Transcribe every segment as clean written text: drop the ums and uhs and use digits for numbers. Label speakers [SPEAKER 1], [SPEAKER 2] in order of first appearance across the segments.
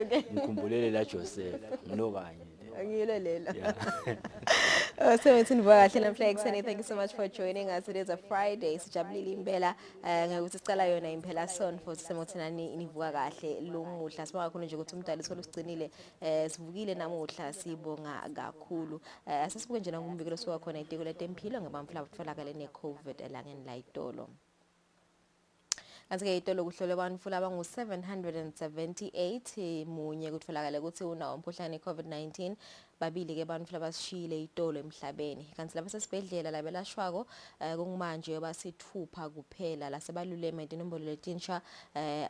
[SPEAKER 1] ngikhumbulele la Joseph ngilokanye
[SPEAKER 2] Angilalela.
[SPEAKER 1] yeah.
[SPEAKER 2] So it's invahle namhla ekuseni. Thank you so much for joining us. It is a Friday. Sijabulile impela ngokuthi sicala yona impela son for semothenani nivuka kahle lomuhla. Sibonga kakhulu nje ukuthi umdali solo sigcinile sivukile namuhla sibonga kakhulu. Asesibuke nje nangumbikelo sowa khona itiko letempilo ngabamfla kutholakala ne COVID elangeni la itolo. Kanti-ke itolo kuhlolwe abantu abangu 778 munye kutholakala ukuthi unawo umkhuhlane i-COVID-19 babili-ke abantu abasishiyile itolo emhlabeni kanti lapha sesibhedlela labelashwako kungumanje basithupha kuphela lasebaluleme inombolo letinsha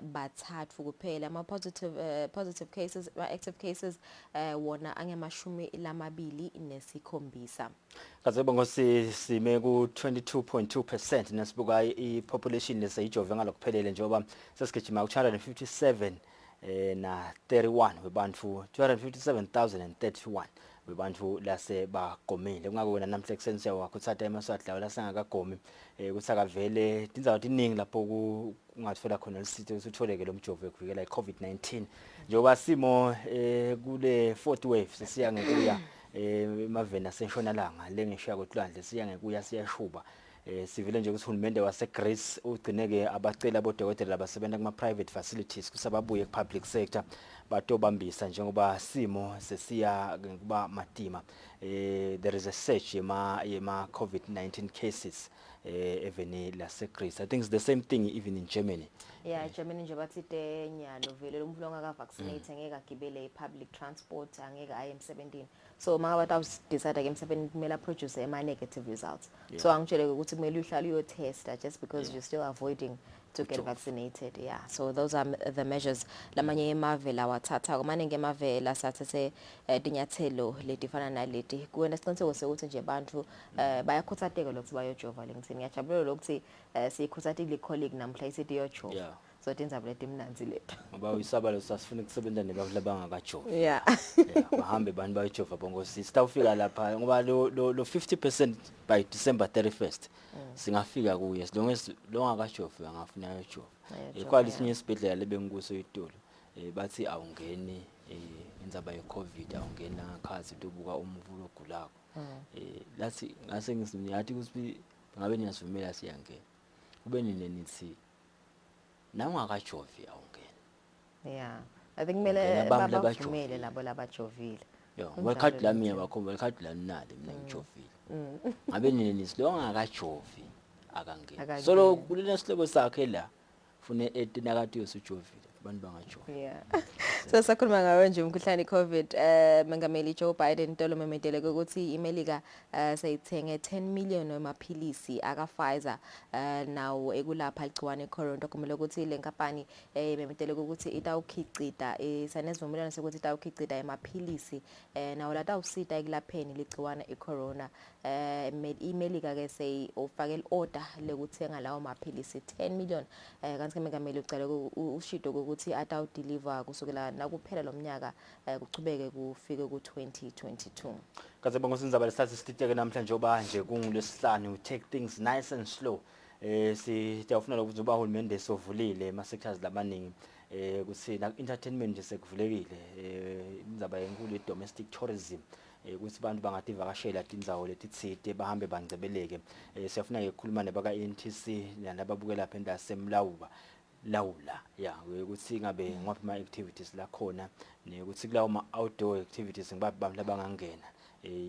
[SPEAKER 2] bathathu kuphela positive cases active cases wona angemashumi lamabili nesikhombisa.
[SPEAKER 1] Kaze sime ku 22.2% nasibuka i-population lesayijove ngalokuphelele njengoba sesigijima ku 257 na 31 webantu 257,031 webantu lase bagomile kungako wena namhla ekuseni siyawakhuthatha emaswadlawo lasengakagomi kusakavele indzawo iningi lapho kungathola khona lesithi usitholeke lo mjovo ekuvikela i-COVID-19 njengoba simo kule fourth wave sesiya ngekuya emaveni asentshonalanga lengishiya kwetlwandle siya ngekuya siyashuba sivile nje ukuthi uhulumende waseGreece ugcineke abacela abodokotela labasebenza kuma private facilities kusababuye ku public sector batobambisa njengoba simo sesiya kuba matima there is a surge yema COVID-19 cases even laseGreece. I think it's the same thing even in Germany.
[SPEAKER 2] Yeah, Germany nje bathi nyalo vele lo muntu ongaka vaccinate angeke agibele public transport angeke aye emsebenzini. So manje bathi decide ke emsebenzini kumele produce ama negative results. So angitshele ukuthi kumele uhlale uyo testa just because you're still avoiding to get vaccinated. Yeah, so those are the measures lamanye emave lawathatha kumaningi emave lasathathe dinyathelo letifana naleti kuwena siqiniseko sokuthi nje abantu bayakhuthateka lokho bayojova lengithini ngiyajabulela lokuthi sikhuthathile colleague namhla isithi yojova. So tindzaba letimnanzi lethu
[SPEAKER 1] ngoba uyisabalo sasifuna ukusebenza nebantu labangakajova
[SPEAKER 2] yeah
[SPEAKER 1] bahambe abantu bayijova bongo sitawufika lapha ngoba lo 50% by December 31st singafika kuye silonge longakajova angafuna ayojova ekwali sinye isibhedlela lebengikuso itolo bathi awungeni indzaba ye COVID awungena ngakhazi ubuka umvulo ogulako lathi ngase ngiyathi ukuthi ngabe niyasivumela siyangena kube nithi na ungakajovi awungena.
[SPEAKER 2] Yeah, I think kumele babavumele labo labajovile.
[SPEAKER 1] Yo, wekhadi lami yabakhomba wekhadi lanali mina ngijovile. Ngabe nini lo ongakajovi akangena. Solo kulena sihlebo sakhe la fune etinakati yosujovile abantu bangajova.
[SPEAKER 2] Yeah. So sakhuluma ngawe nje umkhuhlane iCovid mengameli Joe Biden ntolo memetele ukuthi iMelika sayithenge 10 million wemaphilisi aka Pfizer nawo ekulapha igciwane icorona kumele ukuthi le nkampani memetele ukuthi itawukhicita sanesivumelano sokuthi itawukhicita emaphilisi nawo latawusita ekulapheni ligciwane icorona iMelika ke sayofakela order lekuthenga lawo maphilisi 10 million kanti mengameli ucela ushido ukuthi atawu deliver kusukela nakuphela lomnyaka kuchubeke kufike ku2022.
[SPEAKER 1] Kaze bonke sindzaba lesithathu sititeke namhlanje oba nje kungulesihlanu we take things nice and slow siyafuna ukuthi uba uhulumende sovulile ama sectors labaningi ukuthi na entertainment nje sekuvulekile indzaba yenkulu domestic tourism ukuthi abantu bangativakashela indzawo letitsite bahambe bangcebeleke siyafuna ukukhuluma nebaka NTC nababukela lapha endasemlawuba lawula ukuthi ngabe ngaphi ama activities la khona ukuthi kulawo ma outdoor activities ngibathi abantu labangangena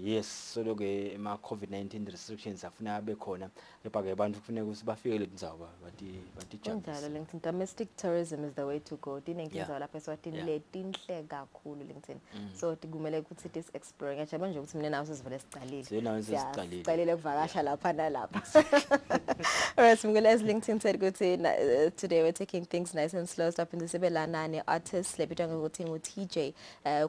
[SPEAKER 1] yes solo ke ama COVID-19 restrictions afuna abe khona kepha ke abantu kufanele ukuthi bafike letindzawo bathi
[SPEAKER 2] njalo lengithini domestic tourism is the way to go dinenkinzawo lapha Eswatini letinhle kakhulu lengithini so kumele ukuthi this explore ngiyajabula nje ukuthi mina nawe sizivele sicalile ukuvakasha lapha nalapha. Alright, Mngulezi LinkedIn said ukuthi today we're taking things nice and slow stop in the sebelana ne artists lebitwa ngokuthi nguTJ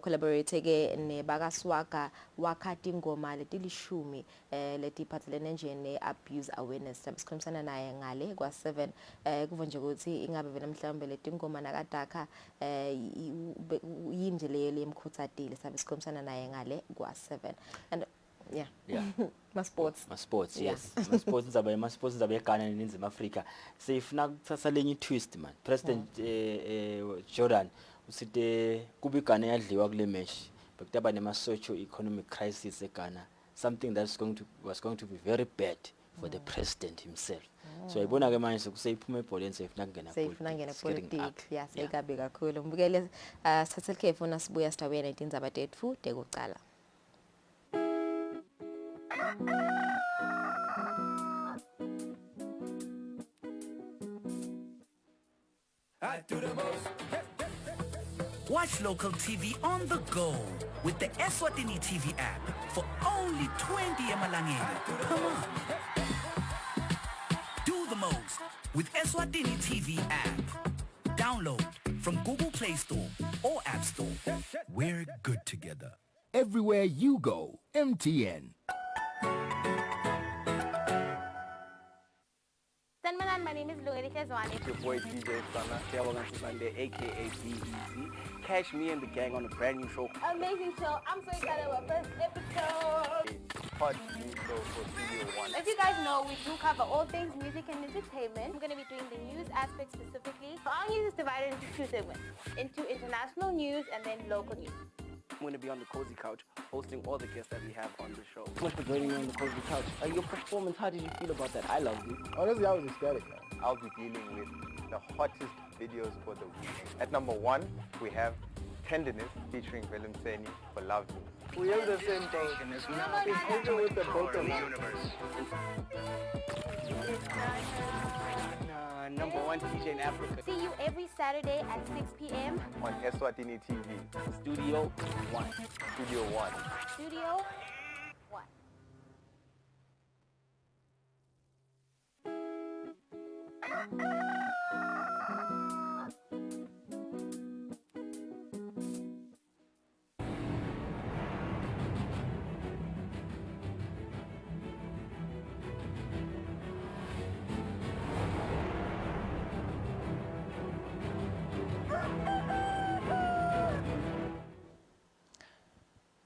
[SPEAKER 2] collaborate ke nebakaswaka wakati ngoma letilishumi letiphathelene nje ne abuse awareness sikhulumisana naye ngale kwa7 kuva nje ukuthi ingabe vele mhlawumbe letingoma nakadaka yinje leyo lemkhuthatile sikhulumisana naye ngale kwa7 and yeah ma sports
[SPEAKER 1] yes ma sports nzaba yeGhana neNingizimu Afrika sifuna ukuthatha lenye twist man President Jordan usithi kuba iGhana yadliwa kule match bekutaba nema socio-economic crisis eGhana, something was going to be very bad for the president himself. So ayibona ke manje sekuseyiphuma ebholeni seyifuna kungena
[SPEAKER 2] politics. Yes, ayikabi kakhulu. Mbukele sithathe ikhefu nasibuya sitabuya netindzaba tetfu tekucala.
[SPEAKER 3] Watch local TV on the go with the Eswatini TV app for only 20 emalangeni. Come on. Do the most with Eswatini TV app. Download from Google Play Store or App Store. We're good together.
[SPEAKER 4] Everywhere you go, MTN.
[SPEAKER 5] My name is Eswatini.
[SPEAKER 6] It's your boy DJ Sunday, aka BEZ. Catch me and the gang on a brand new show.
[SPEAKER 5] Amazing show. I'm so excited about first episode.
[SPEAKER 6] Hot new show for Studio One.
[SPEAKER 5] As you guys know, we do cover all things music and entertainment. I'm going to be doing the news aspect specifically. So our news is divided into two segments, into international news and then local news.
[SPEAKER 6] I'm going to be on the cozy couch hosting all the guests that we have on the show.
[SPEAKER 7] Thanks for joining me on the cozy couch. Your performance, how did you feel about that? I loved it.
[SPEAKER 8] Honestly, I was ecstatic, man.
[SPEAKER 9] I'll be dealing with the hottest videos for the week. At number 1, we have Tenderness featuring Velimseni for Love Me.
[SPEAKER 8] We have the same boat. It's even with the boat of
[SPEAKER 6] Number 1 DJ in Africa.
[SPEAKER 5] See you every Saturday at 6 p.m.
[SPEAKER 9] on Eswatini TV.
[SPEAKER 6] Studio One.
[SPEAKER 9] Studio One.
[SPEAKER 5] Studio One.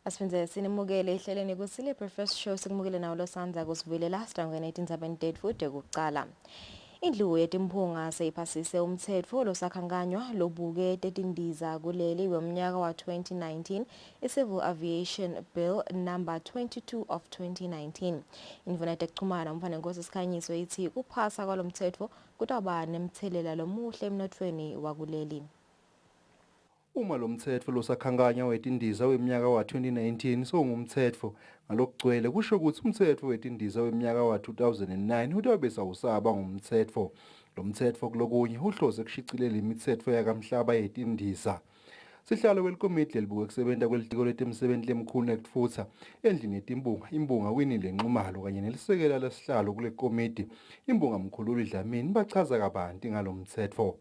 [SPEAKER 2] Asifenze sinimukele ihleleni Kusile Breakfast Show sikumukele nawo losanza kusivulela sitangwe 1978 futhi kuqala. Indlu yetimphunga seyiphasise umthetho losakhanganywa lobuke tetindiza kuleli wemnyaka wa 2019 iCivil Aviation Bill number 22 of 2019. Indvuna yetekuchumana umfana Nkosi Sikhanyiso ithi kuphasa kwalomthetho kutaba nemthelela lomuhle emnothweni wakuleli.
[SPEAKER 10] Uma lo mthetho losakhanganya wetindiza weminyaka wa 2019 songumthetho ngalokugcwele kusho ukuthi umthetho wetindiza weminyaka wa 2009 utabe sawusaba ngumthetho. Lo mthetho kulokunye uhlose kushicilela imithetho yakamhlaba yetindiza. Sihlalo kwelikomiti lelibuke kusebenta kwelitiko letemsebenzi lemkhulu nekutfutsa endlini yetimbunga imbunga winile nqumalo kanye nelisekela lesihlalo kule komiti imbunga mkhululi Dlamini bachaza kabanti ngalo mthetho.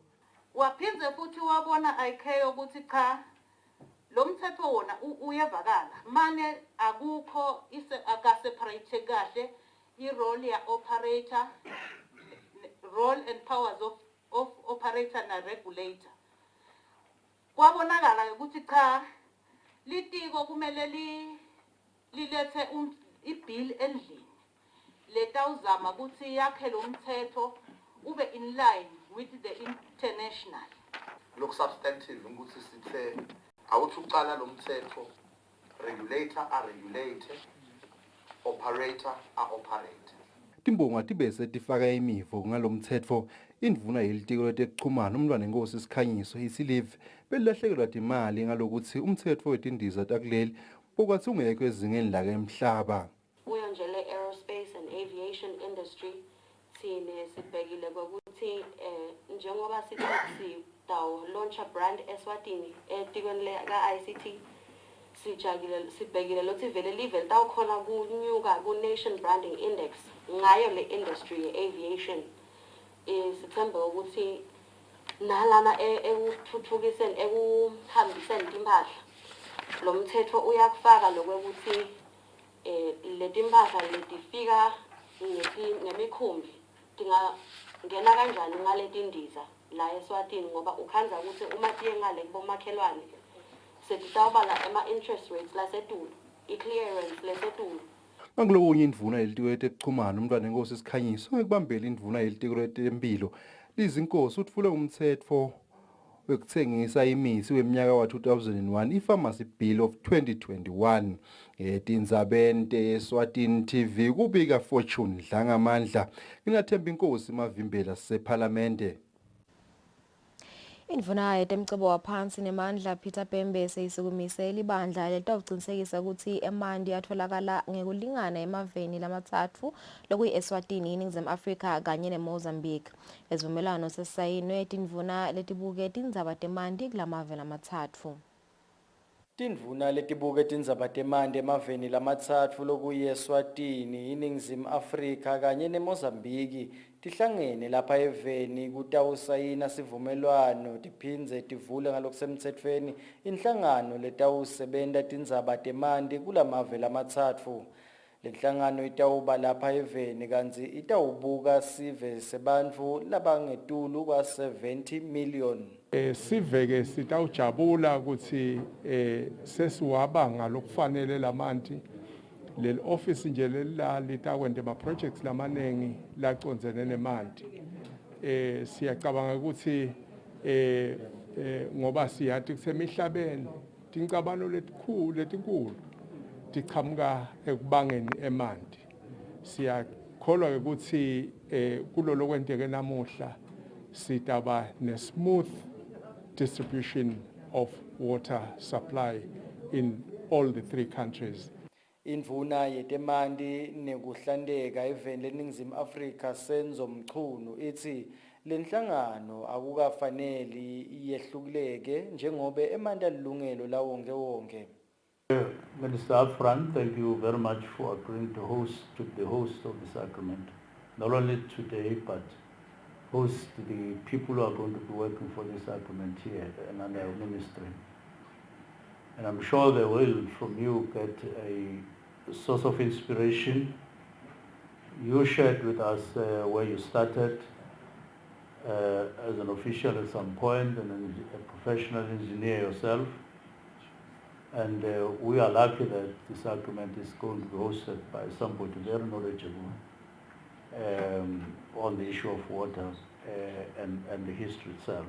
[SPEAKER 11] Waphinze futhi wabona ayikheyo ukuthi cha lo mthetho wona uyevakala mane akukho akaseparate kahle irole ya operator role and powers of operator na regulator. Kwabonakala ukuthi cha litiko kumele lilethe ibill endlini letawuzama ukuthi yakhe lo mthetho ube in line with the international.
[SPEAKER 12] Look substantive ukuthi sithe awuthi uqala lo mthetho regulator a regulate operator a operate.
[SPEAKER 10] Timbonga tibese tifaka imivo ngalo mthetho indvuna yelitiko letekuchumana umntwana Nkosi Sikhanyiso isilive belahlekelwa imali ngalokuthi umthetho wetindiza takuleli pokathi ungekho ezingeni la emhlaba.
[SPEAKER 13] Uyo nje le aerospace and aviation industry sine sibhekile ukuthi njengoba sithi dawo launch brand Eswatini etikweni le ka ICT sibhekile lokuthi vele level tawukhona kunyuka ku nation branding index ngayo le industry aviation isithemba ukuthi nalana ekuthuthukiseni ekuhambiseni impahla lo mthetho uyakufaka lokuthi letimpahla letifika ngemikhumbi ngena kanjani ngaletindiza la Eswatini ngoba ukhanza ukuthi uma tiye ngale kubomakhelwane setitawubala ama-interest rates lasetulu i-clearance lasetulu.
[SPEAKER 10] Ngakulokunye indvuna yelitiko letekuchumana umntwana Nkosi Sikhanyiso ngekubambela indvuna yelitiko letempilo lizinkosi utfule umthetho wekutsengisa imithi weminyaka wa-2001 i-Pharmacy Bill of 2021. Tindzabente Eswatini TV kubika Fortune Dlangamandla. Nginathemba inkosi Mavimbela sephalamende.
[SPEAKER 2] Indvuna yetemcebo waphansi nemandla Peter Pembe seyisukumise libandla letawucinisekisa ukuthi emanti atholakala ngekulingana emaveni lamathathu lokuyi Eswatini, iNingizimu Afrika kanye neMozambique. Isivumelwano sesayinwe tindvuna letibuke tindzaba temanti kulamave lamathathu.
[SPEAKER 1] Tindvuna letibuke tindzaba temanti emaveni lamathatfu lokuyi Eswatini, iNingizimu Afrika kanye neMozambique tihlangene lapha eveni kutawusayina sivumelwano tiphindze tivule ngalokusemtsetfweni inhlangano letawusebenta tindzaba temanti kulamave lamathatfu. Lenhlangano itawuba lapha eveni kantsi itawubuka sive sebantfu labangetulu kwa 70 million.
[SPEAKER 14] Sive-ke sitawujabula ukuthi sesiwabanga lokufanele lamanti leli office nje litakwenda ama-projects lamanengi lacondzene nemanti. Siyacabanga ukuthi ngoba siyathi kusemihlabeni tincabano letinkulu tiqhamuka ekubangeni emanti. Siyakholwa ukuthi kulolo kwenteke namuhla sitaba ne-smooth distribution of water supply in all the three countries.
[SPEAKER 1] Indvuna yetemanti nekuhlandeka eveni leNingizimu Afrika Senzo Mchunu ithi lenhlangano akukafaneli yehluleke njengobe emanti alilungelo lawonke.
[SPEAKER 15] Minister, up front, thank you very much for agreeing to the host of the sacrament, not only today but host the people who are going to be working for the sacrament here and under our ministry. And I'm sure they will, from you, get a source of inspiration. You shared with us where you started as an official at some point and a professional engineer yourself. And we are lucky that the sacrament is going to be hosted by somebody very knowledgeable on the issue of water and the history itself.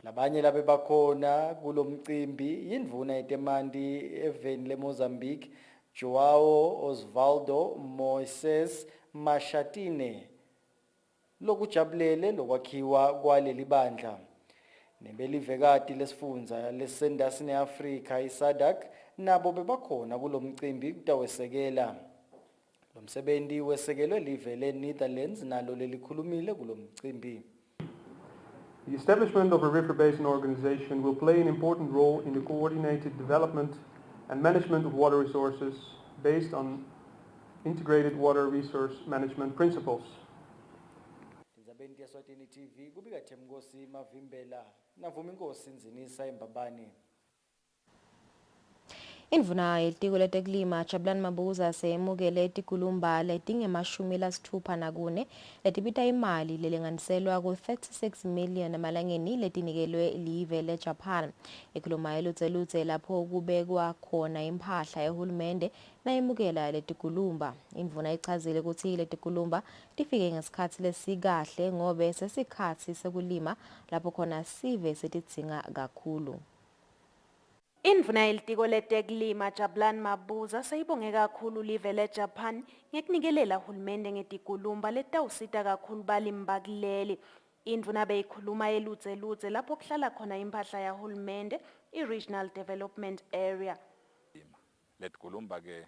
[SPEAKER 1] Labanye labe bakhona kulomcimbi yindvuna yetemanti eveni leMozambique Joao Osvaldo Moises Mashatine lokujabulele lokwakhiwa kwaleli bandla. Nebelivekati lesifundza lesendasini Afrika iSADC nabo bebakhona kulomcimbi kutawesekela. Lomsebenzi wesekelwe live leNetherlands nalo lelikhulumile kulomcimbi.
[SPEAKER 16] The establishment of a river basin organization will play an important role in the coordinated development and management of water resources based on integrated water resource management principles.
[SPEAKER 1] Tindzabeni Eswatini TV kubika Themkosi Mavimbela navuma inkosi Nzinisa Embabane.
[SPEAKER 2] Indvuna yelitiko letekulima Jabulani Mabuza seyemukele tikulumba letinge-64 letibita imali lelinganiselwa ku-36 million emalangeni letinikelwe live leJapan. Ikhuluma elutse lapho kubekwa khona imphahla yehulumende nayemukela letikulumba. Indvuna ichazile ukuthi letikulumba tifike ngesikhatsi lesikahle ngobe sesikhatsi sekulima lapho khona sive setidzinga kakhulu.
[SPEAKER 13] Indvuna yelitiko letekulima Jabulani Mabuza seyibonge kakhulu live leJapan ngekunikelela hulumende ngetikulumba letawusita kakhulu balimi bakuleli. Indvuna beyikhuluma elutse lapho kuhlala khona imphahla yahulumende i-Regional Development Area.
[SPEAKER 17] Letikulumba ke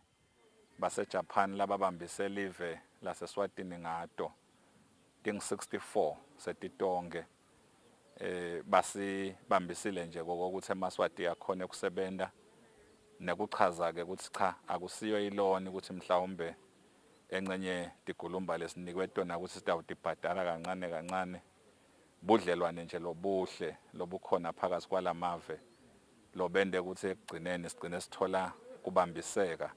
[SPEAKER 17] baseJapan lababambise live laseSwatini ngato ting 64 setitonke. Basibambisile nje kokuthi eMaswati akhona ukusebenta nekuchaza ke ukuthi cha akusiyo iloni ukuthi mhlawumbe encenye tikulumba lesinikwe tona ukuthi sitawutibhadala kancane budlelwane nje lobuhle lobukhona phakathi kwalamave lobende ukuthi ekugcineni sigcine sithola kubambiseka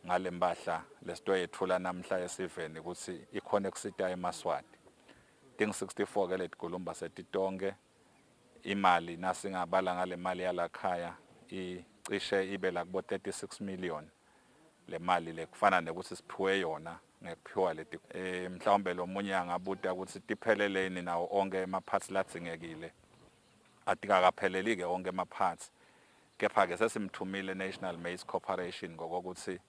[SPEAKER 17] ngale mbahla lesitoyethula namhla esiveni ukuthi ikhona kusita eMaswati. Ting 64 ke letikulumba setitonke imali nasingabala ngale mali yalakhaya icishe ibe la kubo 36 million le mali lekufana nekuthi siphiwe yona ngekuphiwa leti mhlawumbe lo munye angabuta ukuthi tipheleleni nawo onke emaphathi ladzingekile atikakapheleli ke wonke amaphathi kepha ke sesimthumile National Maize Corporation ngokuthi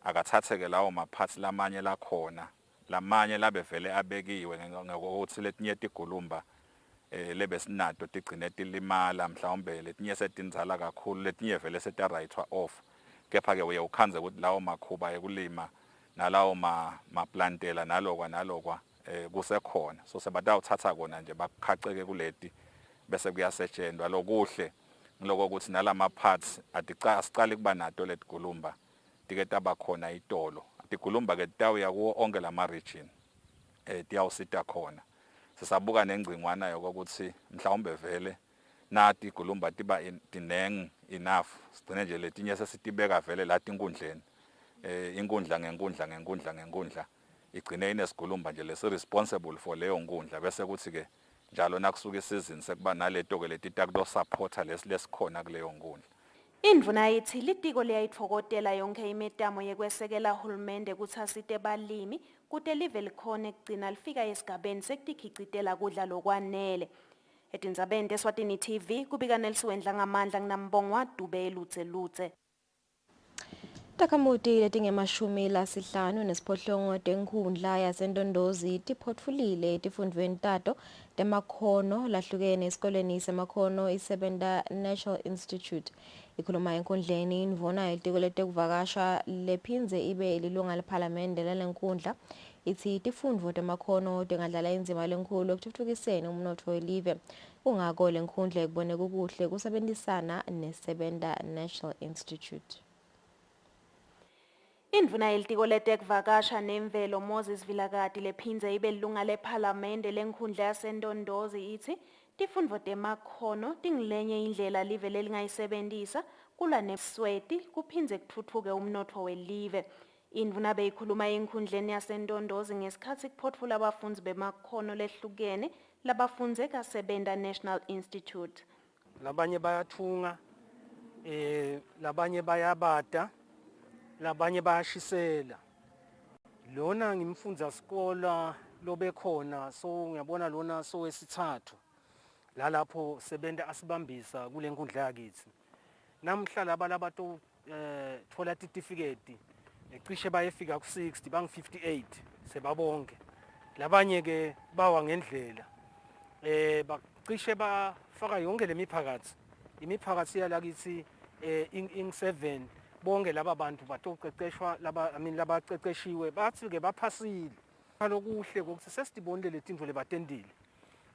[SPEAKER 17] akathatheke lawo maphathi lamanye la khona lamanye labe vele abekiwe ngokuthi letinye tigulumba lebe sinato tigcine tilimala mhlawumbe letinye setinzala kakhulu letinye vele setarayithwa off kepha ke uye ukhanze ukuthi lawo makhuba ekulima nalawo maplantela nalokwa kusekhona so sebatawuthatha kona nje bakhaceke kuleti bese kuyasetshenzwa lokuhle ngiloko ukuthi nalama parts asiqali kuba nato letigulumba tike taba khona itolo tigulumba ke tawuya kuwo onke lama region tiyawusita khona sisabuka nengcingwana yokuthi mhlawumbe vele nathi igulumba tiba tineng enough sigcine nje letinye sesitibeka vele la tinkundleni inkundla ngenkundla igcine inesigulumba nje lesi responsible for leyo nkundla bese kuthi ke njalo nakusuka isizini sekuba naleto ke letita kulo supporter lesikhona kuleyo nkundla.
[SPEAKER 13] Indvuna yithi litiko liyayitfokotela yonke imetamo yekwesekela hulumende kutsi asite balimi kute live likhone kugcina lifika esigabeni sekutikhicitela kudla lokwanele. Etindzabeni teSwatini TV kubika Nelsiwendla ngamandla nginambongwa Dube Lutse.
[SPEAKER 2] Takhamuti letingemashumi lasihlanu nesiphohlongo tenkhundla yasendondozi tiphotfulile tifundvweni tato temakhono lahlukene esikoleni semakhono isebenta National Institute. Ikhuluma enkhundleni indvuna yelitiko letekuvakasha lephindze ibe lilunga lephalamende lalenkhundla ithi tifundvo temakhono tingadlala indzima lenkhulu ekutfutfukiseni umnotfo welive. Kungako lenkhundla ikubone kukuhle kusebentisana nesebenta National Institute.
[SPEAKER 13] Indvuna yelitiko letekuvakasha nemvelo Moses Vilakati lephindze ibe lilunga lephalamende lenkhundla yasendondozi ithi tifundvo temakhono tingilenye indlela live lelingayisebentisa kulwa nesweti kuphindze kutfutfuke umnotfo welive. Indvuna beyikhuluma enkhundleni yasendondozi ngesikhatsi kuphotfula abafundzi bemakhono lehlukene labafundze kasebenta National Institute.
[SPEAKER 18] Labanye bayathunga, labanye bayabata, labanye bayashisela. Lona ngimfundza skola lobekhona so ngiyabona lona so wesithathu. Lalapho sebenta asibambisa kule nkundla yakithi. Namhla labato thola certificate ecishe bayefika ku60 bangu58 sebabonke. Labanye ke bawa ngendlela. Bacishe bafaka yonke lemiphakathi. Imiphakathi yalakithi ing7 bonke laba bantu batoqeqeshwa labaqeqeshiwe bathi ke baphasile. Lokuhle ukuthi sesitibonile letindvo lebatendile.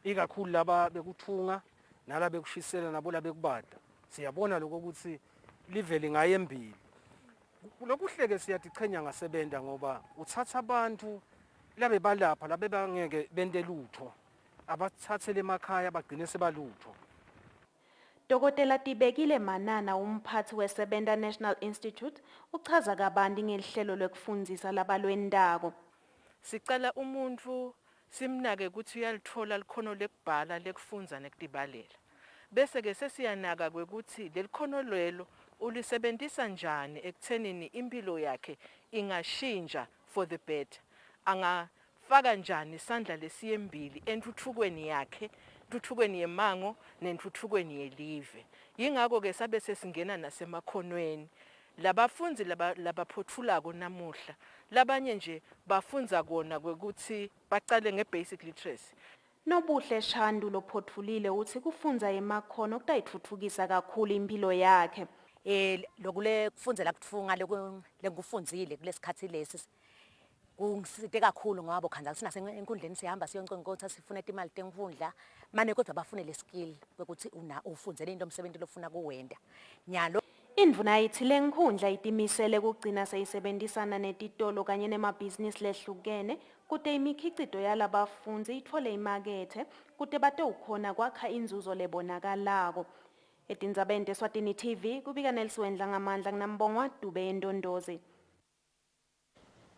[SPEAKER 18] Ikakhulu laba bekuthunga nala bekushisela nabo labekubata. Siyabona lokho ukuthi live lingayembili. Lokuhle ke siyatichenya ngasebenta ngoba uthatha abantu labe balapha labe bangeke bende lutho. Abathathele emakhaya bagcine sebalutho.
[SPEAKER 13] Dokotela Tibekile Manana umphathi wesebenta National Institute uchaza kabanti ngelihlelo lwekufundzisa labalwendako.
[SPEAKER 11] Sicela umuntu simnake ukuthi uyalithola likhono lekubhala lekufundza nekutibalela. Bese ke sesiyanaka kwekuthi lelikhono lelo ulisebentisa njani ekuthenini impilo yakhe ingashintsha for the better. Angafaka njani isandla lesiyembili enthuthukweni yakhe, enthuthukweni yemango nenthuthukweni yelive. Yingakho ke sabe sesingena nasemakhonweni. Labafundzi labaphothulako namuhla labanye nje bafundza kona kwekuthi bacale ngebasic literacy.
[SPEAKER 13] Nobuhle Shandu lophotfulile uthi kufundza emakhono kutayitfutfukisa kakhulu impilo yakhe.
[SPEAKER 19] Lokule kufundzela kutfunga lekufundzile kulesikhathi lesi kungisite kakhulu ngoba khanza sinasenkundleni sihamba siyoncongotha sifuna imali tenkundla manje kodwa bafune le skill ukuthi ufundzele into umsebenzi lofuna kuwenda nyalo.
[SPEAKER 13] Indvuna yithi lenkhundla itimisele kugcina seyisebenzisana netitolo kanye nemabhizinisi lehlukene kute imikhicito yalabafundzi itfole imakethe kute batewukhona kwakha inzuzo lebonakalako. Etindzabeni teSwatini TV kubika Nelsiwendla ngamandla nginambongwa Dube Ndondozi.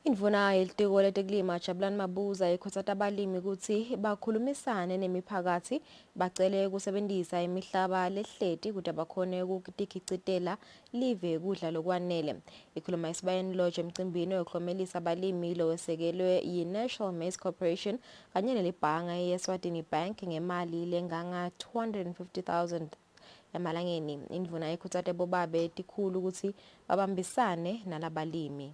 [SPEAKER 2] Indvuna yelitiko letekulima Jabulani Mabuza ikhuthaza abalimi ukuthi bakhulumisane nemiphakathi bacele ukusebenzisa imihlaba lehleti ukuthi bakhone ukutikicitela live kudla lokwanele. Ikhuluma esibayeni lodge emcimbini okhomelisa abalimi lo wesekelwe yi-National Maize Corporation kanye nelibhanga ye-Eswatini Bank ngemali lenganga 250,000 emalangeni. Indvuna ikhuthaza bobabe etikhulu ukuthi babambisane nalabalimi.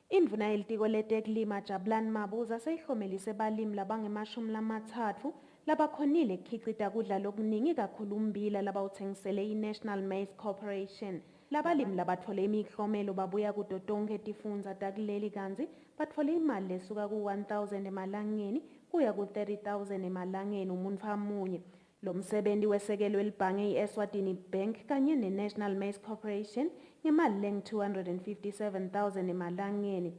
[SPEAKER 20] Indvuna yelitiko letekulima Jabulani Mabuza seyihlomelise balimi labangama-30 labakhonile ekukhicita kudla lokuningi kakhulu ummbila labawuthengisele i-National Maize Corporation. Labalimi labathole imiklomelo babuya kuto tonke tifundza takuleli kanzi bathole imali lesuka ku-1,000 emalangeni kuya ku-30,000 emalangeni umuntu amunye. Lo msebenzi wesekelwe libhange i-Eswatini Bank kanye ne-National Maize Corporation ngemali leng-257,000 emalangeni.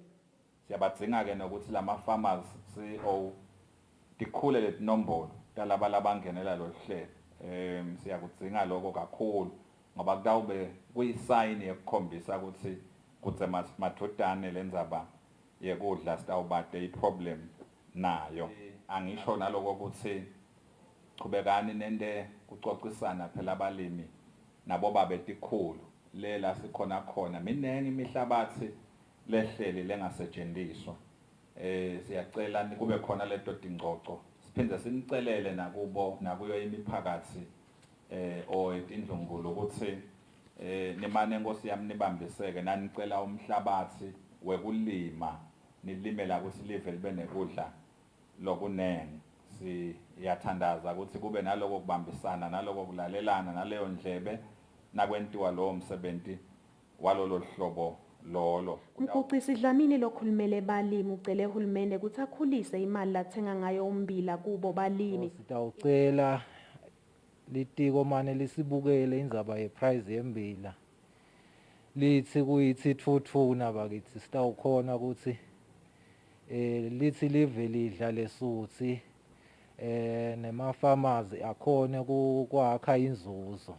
[SPEAKER 17] Siyabadzinga-ke nokuthi lama-farmers CEO tikhule leti nombolo talaba labangenela lo hlelo. Siyakudzinga lokho kakhulu ngoba kutawube kuyisayini yekukhombisa ukuthi kutse madodane lendzaba yekudla sitawubate i-problem nayo. Angisho naloko ukuthi chubekani nende kucocisana phela abalimi nabo babe tikhulu lela sikhona khona minengi imihlabathi lehleli lengasetshenziswa. Siyacela kube khona leto tingcoco siphinde sinicelele nakuyo imiphakathi oyitindlungulo ukuthi nimane Nkosi yami nibambiseke nanicela umhlabathi wekulima nilimela ukuthi live libe nekudla lokunengi. Siyathandaza ukuthi kube naloko kubambisana naloko kulalelana naleyo ndlebe nakwentiwa lowo msebenzi walolo hlobo lolo.
[SPEAKER 20] Mkucisi Dlamini lokhulumele balimi ucele uhulumende ukuthi akhulise imali lathenga ngayo ummbila kubo balimi.
[SPEAKER 21] Sitawucela litiko mane lisibukele indzaba yeprice yemmbila lithi kuyithi thutfuna bakithi sitawukhona ukuthi lithi live lidla lesuthi nema-farmers akhone kwakha inzuzo.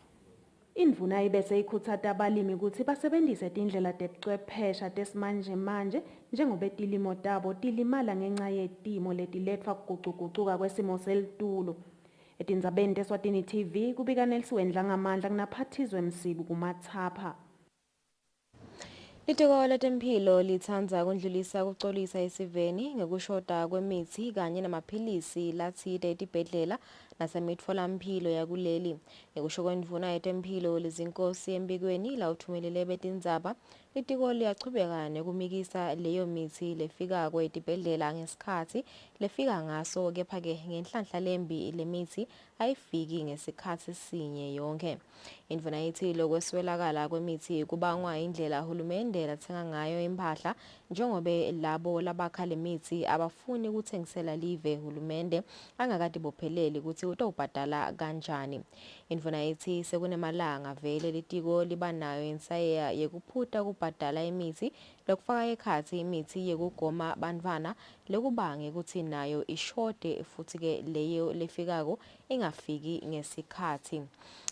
[SPEAKER 20] Indvuna ibese ikhuthaza abalimi ukuthi basebenzise tindlela tebuchwephesha tesimanje manje njengoba tilimo tabo tilimala ngenxa yetimo letilethwa kugucugucuka kwesimo selitulu. Etindzabeni teSwatini TV kubika Nelsiwendla ngamandla kunaphathizwe Msibu kumathapha.
[SPEAKER 2] Litiko letemphilo lithandza kundlulisa kucolisa esiveni ngekushoda kwemithi kanye namaphilisi latsite etibhedlela nasemitfolamphilo yakuleli. Ngekusho kwendvuna yetemphilo lezinkosi embikweni lawuthumelele betindzaba, litiko liyachubeka nekumikisa leyo mithi lefika kwetibhedlela ngesikhatsi lefika ngaso, kepha-ke ngenhlanhla lembi lemithi ayifiki ngesikhatsi sinye yonke. Indvuna ithi lokweswelakala kwemithi kubangwa indlela hulumende lathenga ngayo imphahla njengobe labo labakha lemithi abafuni kuthengisela live hulumende angakatibopheleli ukuthi utawubhadala kanjani. Indvuna ithi sekunemalanga vele litiko libanayo insayeya yekuphuta kubhadala imithi lokufaka ekhatsi imithi yekugoma bantfwana lekubange ukuthi nayo ishode futhi-ke leyo lefikako ingafiki ngesikhatsi.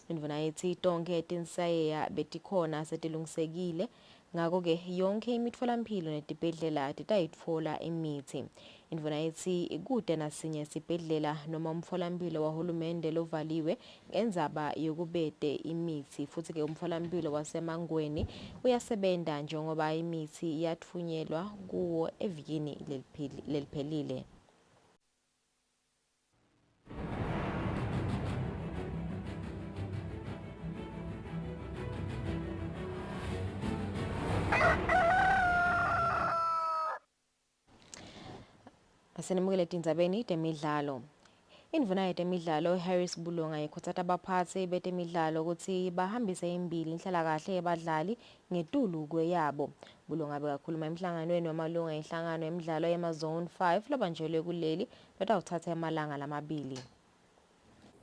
[SPEAKER 2] Indvuna ithi tonke tinsayeya betikhona setilungisekile ngako-ke yonke imitfolamphilo netibhedlela titayitfola imithi. Indvuna ithi kude nasinye sibhedlela noma umtfolamphilo wahulumende lovaliwe ngendzaba yokubete imithi futhi-ke umtfolamphilo wasemangweni uyasebenta njengoba imithi yatfunyelwa kuwo evikini leliphelile. Asenimukele tindzabeni temidlalo. Indvuna yetemidlalo Harris Bulunga ikhuthaza abaphathi betemidlalo ukuthi bahambise imbili inhlalakahle yabadlali ngetulu kweyabo. Bulunga bekakhuluma emhlanganweni wamalunga enhlangano yemidlalo yema-Zone 5 lobanjelwe kuleli lotawuthatha amalanga lamabili.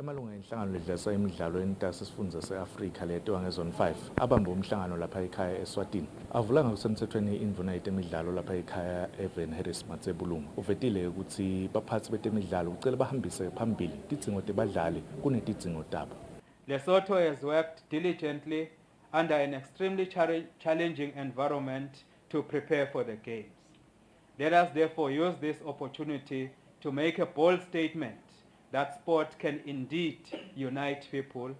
[SPEAKER 22] Emalunga enhlangano ledlalisa imidlalo entasi sifundza se-Afrika letiwa nge-Zone 5 abambe umhlangano lapha ekhaya eSwatini avulanga kusemthethweni indvuna yetemidlalo lapha ekhaya Evan Harris Matsebulunga uvetile ukuthi baphathi betemidlalo ucela bahambise phambili tidzingo tebadlali kunetidzingo tabo.
[SPEAKER 23] Lesotho has worked diligently under an extremely challenging environment
[SPEAKER 3] to prepare for the Games. Let us therefore use this opportunity to make a bold statement that sport can indeed unite people,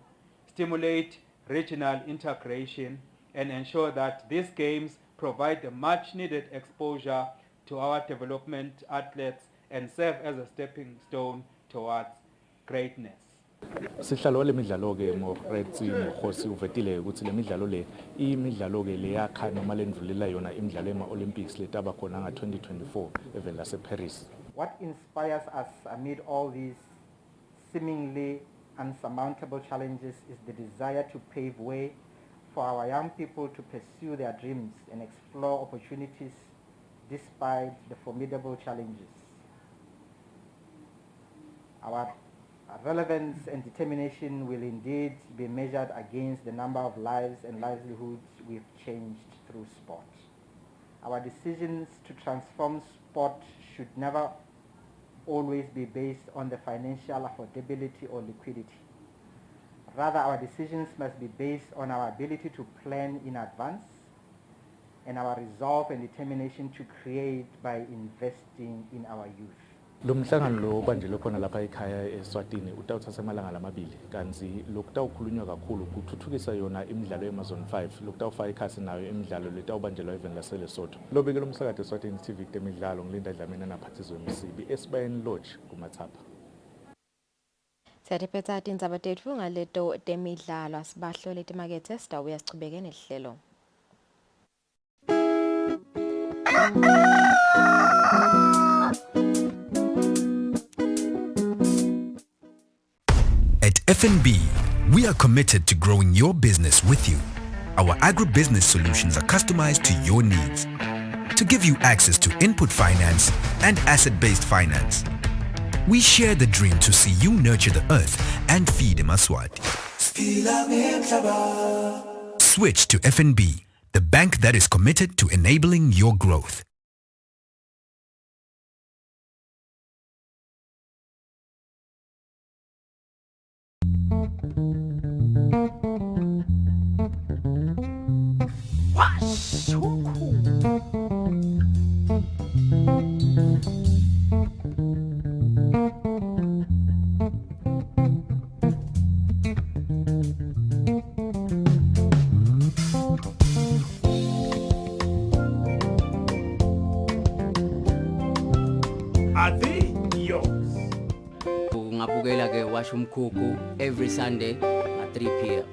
[SPEAKER 3] stimulate regional integration, and ensure that these Games provide the much needed exposure to our development athletes and serve as a stepping stone towards greatness.
[SPEAKER 22] Sihlalo le midlalo ke Moretsi Mokhosi uvetile ukuthi le midlalo le imidlalo ke leyakha noma lendlulela yona imidlalo ema-Olympics letaba khona nga-2024 eveni lase-Paris.
[SPEAKER 4] What inspires us amid all these seemingly unsurmountable challenges is the desire to pave way for our young people to pursue their dreams and explore opportunities despite the formidable challenges. Our relevance and determination will indeed be measured against the number of lives and livelihoods we've changed through sport. Our decisions to transform sport should never always be based on the financial affordability or liquidity. Rather, our decisions must be based on our ability to plan in advance and our resolve and determination to create by investing in our youth.
[SPEAKER 22] Lo mhlangano lo banjelo khona lapha ekhaya eSwatini utawuthatha amalanga lamabili kanti lokutawukhulunywa kakhulu kuthuthukisa yona imidlalo yemazone 5 lokutawufaka ikhasi nayo imidlalo letawubanjelwa eveni laseLesotho. Lobekela umsakazo eSwatini TV kutemidlalo ngilinda Dlamini naphathizwe Msibi Esibayeni Lodge kuMathapha.
[SPEAKER 2] Siyatiphetsa tindzaba tetfu ngaleto temidlalo asibahlole timakethe sitawuya sichubeke nehlelo.
[SPEAKER 23] At FNB, we are committed to growing your business with you. Our agribusiness solutions are customized to your needs to give you access to input finance and asset-based finance. We share the dream to see you nurture the earth and feed Eswatini. Switch to FNB, the bank that is committed to enabling your growth.
[SPEAKER 24] Are they yours?
[SPEAKER 25] Ungabukela ke washa umkhukhu every Sunday at 3 p.m.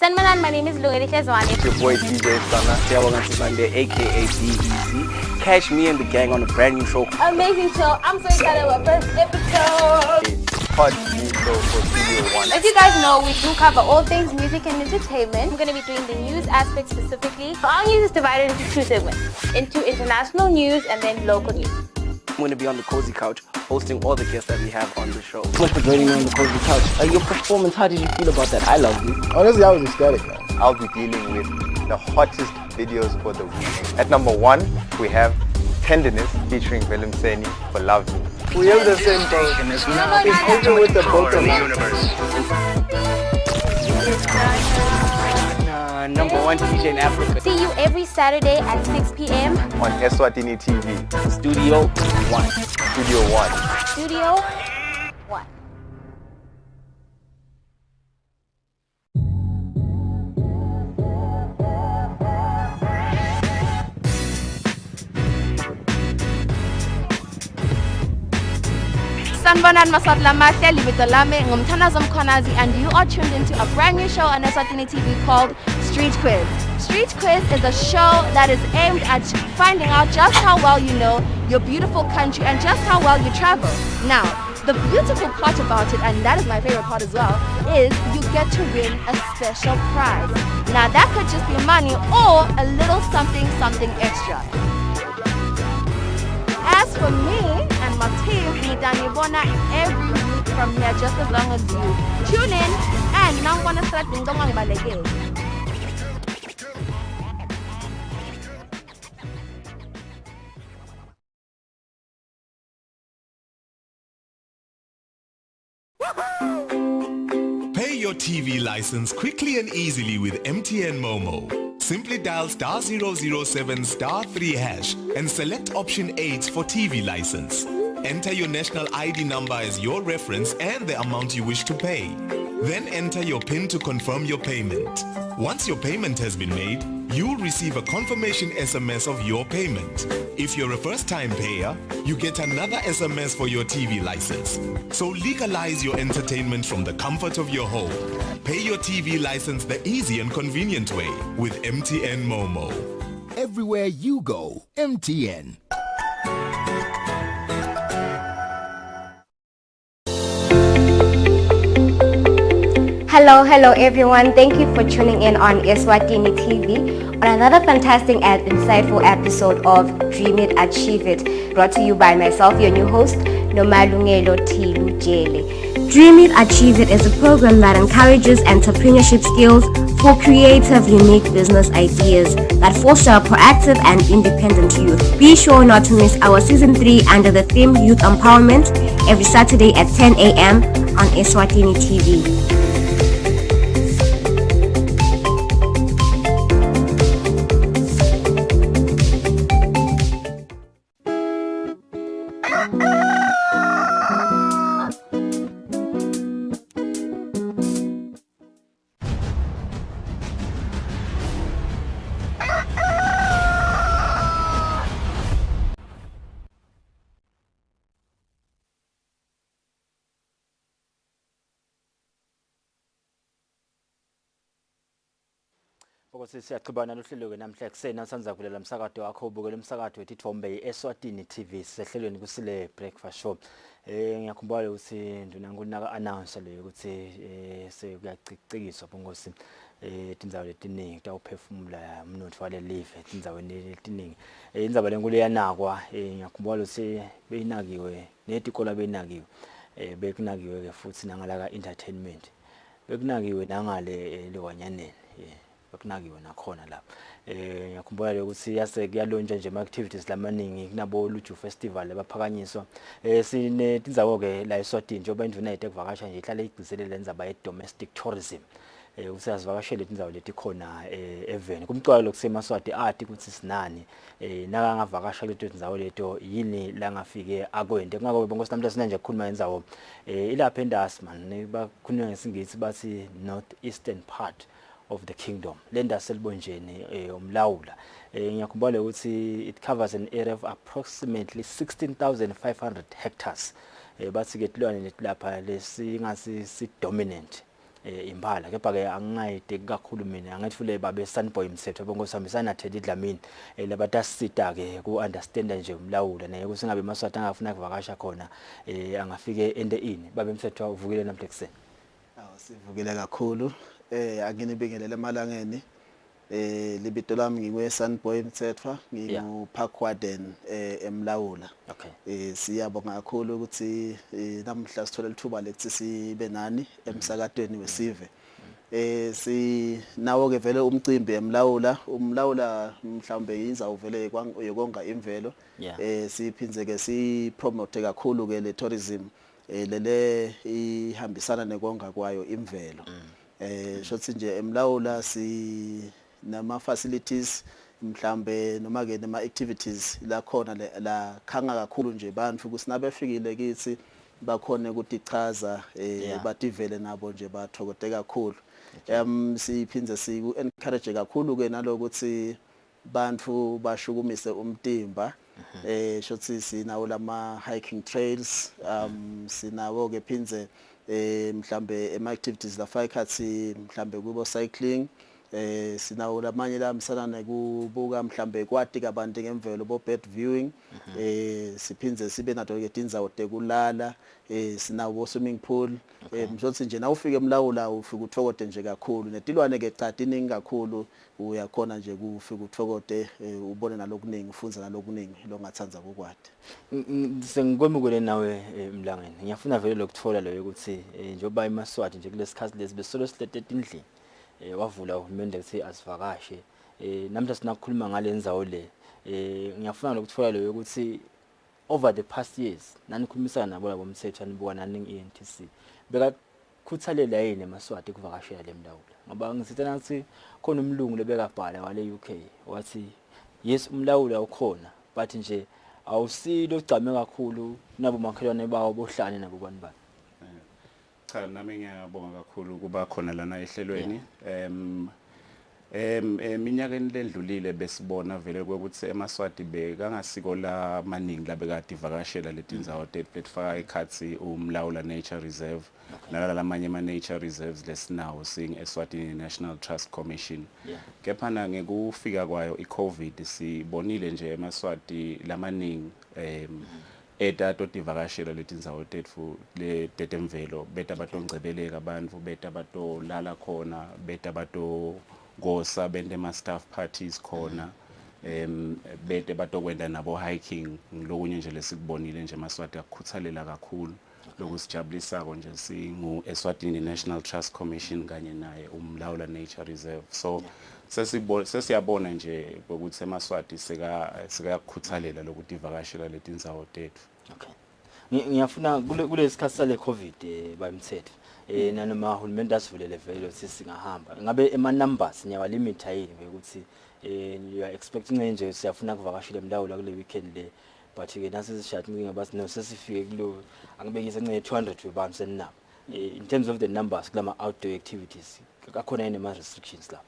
[SPEAKER 5] Sanmanan, my name is Eswatini.
[SPEAKER 6] It's your boy DJ Eswatini, aka BEZ. Catch me and the gang on a brand new show.
[SPEAKER 5] Amazing show. I'm so excited about first episode.
[SPEAKER 9] Hot new show for Studio 1.
[SPEAKER 5] As you guys know, we do cover all things music and entertainment. I'm going to be doing the news aspect specifically. Our news is divided into two segments, into international news and then local news.
[SPEAKER 6] I'm going to be on the cozy couch hosting all the guests that we have on the show.
[SPEAKER 7] Thanks for joining me on the cozy couch. Your performance, how did you feel about that? I love you.
[SPEAKER 9] Honestly, I was ecstatic, man. I'll be dealing with the hottest videos for the week. At number 1, we have Tenderness featuring Seni for Love Me.
[SPEAKER 8] We have the same thing. It's over with the both of us.
[SPEAKER 6] Number 1 DJ in Africa.
[SPEAKER 5] See you every Saturday at 6 p.m.
[SPEAKER 9] on Eswatini TV.
[SPEAKER 6] Studio 1.
[SPEAKER 9] Studio 1.
[SPEAKER 5] Studio 1.
[SPEAKER 2] Sanibonani maswahla mahle libito lami ngumthandazo Mkhonazi and you are tuned into a brand new show on Eswatini TV called Street Quiz. Street Quiz is a show that is aimed at finding out just how well you know your beautiful country and just how well you travel. Now, the beautiful part about it, and that is my favorite part as well, is you get to win a special prize. Now that could just be money or a little something extra. As for me and my team, Nidanibona every week from here just as long as you tune in and now wanna start doing balege.
[SPEAKER 10] your TV license quickly and easily with MTN Momo. Simply dial *007 *3 hash and select option 8 for TV license. Enter your national ID number as your reference and the amount you wish to pay. Then enter your PIN to confirm your payment. Once your payment has been made, you'll receive a confirmation SMS of your payment. If you're a first-time payer, you get another SMS for your TV license. So legalize your entertainment from the comfort of your home. Pay your TV license the easy and convenient way with MTN Momo.
[SPEAKER 12] Everywhere you go, MTN.
[SPEAKER 14] Hello everyone. Thank you for tuning in on Eswatini TV on another fantastic and insightful episode of Dream It, Achieve It, brought to you by myself, your new host, Nomalungelo Tilu Jele. Dream It, Achieve It is a program that encourages entrepreneurship skills for creative, unique business ideas that foster a proactive and independent youth. Be sure not to miss our Season 3 under the theme Youth Empowerment every Saturday at 10 a.m. on Eswatini TV.
[SPEAKER 1] Ukuthi siyachibana nohlelo-ke namhla kusena sanza kulela umsakazo wakho ubukela umsakazo wetithombe Eswatini TV sisehlelweni Kusile breakfast show. Ngiyakhumbula ukuthi nduna ngunaka announce leyo ukuthi sekuyacicikiswa bongosi tindzawo letiningi tawuphefumula umnotho wale live tindzaweni letiningi. Indzaba lenkulu yanakwa ngiyakhumbula ukuthi beyinakiwe netikola beyinakiwe bekunakiwe ke futhi nangalaka entertainment bekunakiwe nangale lewanyaneni kunakiwe nakhona lapha ngiyakhumbula ukuthi yase kuyalontsha nje ama activities lamaningi kunabo Luju Festival abaphakanyiswa sine tindzawo ke la eSwatini njengoba induna yethu ekuvakasha nje ihlale igcizelela lenzaba ye domestic tourism usazivakashele tindzawo leti khona even kumcwalo lokusemaswati athi ukuthi sinani naka ngavakasha leto tindzawo leto yini la ngafike akwende kungakho bonke sinamhla sina nje ukukhuluma indzawo ilapha endasi man bakhuluma ngesingisi bathi north eastern part of the kingdom lenda selbonjeni umlawula ngiyakhumbula ukuthi it covers an area of approximately 16,500 hectares bathi ke tilwane letilapha lesingasi si dominant impala kepha ke angayide kakhulu mina angathi fule babe Sunboy Msetho bonke sihambisana Thedi Dlamini labatasita ke ku understand nje umlawula naye kusingabe maswati angafuna ukuvakasha khona angafike ende ini babe Msetho uvukile namhla ekseni
[SPEAKER 15] sivukile kakhulu akinibingelele emalangeni libito lami ngiwe Sunboy Mthethwa ngingu Park Warden emlawula siyabonga kakhulu ukuthi namhla sithola lithuba lethi sibe nani emsakatweni wesive sinawo ke vele umcimbi emlawula umlawula mhlambe yinza uvele yokonga imvelo siphinze ke si promote kakhulu ke le tourism lele ihambisana nekonga kwayo imvelo shothi nje emlawula si nama facilities mhlambe noma ke nama activities la khona la khanga kakhulu nje bantu kusinabefikile kithi bakhona ukuthi chaza bativele nabo nje bathokote kakhulu siphinze siku encourage kakhulu ke nalokuthi bantu bashukumise umtimba shothi sinawo lama hiking trails sinawo ke phinze mhlambe ema activities la faikhathi mhlambe kubo cycling sinawo lamanye la msana nekubuka mhlambe kwati kabantu ngemvelo bo bird viewing siphinze sibe nato ke tindzawo tekulala sinawo swimming pool mjothi nje na ufike emlawula ufike uthokote nje kakhulu netilwane ke cha tiningi kakhulu uyakhona nje kufika uthokote ubone nalokuningi ufunza nalokuningi longathanza kokwati
[SPEAKER 1] sengikomukele nawe Mlangeni ngiyafuna vele lokuthola leyo ukuthi njoba emaswati nje kulesikhathi lesi besolo silete endlini wavula uhulumende ukuthi asivakashe namhla sinakhuluma ngalenzawo le ngiyafuna lokuthola leyo ukuthi over the past years nanikhulumisana nabo labo Mthetho anibuka nani iNTC beka bayakhuthalela yini eMaswati ukuvakashela le mlawula ngoba ngisithena ukuthi khona umlungu lebekabhala wale UK wathi yes umlawula ukhona but nje awusilo ugcame kakhulu nabo makhelwane bawo bohlane nabo bani bani.
[SPEAKER 11] Cha nami ngiyabonga kakhulu kuba khona lana ehlelweni. Eminyakeni ledlulile besibona vele ukuthi eMaswati bekangasiko la maningi labekade ivakashela letindzawo letfaka ikhatsi umlawula nature reserve nalalamanye ama nature reserves lesinawo sing Eswatini National Trust Commission. Kepha na ngekufika kwayo iCovid sibonile nje eMaswati lamaningi etato tivakashela letindzawo tetfu letemvelo beta batongcebeleka abantu beta batolala khona beta bato gosa bende ma staff parties khona bete batokwenda nabo hiking lokunye nje lesikubonile nje eMaswati akukhuthalela kakhulu lokusijabulisako nje singu Eswatini National Trust Commission kanye naye umlawula nature reserve so sesiyabona nje ukuthi eMaswati sekayakukhuthalela lokuthi ivakashela letindzawo tethu.
[SPEAKER 1] Okay. Ngiyafuna kulesikhathi sale COVID bayimthetho nanoma uhulumeni asivulele vele sisingahamba ngabe ema numbers nyawa limit yini ukuthi you are expecting nje siyafuna kuvakashela emlawula kule weekend le but ke nasi sishathi ngingabasi no sesifike kulo angibekise ncane 200 webantu senabo in terms of the numbers kulama outdoor activities akakhona yini ama restrictions la.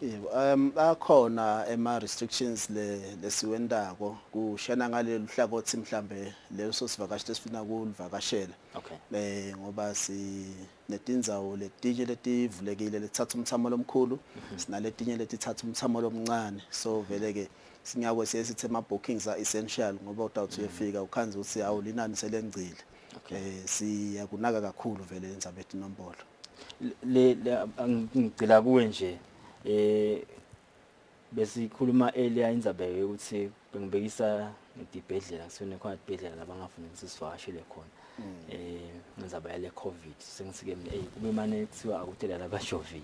[SPEAKER 15] Yebo akhona ema restrictions lesiwendako kushana ngalelo hlangothi mhlambe leso sivakashi lesifuna kulivakashela.
[SPEAKER 1] Okay.
[SPEAKER 15] Ngoba si netindzawo letinye letivulekile lethatha umthamo lomkhulu sinaletinye letithatha umthamo lomncane so vele ke sinyakwe siyesithi ama bookings are essential ngoba utawuthi uyefika ukhanze ukuthi awulinani selengcile. Siyakunaka kakhulu vele lenzabe inombolo.
[SPEAKER 1] Le ngicela kuwe nje besikhuluma earlier indzaba ukuthi bengibekisa ngidibhedlela kusone khona idibhedlela labangafuna ukuthi sivakashele khona ngenzaba yale COVID sengisike kube manje kuthiwa akutela labajovile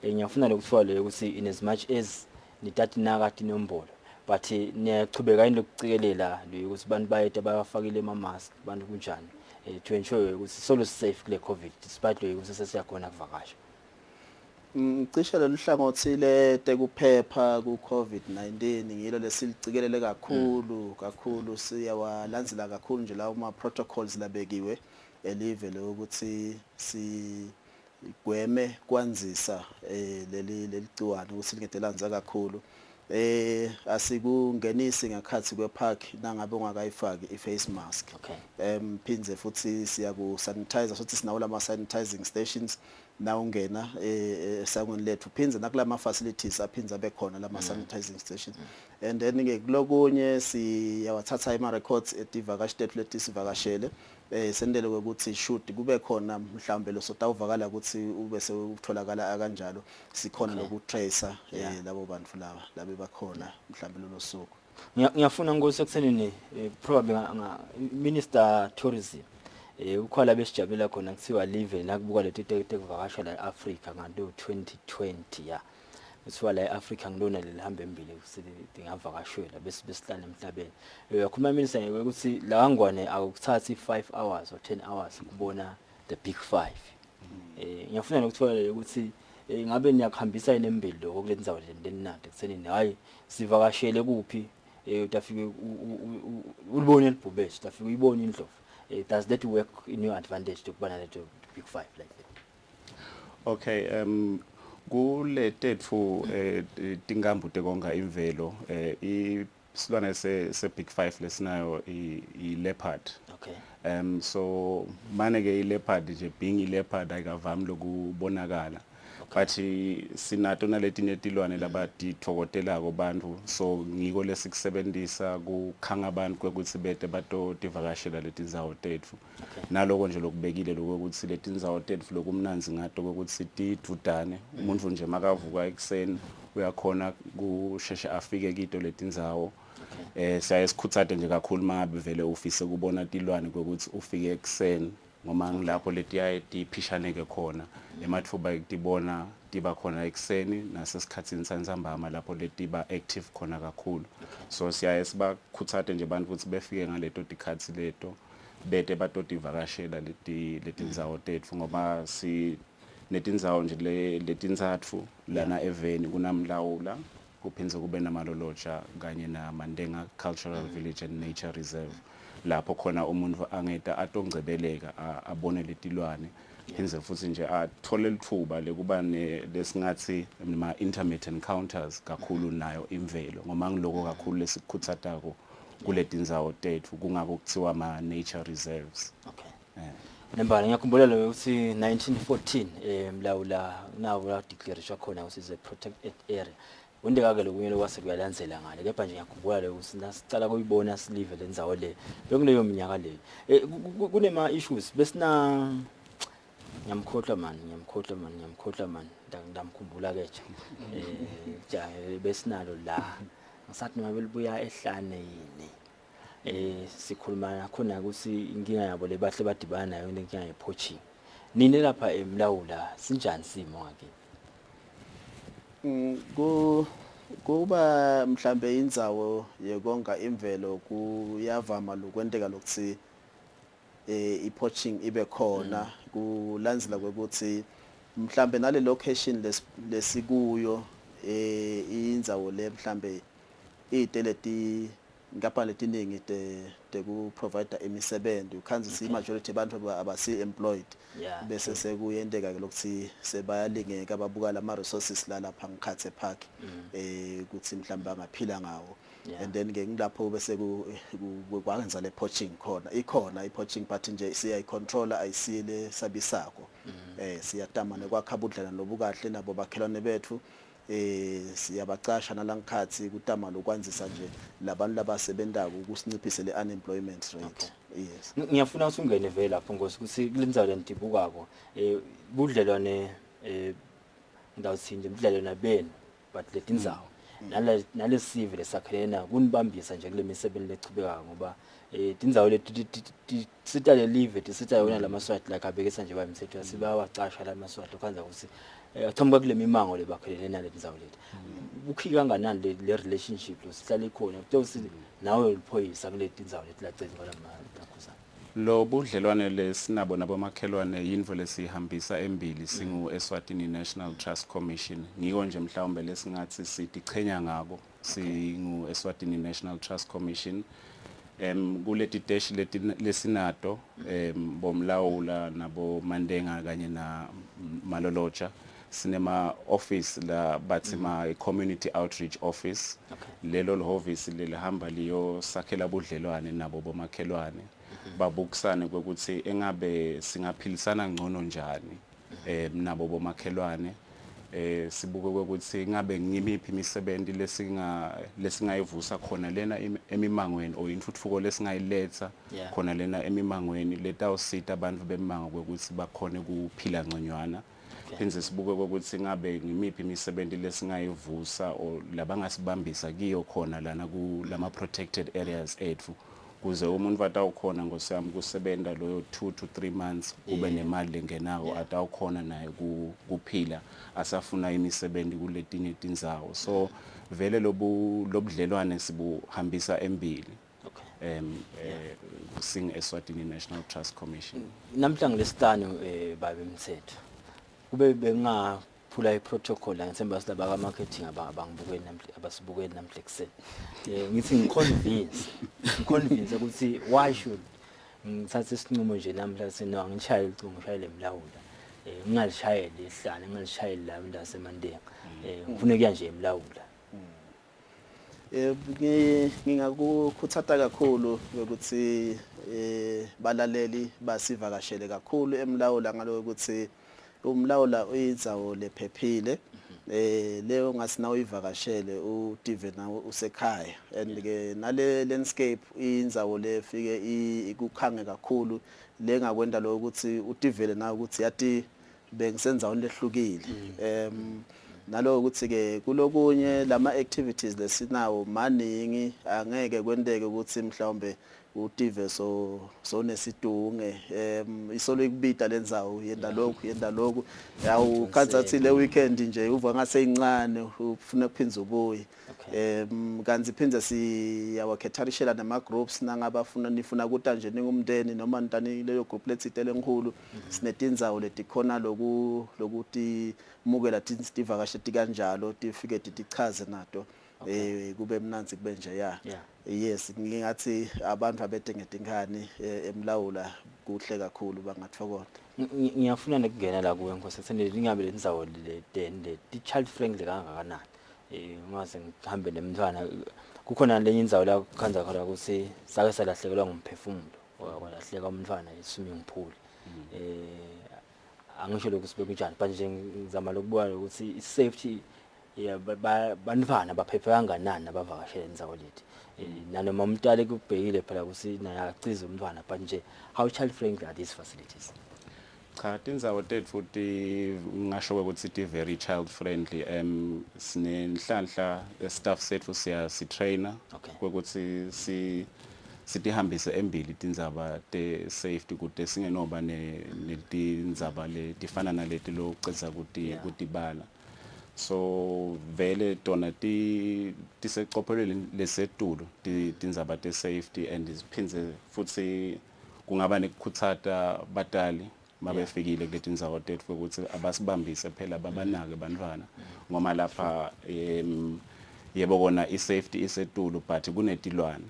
[SPEAKER 1] ngiyafuna lokuthiwa le ukuthi in as much as nitati naka tinombolo but niyachubeka yini lokucikelela ukuthi abantu bayete bayafakile ama mask abantu kunjani to ensure ukuthi solo safe kule COVID despite lo ukuthi sesiyakhona kuvakasha.
[SPEAKER 15] Cishe lolu hlangothi letekuphepha ku COVID-19 ngilo lesilicikelele kakhulu siyawalandzela kakhulu nje lawo ma protocols labekiwe elive lokuthi sigweme kwanzisa leli gciwane ukuthi lingedelanza kakhulu asikungenisi ngakhathi kwepark nangabe ungakayifaki iface mask. Phindze futhi siyaku sanitizer sothi sinawo lama sanitizing stations na ungena esangweni lethu phindze nakulama facilities aphinza bekhona lama sanitizing stations and then ke kulokunye siyawathatha ama records etivakashi tethu letisivakashele sendele ukuthi shoot kube khona mhlambe lo sotawuvakala ukuthi ube sewutholakala kanjalo sikhona lokutracer labo bantu labe bakhona mhlambe lo suku.
[SPEAKER 1] Ngiyafuna ngosekuthenini probably Minister Tourism ukhola besijabulela khona kuthiwa live la kubuka letekuvakasha la eAfrica nganto 2020 ya kuthiwa la eAfrica ngilona lelihamba embili ngavakashela besihlala emhlabeni yakhuluma minister ukuthi la kangwane akuthathi 5 hours or 10 hours kubona the big 5 ngiyafuna ukuthola ukuthi ngabe niyakhambisa inembili lokho kulendzawo leninathi kuthenini hayi sivakashele kuphi utafike ulibone elibhubesi utafike uyibone indlovu. Does that work in your advantage to banana to big 5 like that?
[SPEAKER 11] Okay, kule tetfu tingambu tekonga imvelo isilwane se big 5 lesinayo I leopard.
[SPEAKER 1] Okay.
[SPEAKER 11] So mane ke I leopard nje being I leopard ayikavami lokubonakala. But sinato naletinye tilwane labatithokotelako bantu so ngiko lesikusebenzisa kukhanga abantu kwekuthi bete bato tivakashela letindzawo tetfu. Naloko nje lokubekile lokuthi letindzawo tetfu lokumnanzi ngato kwekuthi tidudane umuntu nje makavuka ekseni uyakhona kusheshe afike kito letindzawo. Siyaye sikhutsate nje kakhulu mangabe vele ufise kubona tilwane kwekuthi ufike ekseni ngoma ngilapho letiyaye tiphishaneke khona emathuba ekutibona tiba khona ekseni nasesikhatsini sanzambama lapho letiba active khona kakhulu so siyaye sibakhutsate nje abantu ukuthi befike ngaleto tikhatsi leto bete batoti ivakashela letindzawo tetfu ngoba si netindzawo nje letintsatfu lana eveni kunamlawula kuphindze kube namaloloja kanye naMandenga Cultural Village and Nature Reserve lapho khona umuntu angeta atongcebeleka abone letilwane phindze futhi nje athole lithuba lekuba lesingathi ma intermittent encounters kakhulu nayo imvelo ngoba ngiloko kakhulu lesikhutsatako kuletindzawo tetfu kungako kuthiwa ma nature reserves.
[SPEAKER 1] Okay. Nembala ngiyakhumbula ukuthi 1914 mlawula nawo la declare khona ukuthi is a protected area. Undeka ke lokunye lokwase kuyalandzela ngale kepha nje ngiyakhumbula le ukuthi nasicala kuyibona silive lendzawo le bekuleyo minyaka le kunema issues besina ngiyamkhohlwa man ndamkhumbula ke nje besinalo la ngisathi noma belibuya ehlane yini sikhuluma khona ukuthi inkinga yabo lebahle badibana nayo inkinga yepoaching nini lapha emlawula sinjani simo ngake
[SPEAKER 15] kuba mhlambe indzawo yekonga imvelo kuyavama lokwenteka lokuthi ipoaching ibe khona kulandzela kwekuthi mhlambe nale location lesikuyo indzawo le mhlambe iteleti ngapha letiningi teku provide imisebenzi ukhanze si majority abantu abasi employed bese sekuyenteka ke lokuthi sebayalingeka babuka lama resources la lapha ngikhathe park ukuthi mhlambe bangaphila ngawo and then ke ngilapho bese kwenza le poaching khona ikhona ipoaching but nje siyayicontrola ayisile sabisako siyatama nekwakha budlana nobukahle nabo bakhelwane bethu siyabacasha nalangikhathi kutama lokwanzisa nje labantu labasebenzako ukusinciphise le unemployment rate. Yes,
[SPEAKER 1] ngiyafuna ukuthi ungene vele lapho ngokuthi kulendzawo lentibukako budlelwane ngawuthi nje budlelwane benu but letindzawo nalesive lesakhelena kunibambisa nje kule misebenzi lechubekayo ngoba tindzawo leti sita le live tisita yona lamaswati la kabekisa nje bayimthetho sibawacasha lamaswati kwanza ukuthi athomba kule mimango lebakhelene letindzawo leti ukhika kanganani le relationship losihlala ikhona ukuthi nawe uliphoyisa kule tindzawo leti lacela ngalamakhuza
[SPEAKER 11] lo budlelwane lesinabo nabomakhelwane yinvo lesihambisa embili singu Eswatini National Trust Commission ngiko nje mhlawumbe lesingathi sitichenya ngako singu Eswatini National Trust Commission kuleti deshi lesinato bomlawula nabo Mandenga kanye na maloloja sinema office la bathi ma community outreach office lelo office lelihamba liyo sakhela budlelwane nabo bomakhelwane babukisane ukuthi engabe singaphilisana ngcono njani nabo bomakhelwane sibuke ukuthi ngabe ngimiphi imisebenzi lesingayivusa khona lena emimangweni o intuthuko lesingayiletha khona lena emimangweni letawusita abantu bemango ukuthi bakhone kuphila ngconywana phindze sibuke ukuthi ngabe ngimiphi imisebenzi lesingayivusa o labangasibambisa kiyo khona lana kulama protected areas ethu kuze umuntu atawukhona ngosiyami kusebenta loyo 2 to 3 months kube nemali lengenayo atawukhona naye kuphila asafuna imisebenzi kuletinye tindzawo so vele lobudlelwane sibuhambisa embili sing Eswatini National Trust Commission
[SPEAKER 1] namhlanje lesitano babe mthetho kube bengaphula iprotocol la ngithemba silaba ka marketing abangibukeni abasibukeni namhle kuseni ngithi ngiconvince ukuthi why should ngithathe isinqumo nje namhla sino ngishayele ucingo ngishayele emlawula ngingalishayeli ehlane ngingalishayeli la ndaseMandenga ngifuna kuya nje emlawula
[SPEAKER 15] ngingakukhuthaza kakhulu ukuthi balaleli basivakashele kakhulu emlawula ngaloko ukuthi umlawula uyindzawo lephephile leyo ngasina uyivakashele uDive nawo usekhaya and ke nale landscape indzawo lefike ikukhange kakhulu lengakwenda lo ukuthi uDive nawo ukuthi yati bengisenzawo lehlukile nalo ukuthi ke kulokunye lama activities lesinawo maningi angeke kwenteke ukuthi mhlawumbe uTive so nesidunge isolo ikubida lendzawo yenda lokhu awukhanzathi le weekend nje uva ngase incane ufuna kuphinza ubuye kanti phinza siyawakhetharishela nama groups nangabafuna nifuna kuta nje ningumndeni noma ntani leyo group letsitele enkulu sinetindzawo letikhona lokuti mukela tivakashe tikanjalo tifike tichaze nato kube mnanzi kube nje ya yes ngingathi abantu abedengedingane emlawula kuhle kakhulu bangathokoza
[SPEAKER 1] ngiyafuna nekungena la kuwe ngosethene lingabe lendzawo le child friendly kangakanani ungaze ngihambe nemntwana kukhona lenye indzawo la kukhanza khona ukuthi sake salahlekelwa ngumphefumulo kwalahleka umntwana e-swimming pool angisho lokho sibe kunjani manje ngizama lokubuka ukuthi i-safety bantwana baphephe kangakanani abavakashela indzawo lethi nanoma umntwana kubhekile phela ukuthi naye acize umntwana but nje how child friendly are these facilities?
[SPEAKER 11] Cha tindzawo tethu futhi ngasho ukuthi ti very child friendly sinenhlanhla staff sethu siyatrainer ukuthi sitihambise embili tindzaba te safety kude singenoba netindzaba letifana naleti lokucedza kutibala so vele tona tiseqophelweni lesetulu tindzaba te safety and ziphindze futhi kungaba nekukhutsata batali mabefikile kuletindzawo tethu ukuthi abasibambise phela babanake bantwana ngoma lapha yebo kona i-safety isetulu but kunetilwane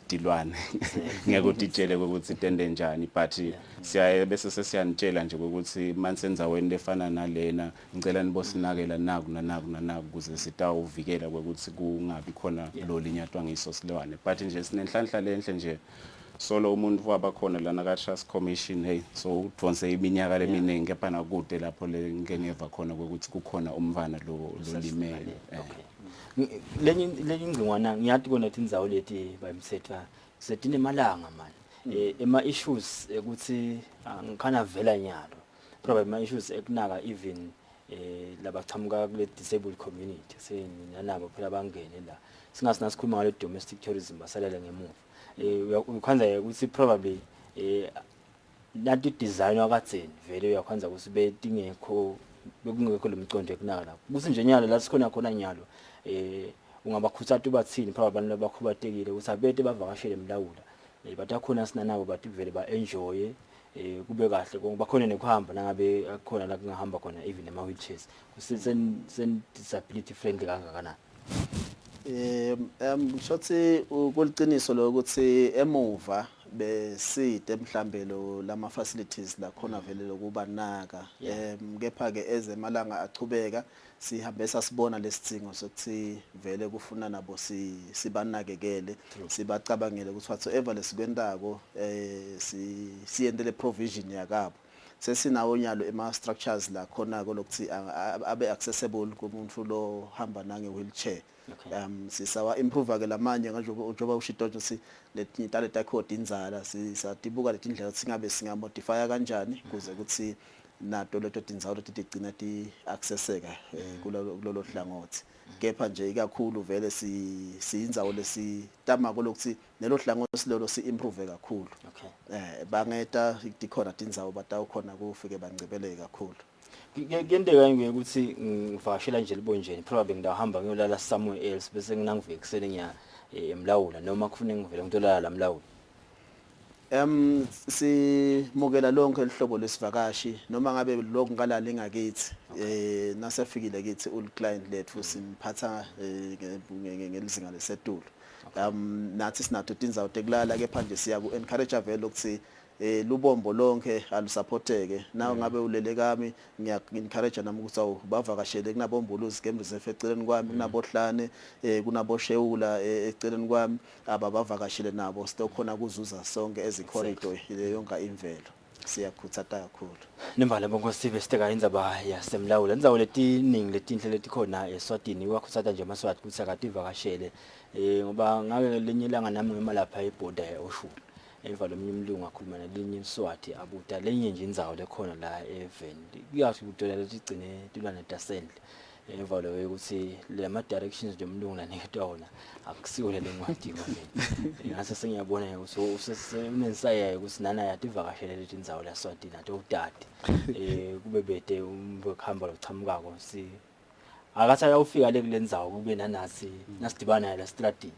[SPEAKER 11] tilwane ngeke utitshele ukuthi tende njani but siyaye bese sesiyanitshela nje ukuthi manisendzaweni lefana nalena ngicela nibosinakela naku ukuze sitawuvikela ukuthi kungabi khona lo linyatwa ngiso silwane but nje sinenhlanhla lenhle nje solo umuntu wabakhona lana ka Trust Commission hey so udonse iminyaka leminingi kepha nakude lapho ngengeva khona ukuthi kukhona umvana lo limele
[SPEAKER 1] lenye ingcingwana ngiyathi kona indzawo leti bayimsetha setine malanga manje ema issues ukuthi ngikhana vela nyalo probably ma issues ekunaka even labachamuka kule disabled community senanabo phela bangene la singasina sikhuluma ngale domestic tourism basalele ngemuva ukhanza ukuthi probably nathi design wakatseni vele uyakhanza ukuthi betingekho bekungekho lomcondo ekunaka lapho kuthi nje nyalo la sikhona khona nyalo ungabakhutsata ubathini probably abantu abakhubatekile ukuthi abete bavakashele emlawula batakhona sinanabo bathi vele ba enjoy kube kahle bakhona nekuhamba nangabe akukhona la kungahamba khona even ema wheelchairs kusen disability friendly kangakanani
[SPEAKER 15] shothi ukuliqiniso lokuthi emuva beside mhlambe lo lama facilities la khona vele lokuba naka kepha ke ezemalanga achubeka sihambe sasibona lesidingo sokuthi vele kufuna nabo sibanakekele sibacabangele ukuthi whatsoever lesikwendako siyendele provision yakabo sesinawo nyalo ema structures la khona lokuthi abe accessible kumuntu lo hamba nange wheelchair sisawa improve ke lamanye njengoba ushito ukuthi letintale takho inzala sisatibuka letindlela singabe singamodify kanjani kuze ukuthi nato leto tindzawo letigcina ti accesseka kulolo hlangothi kepha nje ikakhulu vele siyindzawo lesitama lokuthi nelo hlangothi lelo si improve kakhulu bangeta dikhona tindzawo batawukhona kufike bancebeleke kakhulu
[SPEAKER 1] kuyenteka ukuthi ngivashela nje libonjeni probably ngidahamba ngiyolala somewhere else bese nginangiveke kusele ngiya emlawula noma kufune ngivele ngitolala la mlawula
[SPEAKER 15] simukela lonke lihlobo lesivakashi noma ngabe lokho ngalala engakithi nasefikile kithi ul client lethu simphatha ngelizinga lesetulu nathi sinato tindzawo tekulala kepha nje siya ku encourage vele ukuthi lubombo lonke alusupporteke nawo ngabe ulele kami ngiya encourage nami ukuthi awubavakashele kunabombuluzi game reserve eceleni kwami kunabohlane kunaboshewula eceleni kwami ababavakashele nabo sitokhona kuzuza sonke ezicorridor yonke imvelo siyakhuthata kakhulu
[SPEAKER 1] nembala bongosive siteka indzaba yasemlawula indzawo letiningi letinhle letikhona eSwatini wakhuthata nje amaswati ukuthi akativakashele ngoba ngake lenye ilanga nami ngimalapha eborder eOshu emva lomnye umlungu akhuluma nelinye iswati abuta lenye nje indzawo lekhona la event kuyathi kudola letigcine tilwane tasendle emva leyo ukuthi le ma directions nje umlungu laniketwa wona akusiwo le ncwadi mina ngase sengiyabona ukuthi usesenesaya ukuthi nana yathi ivakashele leti indzawo la Swatini athi utati kube bede umkhamba lochamuka si akathi ayawufika le kulendzawo kube nanasi nasidibana la stratini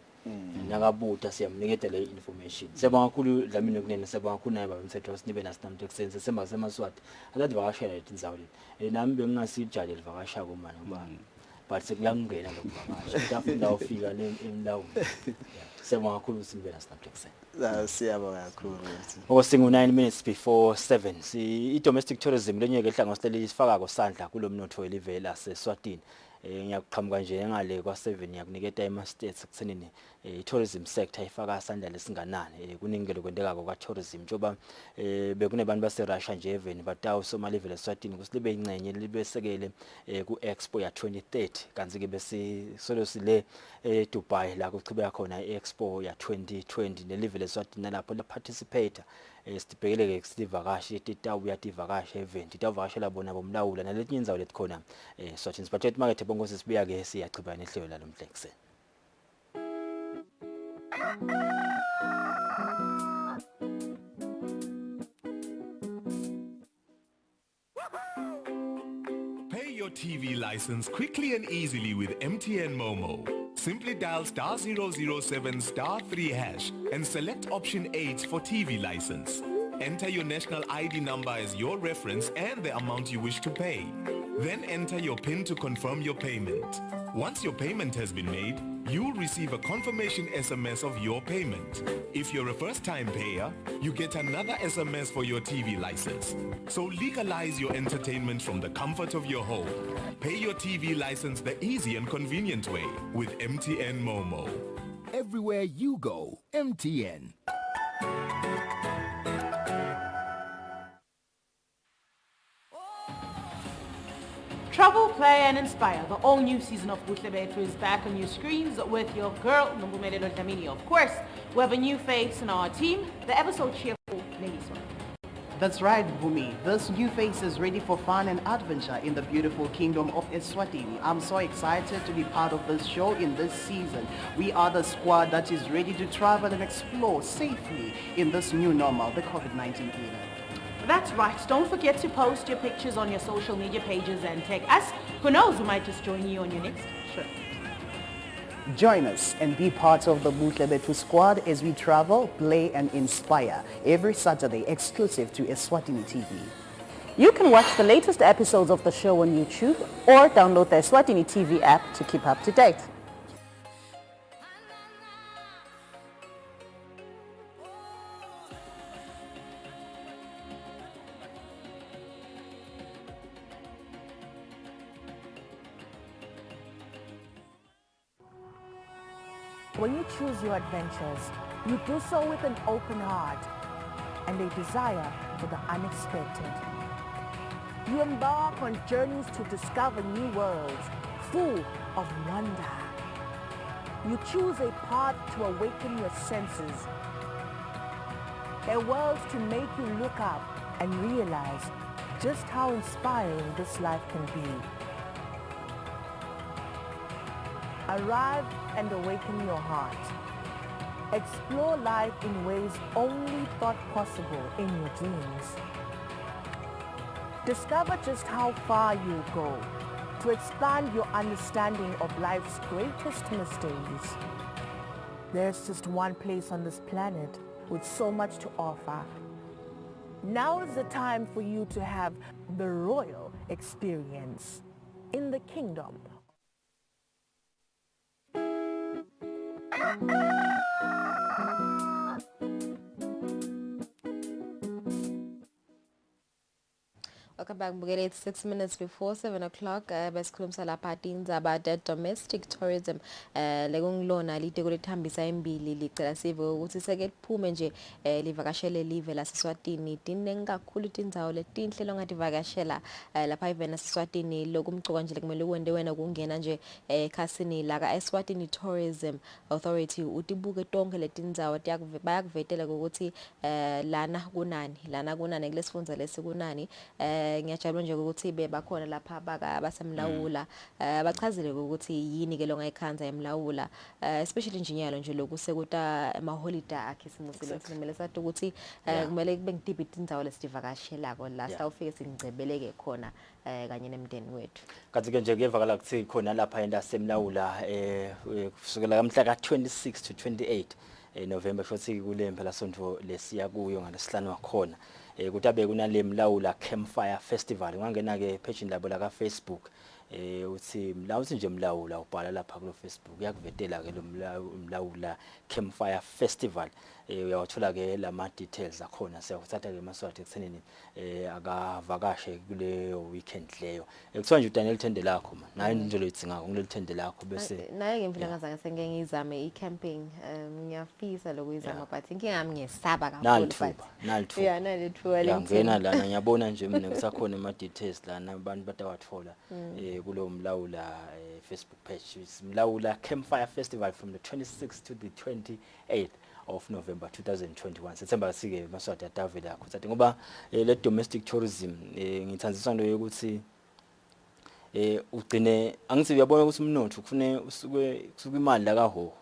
[SPEAKER 1] nakabuta siyamniketa le information sebanga kakhulu Dlamini kunene sebanga kakhulu naye babemthetho wasinibe nasinamthe kusenze semba semaswati akathi vakashela leti indzawo leti nami bengingasijali livakasha kumana ngoba but sekuyangena lokuvakasha afunda ufika le emlawini sebanga kakhulu sinibe nasinamthe kusenze
[SPEAKER 15] siyabonga kakhulu
[SPEAKER 1] osingu 9 minutes before 7 si domestic tourism lenyeke ehlanganisele isifaka kosandla kulomnotho welive la seSwatini ngiyakuqhamuka nje ngale kwa7 ngiyakuniketa ema states kuthenini tourism sector ifaka isandla lesinganani kuningelo kwendeka kwa tourism njoba bekunebantu base Russia nje even batawu Somalive leSwatini kusilibe ingcenye libesekele ku expo ya 2030 kanzi ke bese solo sile Dubai la kuchibeka khona iexpo ya 2020 nelive leSwatini lapho la participate sibhekele ke sivakashi titawu yativakashi event itavakashela bona bomlawula naletinye indzawo letikhona Swatini budget market bonke sisibuya ke siyachibana ehlelo la lomhlekise.
[SPEAKER 10] Pay your TV license quickly and easily with MTN Momo. Simply dial *007 *3 hash and select option 8 for TV license. Enter your national ID number as your reference and the amount you wish to pay. Then enter your PIN to confirm your payment. Once your payment has been made, you'll receive a confirmation SMS of your payment. If you're a first-time payer, you get another SMS for your TV license. So legalize your entertainment from the comfort of your home. Pay your TV license the easy and convenient way with MTN Momo.
[SPEAKER 12] Everywhere you go, MTN.
[SPEAKER 13] Travel, play and inspire. The all-new season of Kusile is back on your screens with your girl, Nombumelelo Dlamini. Of course, we have a new face in our team, the ever so cheerful Neliswa.
[SPEAKER 16] That's right, Bhumi. This new face is ready for fun and adventure in the beautiful kingdom of Eswatini. I'm so excited to be part of this show in this season. We are the squad that is ready to travel and explore safely in this new normal, the COVID-19 era.
[SPEAKER 13] That's right. Don't forget to post your pictures on your social media pages and tag us. Who knows, we might just join you on your next trip.
[SPEAKER 16] Join us and be part of the Butle squad as we travel, play and inspire every Saturday exclusive to Eswatini TV.
[SPEAKER 13] You can watch the latest episodes of the show on YouTube or download the Eswatini TV app to keep up to date.
[SPEAKER 17] When you choose your adventures, you do so with an open heart and a desire for the unexpected. You embark on journeys to discover new worlds full of wonder. You choose a path to awaken your senses, a world to make you look up and realize just how inspiring this life can be. Arrive and awaken your heart. Explore life in ways only thought possible in your dreams. Discover just how far you'll go to expand your understanding of life's greatest mysteries. There's just one place on this planet with so much to offer. Now is the time for you to have the royal experience in the kingdom.
[SPEAKER 2] Welcome back, Bugele. It's 6 minutes before 7 o'clock. Besikhulumisa lapha indaba about domestic tourism. Lekungilona litiko lithambisa imbili licela sive ukuthi seke liphume nje livakashele live laseSwatini. Tinengi kakhulu tindzawo letinhle longativakashela lapha even naseSwatini. Lokumcuka nje kumele uwende wena kungena nje ekhasini la ka Eswatini Tourism Authority utibuke tonke letindzawo bayakuvetela ukuthi lana kunani kulesifundza lesikunani ngiyajabula nje ukuthi bebakhona lapha basemlawula bachazile ukuthi yini ke longayikhanza emlawula especially engineer nje lokusekuta ama holiday akhe simusile kumele sathi ukuthi kumele kube ngidibhiti indzawo lesivakashelako la sawufike singcebeleke khona kanye nemndeni wethu
[SPEAKER 1] kanti ke nje kuyevakala ukuthi khona lapha endasemlawula kusukela kamhla ka 26 to 28 November shothi kule phela sonto lesiya kuyo ngalesihlanu wakhona kutabe kunale mlawula campfire festival ungangena ke page labo la ka Facebook uthi mlawuthi nje mlawula ubhala lapha ku Facebook yakuvetela ke lo mlawula campfire festival uyawathola ke lama details akhona siyakuthatha ke maswati ekuthenini akavakashe kule weekend leyo ekuthiwa nje uDaniel Thende lakho naye nje lo itsingako ngileli Thende lakho bese
[SPEAKER 2] naye ngimfuna ngazange sengeke ngizame icamping ngiyafisa lokuyizama but ngingami ngesaba kakhulu but
[SPEAKER 1] nalithuba
[SPEAKER 2] nalithuba
[SPEAKER 1] ngena lana ngiyabona nje mina kusakhona ama details lana abantu batawathola kulo mlawula Facebook page mlawula campfire festival from the 26th to the 28th of November 2021 September sike maswati atavela yakho sathi ngoba le domestic tourism ngithanziswa into yokuthi ugcine angithi uyabona ukuthi umnotho ufune usuke imali la kaho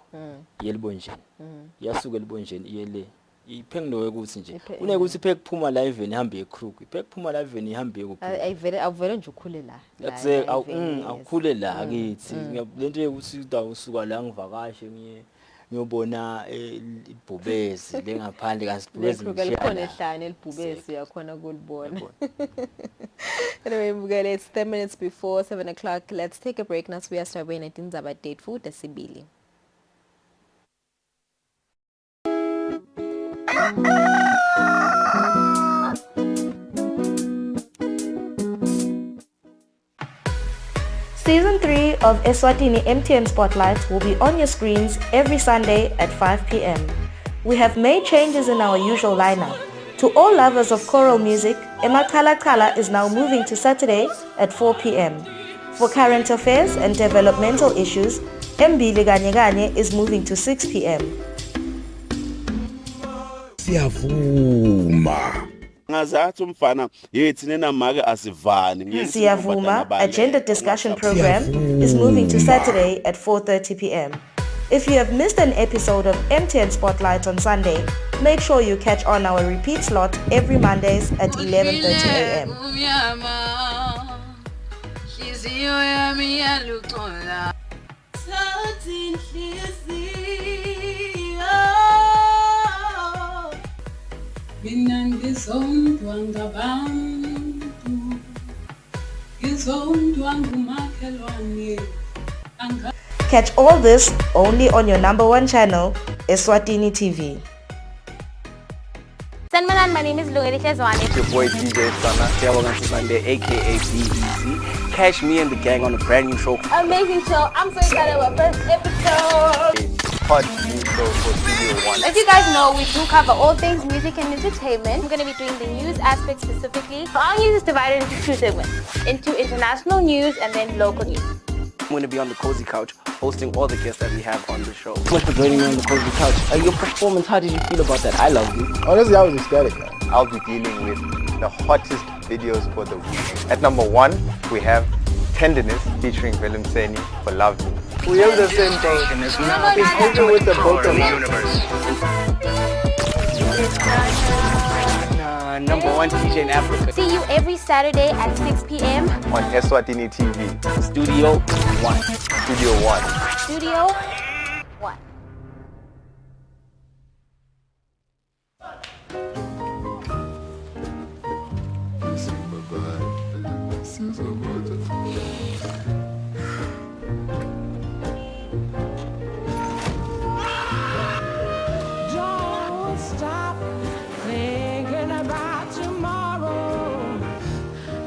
[SPEAKER 1] yelibonjeni yasuka elibonjeni iyele iphengino ukuthi nje uneke ukuthi pheke kuphuma la eveni ihambe eCrook pheke kuphuma la eveni ihambe kuphi
[SPEAKER 2] ayivele nje ukhule la
[SPEAKER 1] akuze awukhule la akithi lento yokuthi usuka la ngivakashe ngiyobona ibhubezi lengaphandle kansibhubezi
[SPEAKER 2] likhona ehlane elibhubezi yakhona kulibona anyway mbukele it's 10 minutes before 7 o'clock let's take a break now we are starting at Inzaba date food esibili
[SPEAKER 3] Season 3 of Eswatini MTN Spotlight will be on your screens every Sunday at 5 p.m. We have made changes in our usual lineup. To all lovers of choral music, Emakhala Khala is now moving to Saturday at 4 p.m. For current affairs and developmental issues, Mbili Ganye Ganye is moving to 6 p.m.
[SPEAKER 18] Siyavuma. Ngazathi umfana yethi nena make asivani.
[SPEAKER 3] Siyavuma, a gender discussion program, is moving to Saturday at 4:30 p.m. If you have missed an episode of MTN Spotlight on Sunday, make sure you catch on our repeat slot every Mondays at 11:30 a.m. Catch all this only on your #1 channel, Eswatini TV.
[SPEAKER 5] My name is Eswatini.
[SPEAKER 6] Your boy DJ Sana, aka BEZ. Catch me and the gang on a brand new show.
[SPEAKER 5] Amazing show. I'm so excited about first episode.
[SPEAKER 9] Hot new show for Studio One.
[SPEAKER 5] As you guys know, we do cover all things music and entertainment. I'm going to be doing the news aspect specifically. Our news is divided into two segments, into international news and then local news.
[SPEAKER 6] I'm going to be on the cozy couch hosting all the guests that we have on the show.
[SPEAKER 7] Thanks for joining me on the cozy couch. Your performance, how did you feel about that? I loved it.
[SPEAKER 9] Honestly, I was ecstatic. I'll be dealing with the hottest videos for the week. At #1, we have Tenderness featuring Seni for Love Me. We have the same thing. It's over with the both of us.
[SPEAKER 6] #1 DJ in Africa.
[SPEAKER 5] See you every Saturday at 6 p.m.
[SPEAKER 9] on Eswatini TV.
[SPEAKER 6] Studio One.
[SPEAKER 9] Studio One.
[SPEAKER 5] Studio One.
[SPEAKER 17] Don't stop thinking about tomorrow.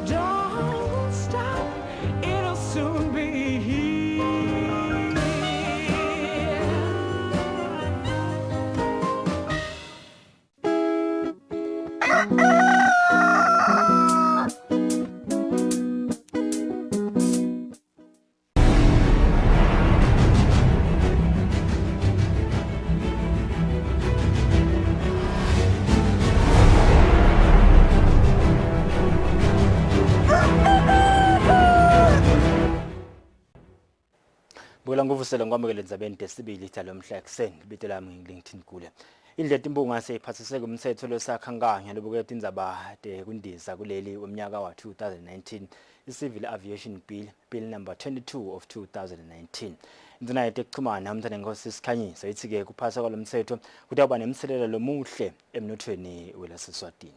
[SPEAKER 17] Don't stop, it'll soon be here.
[SPEAKER 1] Ngibela nguvusela ngokwamukela endzabeni desibili ithala lomhla ekseni libito lami ngiLinkedIn kule. Indlela imbunga seyiphathiseke umthetho losakhankanya lobukela indzaba kundiza kuleli umnyaka wa 2019 i-Civil Aviation Bill number 22 of 2019. Indlela yokuxhumana umthane Nkosi Sikhanyisa ithi-ke kuphasa kwalomthetho kutawuba nemthelela lomuhle emnothweni welaseswatini.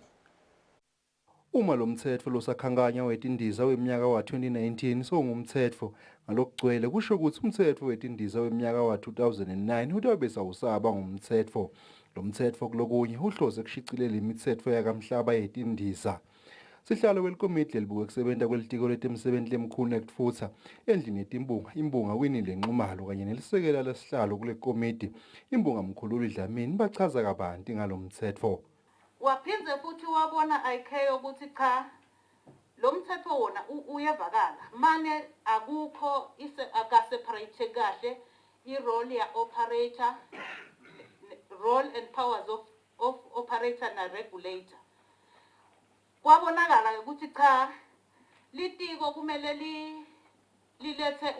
[SPEAKER 4] Uma lo mthetho losakhankanya wetindiza weminyaka wa 2019 songumthetho ngalokugcwele kusho ukuthi umthetho wetindiza weminyaka wa 2009 utabe sawusaba ngumthetho. Lo mthetho kulokunye uhlose kushicilela imithetho yakamhlaba yetindiza. Sihlalo welikomiti lelibuke kusebenta kwelitiko letemsebenti lemkhulu nekutfutsa endlini yetimbunga imbunga Winile Nxumalo kanye nelisekela lesihlalo kule komiti imbunga Mkhululi Dlamini bachaza kabanti ngalo mthetho.
[SPEAKER 13] Waphindze futhi wabona IK ukuthi cha lo mthetho wona uyevakala mane akukho akaseparate kahle i-role ya operator, role and powers of operator na regulator. Kwabonakala ukuthi cha litiko kumele lilethe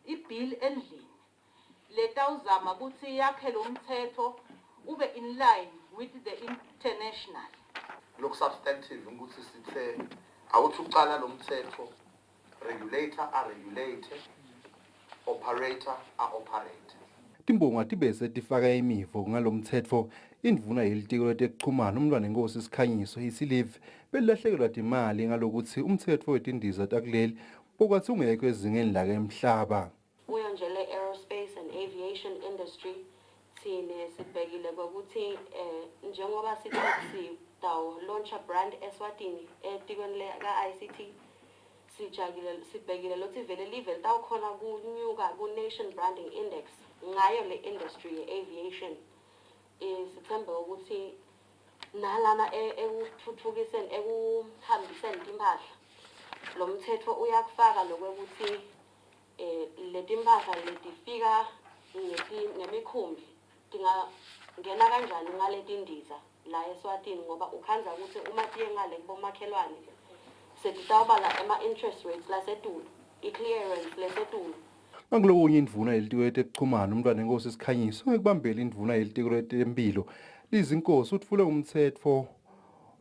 [SPEAKER 13] ibill endlini letawuzama ukuthi yakhe lo mthetho ube in line with the international.
[SPEAKER 19] Look substantive ukuthi sithe awuthi uqala lo mthetho regulator are regulated, operator are operated.
[SPEAKER 4] Timbonga tibese tifaka imivo ngalo mthetho indvuna yelitiko letekuchumana umntwana Nkosi Sikhanyiso isilive belahlekelwa timali ngalokuthi umthetho wetindiza takuleli pokathi ungekho ezingeni lake emhlaba.
[SPEAKER 20] Uyo nje le aerospace and aviation industry sine sibhekile ukuthi njengoba sithi tawo launch brand Eswatini etikweni le ka ICT sibhekile lokuthi vele live tawukhona kunyuka ku nation branding index ngayo le industry aviation sithembe ukuthi nalana ekuthuthukiseni ekuhambiseni impahla lo mthetho uyakufaka lokuthi letimpahla letifika ngemikhumbi ngena kanjani ngaletindiza la eSwatini ngoba ukhanza ukuthi uma tiye ngale kubomakhelwane setitawubala ama-interest rates lasetulu i-clearance lasetulu.
[SPEAKER 4] Ngakulonye indvuna yelitiko letekuchumana umntwana Nkosi Sikhanyiso ngekubambela indvuna yelitiko letempilo lizinkosi utfule umthetho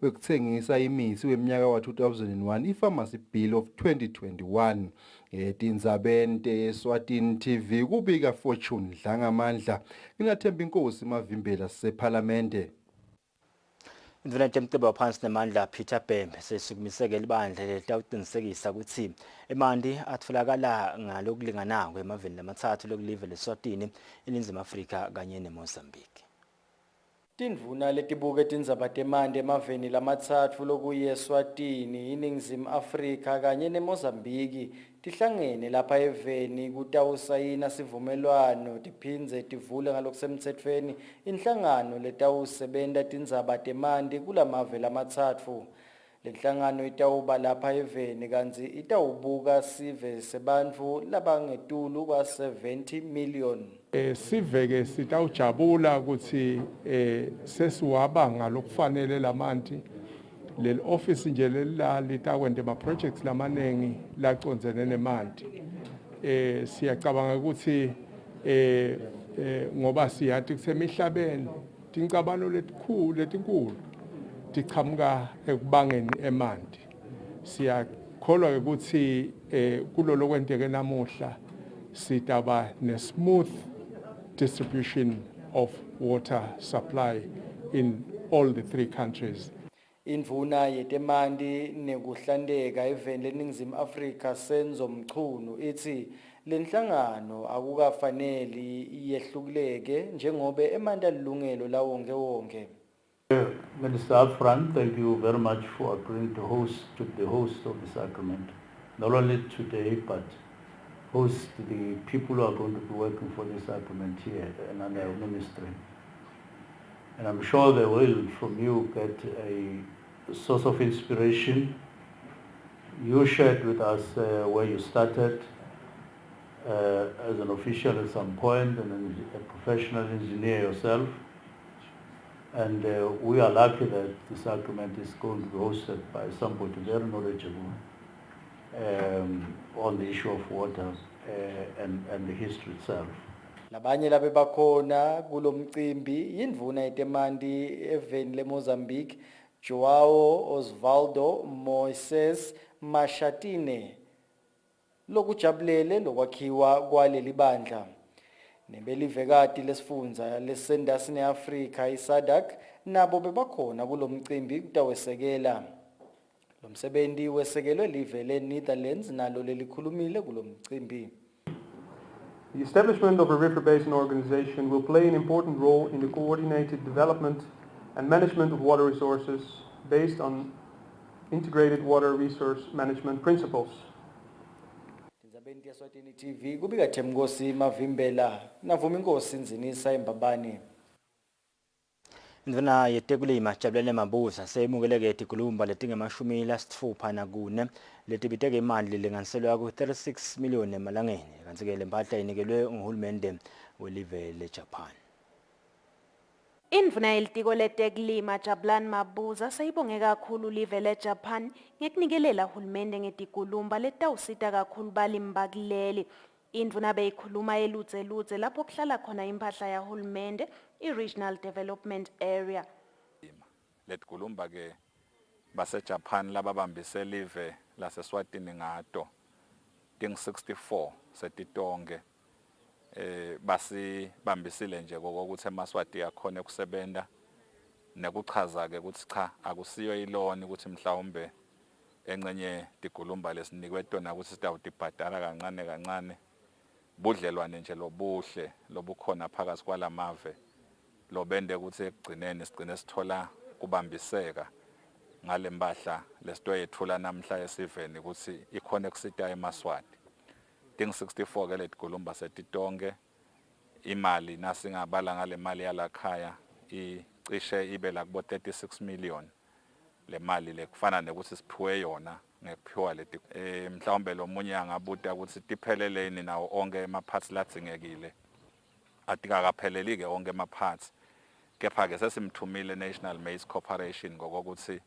[SPEAKER 4] wekutsengisa imithi weminyaka wa 2001 i-Pharmacy Bill of 2021. Tindzabente Eswatini TV kubika Fortune Dlangamandla nginathemba inkosi Mavimbela sisephalamende.
[SPEAKER 1] Indvuna yemcebo waphansi nemandla Peter Bembe sesikumiseke libandla letawuqinisekisa ukuthi emanti atfolakala ngalokulinganako emaveni lamathathu lokulive leSwatini iNingizimu Afrika kanye neMozambique.
[SPEAKER 21] Tindvuna letibuke tindzaba temanti emaveni lamatsatfu lokuyi eSwatini iNingizimu Afrika kanye neMozambique tihlangene lapha eveni kutawusayina sivumelwano tiphindze tivule ngalokusemtsetfweni inhlangano letawusebenta tindzaba temanti kulamave lamatsatfu. Lenhlangano itawuba lapha eveni kantsi itawubuka sive sebantfu labangetulu kwa 70 million.
[SPEAKER 22] Siveke sitawujabula ukuthi sesiwaba ngalokufanele lamanti leli office nje litakwenda ama projects lamanengi lacondzene nemanti. Siyacabanga ukuthi ngoba siyathi kusemihlabeni tincabano letinkulu tiqhamuka ekubangeni emanti. Siyakholwa ukuthi kulolo kwenteke namuhla sitaba ne-smooth distribution of water supply in all the three countries.
[SPEAKER 21] Indvuna yetemanti nekuhlandeka eveni leNingizimu Afrika Senzo Mchunu ithi lenhlangano akukafaneli yehluleke njengoba emanti alilungelo lawonke.
[SPEAKER 26] Minister, up front, thank you very much for agreeing to the host of the sacrament, not only today, but host the people who are going to be working for the sacrament here and under our ministry. And I'm sure they will, from you, get a source of inspiration. You shared with us where you started as an official at some point and a professional engineer yourself. And we are lucky that the sacrament is going to be hosted by somebody very knowledgeable on the issue of water. and the history itself.
[SPEAKER 21] Labanye labe bakhona kulomcimbi yindvuna yetemandi eveni leMozambique Joao Osvaldo Moises Mashatine lokujabulele lokwakhiwa kwaleli bandla nebelivekati lesifundza lesendasini Afrika iSADC nabo bebakhona kulomcimbi kutawesekela lomsebenzi wesekelwe live leNetherlands nalo lelikhulumile kulomcimbi.
[SPEAKER 8] The establishment of a river basin organization will play an important role in the coordinated development and management of water resources based on integrated water resource management principles.
[SPEAKER 21] Inzabeni Eswatini TV kubika Themnkosi Mavimbela navuma inkosi Nzinisa Embabane.
[SPEAKER 1] Indvuna yetekulima Jabulele Mabuza seyimukeleke etikulumba letingemashumi letibiteke imali lelinganiselwa ku-36 million emalangeni kanti-ke le mpahla inikelwe nguhulumende welive leJapan.
[SPEAKER 11] Indvuna yelitiko letekulima Jabulani Mabuza seyibonge kakhulu live leJapan ngekunikelela hulumende ngetikulumba letawusita kakhulu balimi bakuleli. Indvuna beyikhuluma eludze lapho kuhlala khona impahla yahulumende i-Regional Development Area.
[SPEAKER 14] Letikulumba ke baseJapan lababambise live laseswatini ngato ting 64 setitonke basibambisile nje kokuthi emaswati akhona ukusebenta nekuchaza ke ukuthi cha akusiyo iloni ukuthi mhlawumbe encenye tikulumba lesinikwe tona ukuthi sitawutibhadala kancane budlelwane nje lobuhle lobukhona phakathi kwalamave lobende ukuthi ekugcineni sigcine sithola kubambiseka ngale mbahla lesitoyethula namhla esiveni ukuthi ikhona kusita emaswati ting 64 ke letikulumba setitonke imali nasingabala ngale mali yalakhaya icishe ibe la kubo 36 million le mali lekufana nekuthi siphiwe yona ngekuphiwa leti mhlawumbe lomunye angabuta ukuthi tipheleleni nawo onke ema-parts ladzingekile atikakapheleli ke onke ema-parts kepha ke sesimthumile National Maize Corporation ngokuthi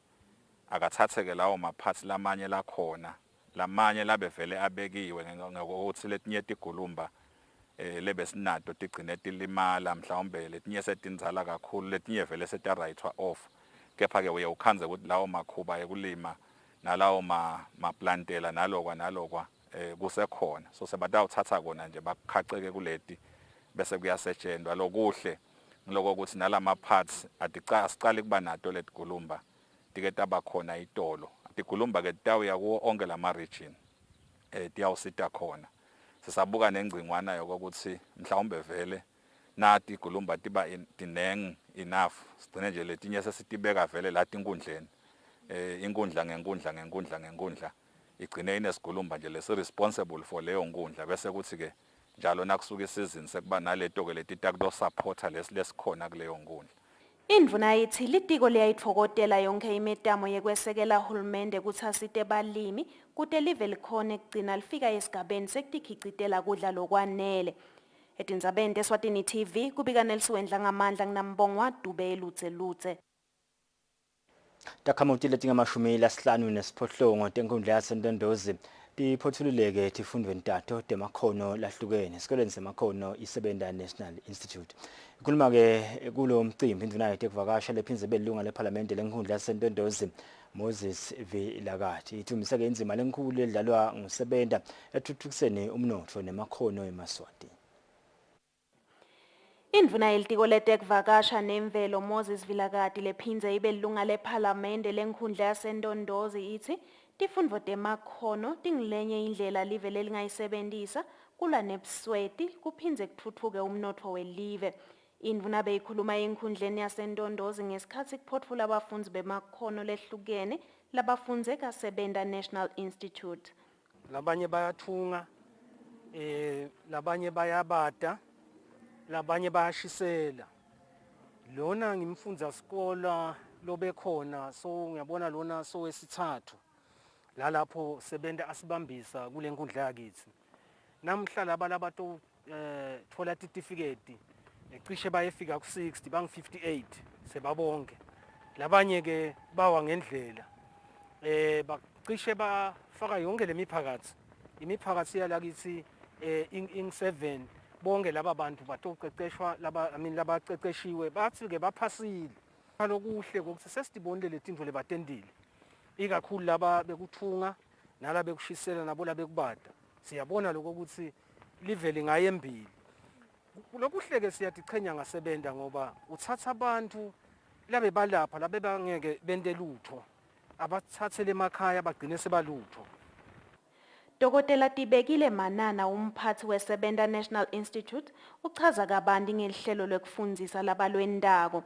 [SPEAKER 14] akathatheke lawo ma-parts lamanye lakhona lamanye labevele abekiwe ngokuthi letinye tigulumba lebesinato tigcine tilimala mhlawumbe letinye setinzala kakhulu letinye vele setarayithwa off kepha ke uye ukhanze ukuthi lawo makhuba ekulima nalawo maplantela nalokwa kusekhona so sebatawuthatha kona nje bakhaceke kuleti bese kuyasetshenzwa lokuhle ngiloko ukuthi nalama parts asicala kuba nato letigulumba tike tabakhona itolo tigulumba ke tawuya kuwo onke lama region tiyawusita khona sisabuka nengcingwana yokuthi mhlawumbe vele nathi igulumba tiba tineng enough sigcine nje letinye sesitibeka vele la tinkundleni inkundla ngenkundla igcine inesigulumba nje lesi responsible for leyo nkundla bese kuthi ke njalo nakusuka isizini sekuba naleto ke letita kulo supporter lesikhona kuleyo nkundla.
[SPEAKER 11] Indvuna yithi litiko liyayitfokotela yonke imetamo yekwesekela hulumende kutsi asite balimi kute live likhone kugcina lifika esigabeni sekutikhicitela kudla lokwanele. Etindzabeni Eswatini TV kubika Nelsuwendla ngamandla nginambongwa Dube eludze.
[SPEAKER 1] Takhamuti letingamashumi lasihlanu nesiphohlongo tenkundla yaseNtondozi tiphothululeke tifundweni tato temakhono lahlukene esikoleni semakhono isebenta National Institute. Ikhuluma ke kulo mcimbi indvuna yetekuvakasha lephinze belunga leParliament lenkundla yaseNtondozi Moses Vilakathi ithumbisa ke inzima lenkulu edlalwa ngusebenta ethuthukiseni umnotho nemakhono emaswati.
[SPEAKER 11] Indvuna yelitiko letekuvakasha nemvelo Moses Vilakathi lephinze ibe lilunga leParliament lenkhundla yaseNtondozi ithi tifundvo temakhono tingilenye indlela live lelingayisebentisa kulwa nebusweti kuphinze kutfutfuke umnotfo welive. Indvuna beyikhuluma enkhundleni yaseNtondozi ngesikhatsi kuphothula abafundzisi bemakhono lehlukene labafundze kasebenta National Institute.
[SPEAKER 23] Labanye bayathunga, labanye bayabata, labanye bayashisela. Lona ngimfundza skola lobekhona so ngiyabona lona so wesithathu. Lalapho sebenta asibambisa kule nkundla yakithi. Namhla laba labato thola certificate ecishe bayefika ku60 bangu58 sebabonke. Labanye ke bawa ngendlela. Bacishe bafaka yonke lemiphakathi. Imiphakathi yalakithi ing 7 bonke laba bantu batoqeqeshwa labaqeqeshiwe bathi ke baphasile. Lokuhle ukuthi sesibonile letinto lebatendile. Ikakhulu laba bekuthunga nala bekushisela nabo la bekubada. Siyabona lokho ukuthi live lingayembili. Lokuhle ke siyadichenya ngasebenda ngoba uthatha abantu labe balapha labe bangeke bende lutho. Abathathele emakhaya bagcine sebalutho.
[SPEAKER 11] Dokotela Tibekile Manana umphathi weSebenta National Institute uchaza kabanti ngehlelo lwekufundisa labalwendako.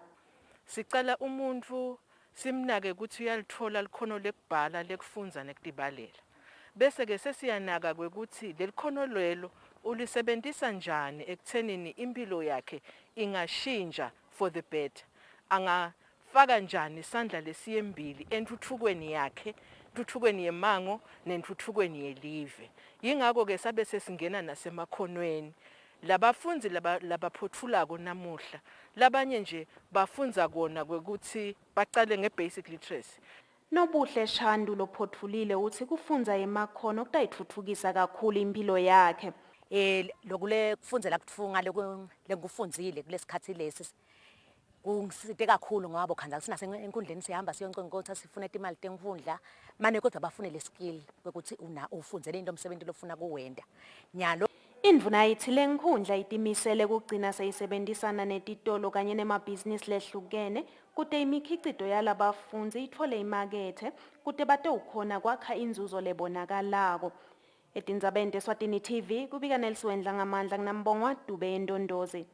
[SPEAKER 10] Sicela umuntu simnake ukuthi uyalithola likhono lekubhala lekufundza nekutibalela. Bese ke sesiyanaka kwekuthi lelikhono lelo ulisebenzisa njani ekuthenini impilo yakhe ingashintsha for the better. Angafaka njani isandla lesiyembili enthuthukweni yakhe, enthuthukweni yemango nenthuthukweni yelive. Yingakho ke sabe sesingena nasemakhonweni. Labafunzi labaphothulako namuhla labanye nje bafunza kona kwekuthi baqale ngebasic literacy.
[SPEAKER 11] Nobuhle Shandu lophothulile uthi kufunza emakhono kutayithuthukisa kakhulu impilo yakhe.
[SPEAKER 12] Lokule kufundzela kutfunga lekufundzile kulesikhathi lesi kungisite kakhulu ngoba khanza sina enkundleni sihamba siyonkotha sifuna imali tenkundla manje kodwa bafune le skill ukuthi ufundzele into umsebenzi lofuna kuwenda nyalo.
[SPEAKER 11] Indvuna yithi lenkundla itimisele kugcina seyisebenzisana netitolo kanye nemabhizinisi lehlukene kute imikhicito yalabafunzi ithole imakethe kute batewukhona kwakha inzuzo lebonakalako. Etindzabeni Eswatini TV kubika Nelson ngamandla nginambongwa Dube eNdondozi.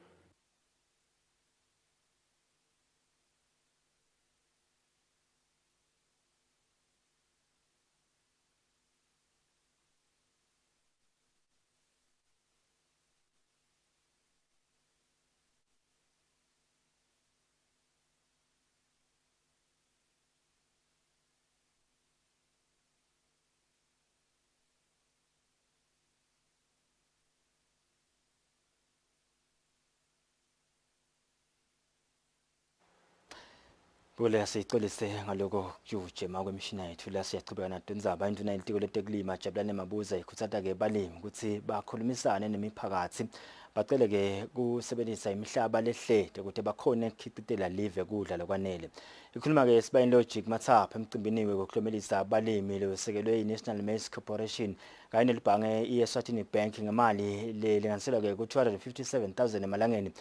[SPEAKER 1] Bule sicolise ngaloko kujema kwemishina yethu la siyachubeka naDonzaba induna yelitiko letekulima Jabulane Mabuza ikhuthata ke balimi ukuthi bakhulumisane nemiphakathi bacele ke kusebenzisa imihlaba lehlede ukuthi bakhone ukukhicitela live kudla lokwanele. Ikhuluma ke Sibayeni Logic Mathapha emcimbini wekuklomelisa abalimi lesekelwe iNational Maize Corporation kanye nelibhange iEswatini Bank ngemali lelinganiselwa ke ku257,000 emalangeni.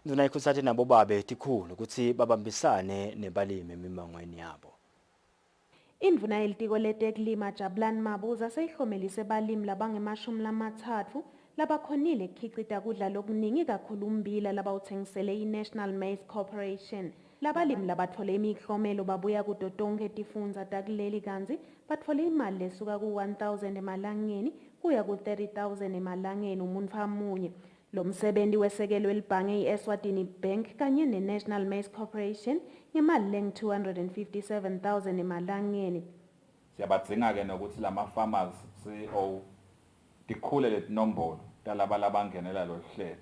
[SPEAKER 1] Induna ikhuthate nabo babe tikhulu ukuthi babambisane nebalimi emimangweni yabo.
[SPEAKER 11] Indvuna yelitiko letekulima Jabulane Mabuza seyihlomelise balimi labange-30 labakhonile ukukhicita kudla lokuningi kakhulu ummbila labawuthengisele iNational Maize Corporation. Labalimi labathole imiklomelo babuya kuto tonke tifundza takuleli kanzi batfole imali lesuka ku1,000 emalangeni kuya ku30,000 emalangeni umuntu amunye. Lo msebenzi wesekelwe libhange iEswatini Bank kanye neNational Maize Corporation ngemali leng257,000 emalangeni.
[SPEAKER 14] Siyabadzinga ke nokuthi lama farmers CEO dikhule letinombolo talaba labangenela lo hlelo.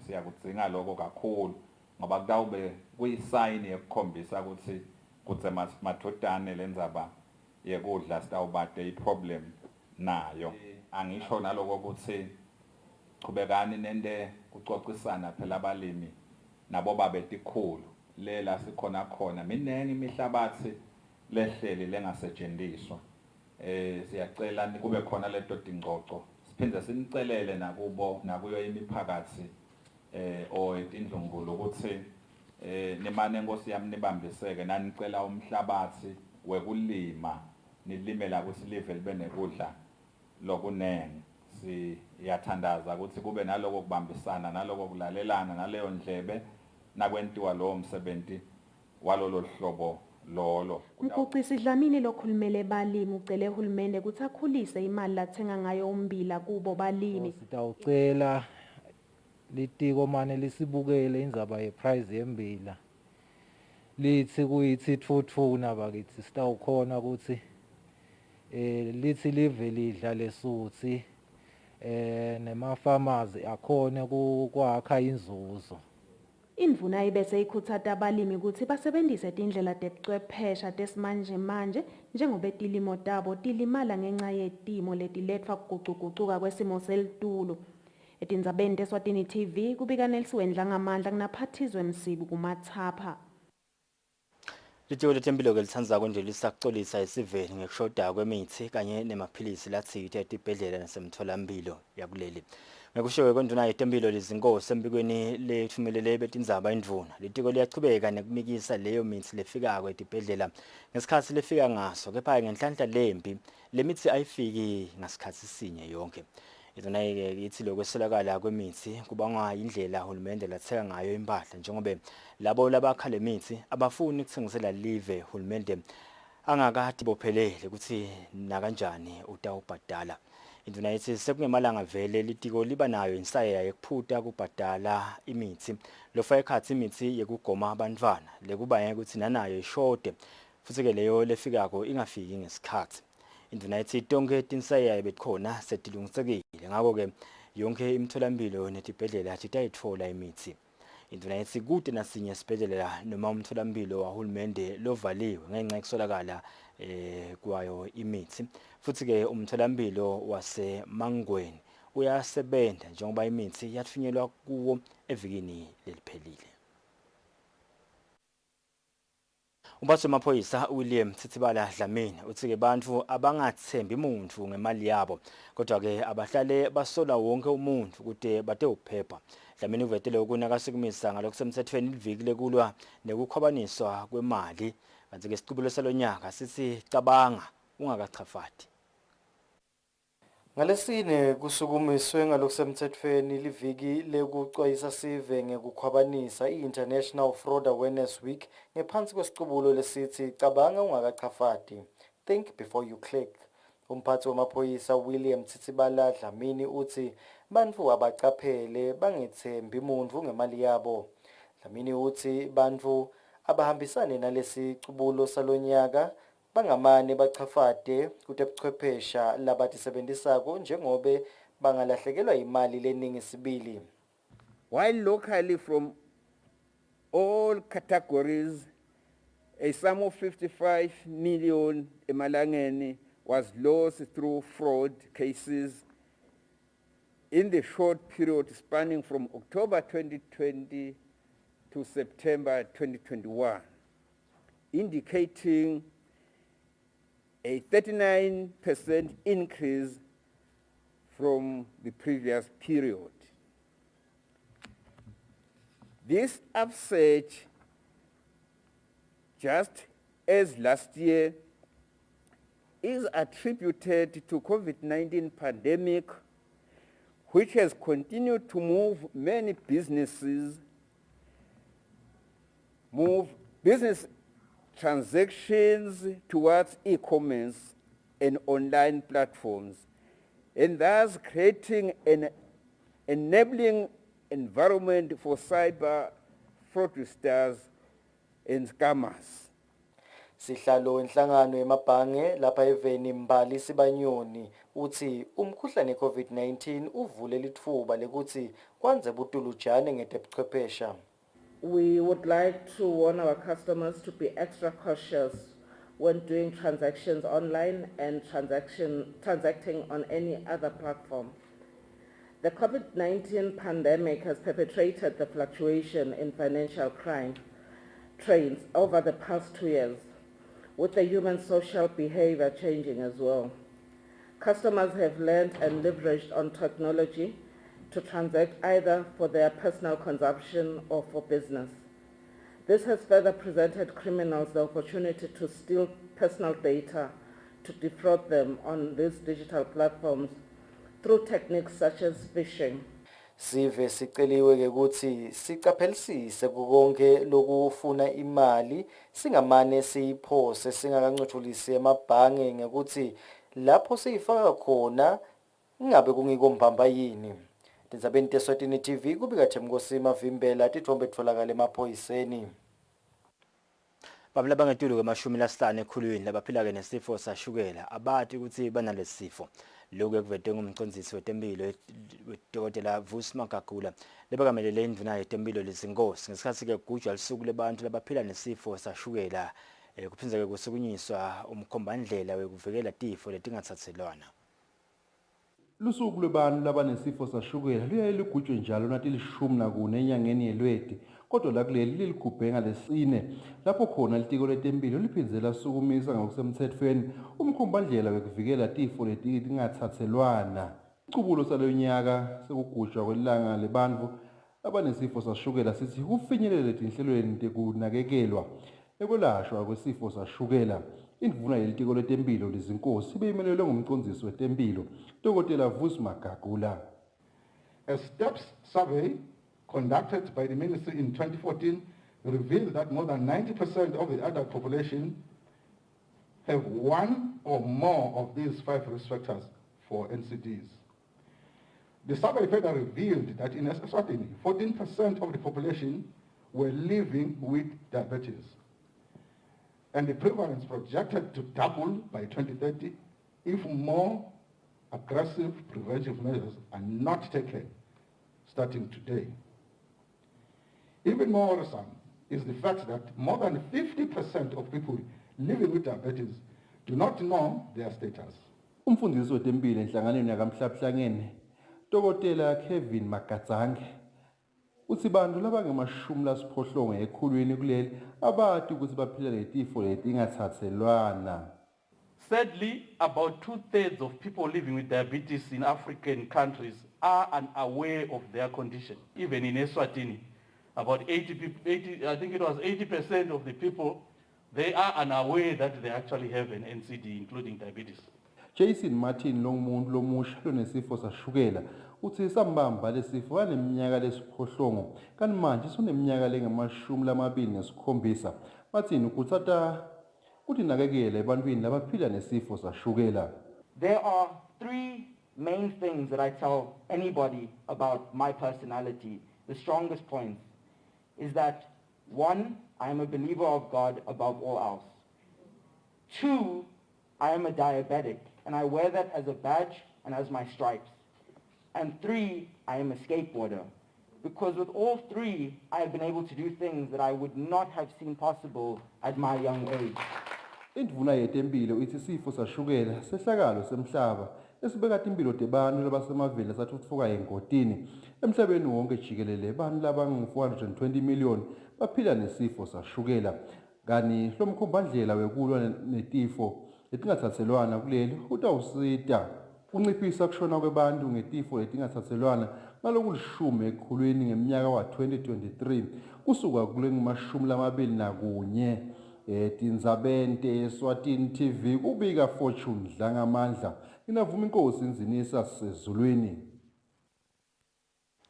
[SPEAKER 14] Siyakudzinga lokho kakhulu ngoba kutawube kuyisayini yekukhombisa ukuthi kutse madodane lendzaba yekudla sitawubate iproblem nayo. Angisho naloko ukuthi qhubekani nende kucocisana phela abalimi nabo babe tikhulu lela sikhona khona minengi imihlabathi lehleli lengasetshenziswa. Siyacela kube khona leto tingcoco siphinde sinicelele nakubo nakuyo imiphakathi etindlungulo ukuthi nemane Nkosi yami nibambiseke nanicela umhlabathi wekulima nilimela ukuthi live libe nekudla lokunenge. Siyathandaza ukuthi kube naloko kubambisana naloko kulalelana naleyo ndlebe nakwentiwa lo msebenzi walolo hlobo lolo.
[SPEAKER 11] Mkucisi Dlamini lokhulumele balimi ucele uhulumende ukuthi akhulise imali lathenga ngayo ummbila kubo balimi.
[SPEAKER 15] Sitawucela litiko mane lisibukele indzaba yeprice yemmbila lithi kuyithi thutfuna bakithi sitawukhona ukuthi lithi live lidla lesuthi nema farmers akhone kwakha inzuzo.
[SPEAKER 11] Indvuna ibese ikhutsata abalimi ukuthi basebentise tindlela tebuchwephesha tesimanje manje njengoba tilimo tabo tilimala ngenxa yetimo letiletfwa kugucugucuka kwesimo selitulu. Etindzabeni teSwatini TV kubika Nelson Dlangamandla kunaphathizwe Msibu kumathapha.
[SPEAKER 1] Litiko letempilo ke litsandzako nje lisakucolisa esiveni ngekushoda kwemithi kanye nemaphilisi latsite etibhedlela nasemtholampilo yakuleli. Ngekushowe kwenduna yetempilo lizinkosi embikweni lethumelele betindzaba indvuna. Litiko liyachubeka nekumikisa leyo mithi lefikako etibhedlela ngesikhatsi lefika ngaso, kepha ngenhlanhla lempi lemithi ayifiki ngasikhatsi sinye yonke. Izona yithi lokweselakala kwemithi kubangwa indlela uhulumende latheka ngayo impahla njengoba labo labakhala lemithi abafuni ukuthengisela live uhulumende angakade bophelele ukuthi nakanjani utawubhadala. Induna yithi sekungemalanga vele litiko liba nayo insaya yekuphuta kubhadala imithi lofa ekhatsi imithi yekugoma abantwana lekuba ukuthi nanayo ishode futhi ke leyo lefikako ingafiki ngesikhatsi. Induna yithi tonke tinsaya betkhona setilungisekile ngako ke yonke imitholampilo netibhedlela titayitfola imithi. Induna yithi kude nasinye sibhedlela noma umtholampilo wahulumende lovaliwe ngenxa yokusolakala kwayo imithi. Futhi ke umtholampilo waseMangweni uyasebenza njengoba imithi yathunyelwa kuwo evikini leliphelile. Umphathi wamaphoyisa William Tsitsibala Dlamini uthi ke bantfu abangathembi umuntu ngemali yabo kodwa ke abahlale basola wonke umuntu ukuthi bate ukuphepha. Dlamini uvetele ukunakasikumisa ngalokusemthethweni liviki lekulwa nekukhwabaniswa kwemali kanti ke isiqubulo salonyaka sithi cabanga ungakachafati.
[SPEAKER 21] Ngalesine kusukumiswe ngalokusemthethweni liviki lekucwayisa sive ngekukhwabanisa i-International Fraud Awareness Week ngephansi kwesiqubulo lesithi cabanga ungakachafati, think before you click. Umphathi wamaphoyisa William Tsitsibala Dlamini uthi bantfu abacaphele bangethembi umuntu ngemali yabo. Dlamini uthi bantfu abahambisane nalesi cubulo salonyaka bangamane bachafate kutebuchwephesha labatisebenzisako njengobe bangalahlekelwa imali leningi sibili.
[SPEAKER 2] While locally from all categories a sum of 55 million emalangeni was lost through fraud cases in the short period spanning from October 2020 to September 2021, indicating a 39% increase from the previous period. This upsurge, just as last year, is attributed to COVID-19 pandemic, which has continued to move many business transactions towards e-commerce and online platforms, and thus creating an enabling environment for cyber fraudsters and scammers.
[SPEAKER 21] Sihlalo inhlangano yemabhange lapha eveni Mbali Sibanyoni uthi umkhuhlane COVID-19 uvule litfuba lekuthi kwanze butulujane ngetebuchwephesha.
[SPEAKER 10] We would like to warn our customers to be extra cautious when doing transactions online and transacting on any other platform. The COVID-19 pandemic has perpetrated the fluctuation in financial crime trends over the past 2 years, with the human social behavior changing as well. Customers have learned and leveraged on technology to transact either for their personal consumption or for business. This has further presented criminals the opportunity to steal personal data to defraud them on these digital platforms through techniques such as phishing.
[SPEAKER 21] Sive siceliwe ke ukuthi sicaphelisise kukonke lokufuna imali singamane siyiphose singakancuthulisi emabhange ngekuthi lapho siyifaka khona ngabe kungikombamba yini. Tindzabeni teSwatini TV kubika Themkosima Vimbela tithombe tfolakala emaphoyiseni.
[SPEAKER 1] babula bangetulu ke-15 ekhulwini labaphila ke nesifo sashukela abathi ukuthi banalesifo. Lokhu ekuvetwe ngumcondzisi wetempilo uDokotela Vusi Magagula lebekamelele indvuna yetempilo lezinkosi ngesikhathi ke kugujwa lisuku lebantu labaphila nesifo sashukela kuphindza ke kusukunyiswa umkhombandlela wekuvikela tifo letingatsatselwana.
[SPEAKER 4] Lusuku lwebantu labanesifo sashukela luyaye lugujwe njalo nathi 14 enyangeni yeLweti, kodwa la kuleli liligubhe ngalesine lapho khona litiko letempilo liphinzela sukumisa ngokusemthethweni umkhombandlela wekuvikela tifo letingatsatselwana. Icubulo salonyaka sekugujwa kwelanga lebantu abanesifo sashukela sithi kufinyelele tinhlelweni tekunakekelwa ekwelashwa kwesifo sashukela. Indvuna yelitiko letempilo lezinkosi beyimelelwe ngumcondzisi wetempilo Dokotela Vusi Magagula.
[SPEAKER 3] A STEPS survey conducted by the ministry in 2014 revealed that more than 90% of the adult population have one or more of these 5 risk factors for NCDs. The survey further revealed that in Eswatini, 14% of the population were living with diabetes, and the prevalence projected to double by 2030 if more aggressive preventive measures are not taken starting today. Even more worrisome is the fact that more than 50% of people living with diabetes do not know their status.
[SPEAKER 4] Umfundisi wetempilo enhlanganweni yakamhlabuhlangene Dokotela Kevin Makatsange uthi bantu labangema-80 ekhulwini kuleli abathi ukuthi baphila letifo letingatsatselwana.
[SPEAKER 7] Sadly, about 2/3 of people living with diabetes in African countries are unaware of their condition. Even in Eswatini, about 80% of the people, they are unaware that they actually have an NCD, including diabetes.
[SPEAKER 4] Jason Martin longumuntu lomusha lonesifo sashukela uthi sambamba lesifo aneminyaka lesiphohlongo kanti manje soneminyaka lengama-27. Martin ukutsata kuti nakekela ebantwini labaphila nesifo sashukela.
[SPEAKER 16] There are 3 main things that I tell anybody about my personality. The strongest points is that 1, I am a believer of God above all else. 2, I am a diabetic and I wear that as a badge and as my stripes. And 3, I am a skateboarder. Because with all 3, I have been able to do things that I would not have seen possible at my young age.
[SPEAKER 4] Indvuna yetempilo ithi isifo sashukela sehlakalo semhlaba esibeka impilo tebantu labasemaveni asathuthuka engotini. Emhlabeni wonke jikelele abantu labangu-420 million baphila nesifo sashukela. Kani lo mkhombandlela wekulwa netifo letingatsatselwana kuleli utawusita unciphisa kushona kwebantu ngetifo letingatsatselwana ngaloku-10 ekhulwini ngeminyaka wa-2023 kusuka kulengu-21. Tinzabente Eswatini TV kubika Fortune Dlangamandla inavuma inkosi inzinisa sezulwini.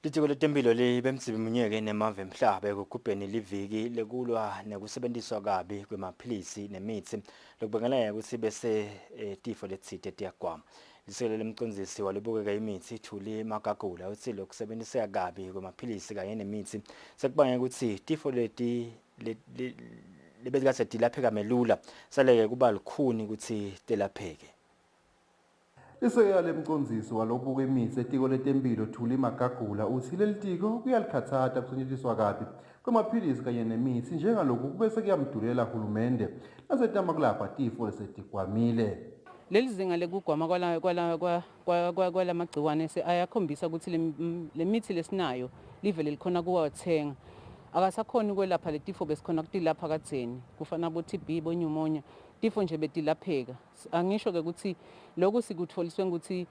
[SPEAKER 1] Litiko letempilo libemtsibi munyeke nemave emhlaba ekugubheni liviki lekulwa nekusebenziswa kabi kwemaphilisi nemithi lokubangela ukuthi bese tifo letsite tiyagwama. Lisekela lemcondzisi walibukeka imithi Thuli Magagula uthi lokusebenziseka kabi kwemaphilisi kanye nemithi sekubangela ukuthi tifo leti lebekase tilapheka melula saleke kuba lukhuni ukuthi telapheke.
[SPEAKER 4] Lisekela lemcondzisi walobuka imithi etiko letempilo Thuli Magagula uthi leli tiko kuyalikhatsata kusetshenziswa kabi kwemaphilisi kanye nemithi njengaloku kubese kuyamdulela hulumende nasetama kulapha tifo lesetigwamile.
[SPEAKER 18] Leli zinga lekugwama kwala magciwane ayakhombisa ukuthi le mithi lesinayo livele likhona kuwathenga. Akasakhona ukwelapha letifo besikhona kutilapha kadzeni kufana bo-TB bo-pneumonia tifo nje betilapheka. Angisho ke ukuthi lokhu sikutholiswe ukuthi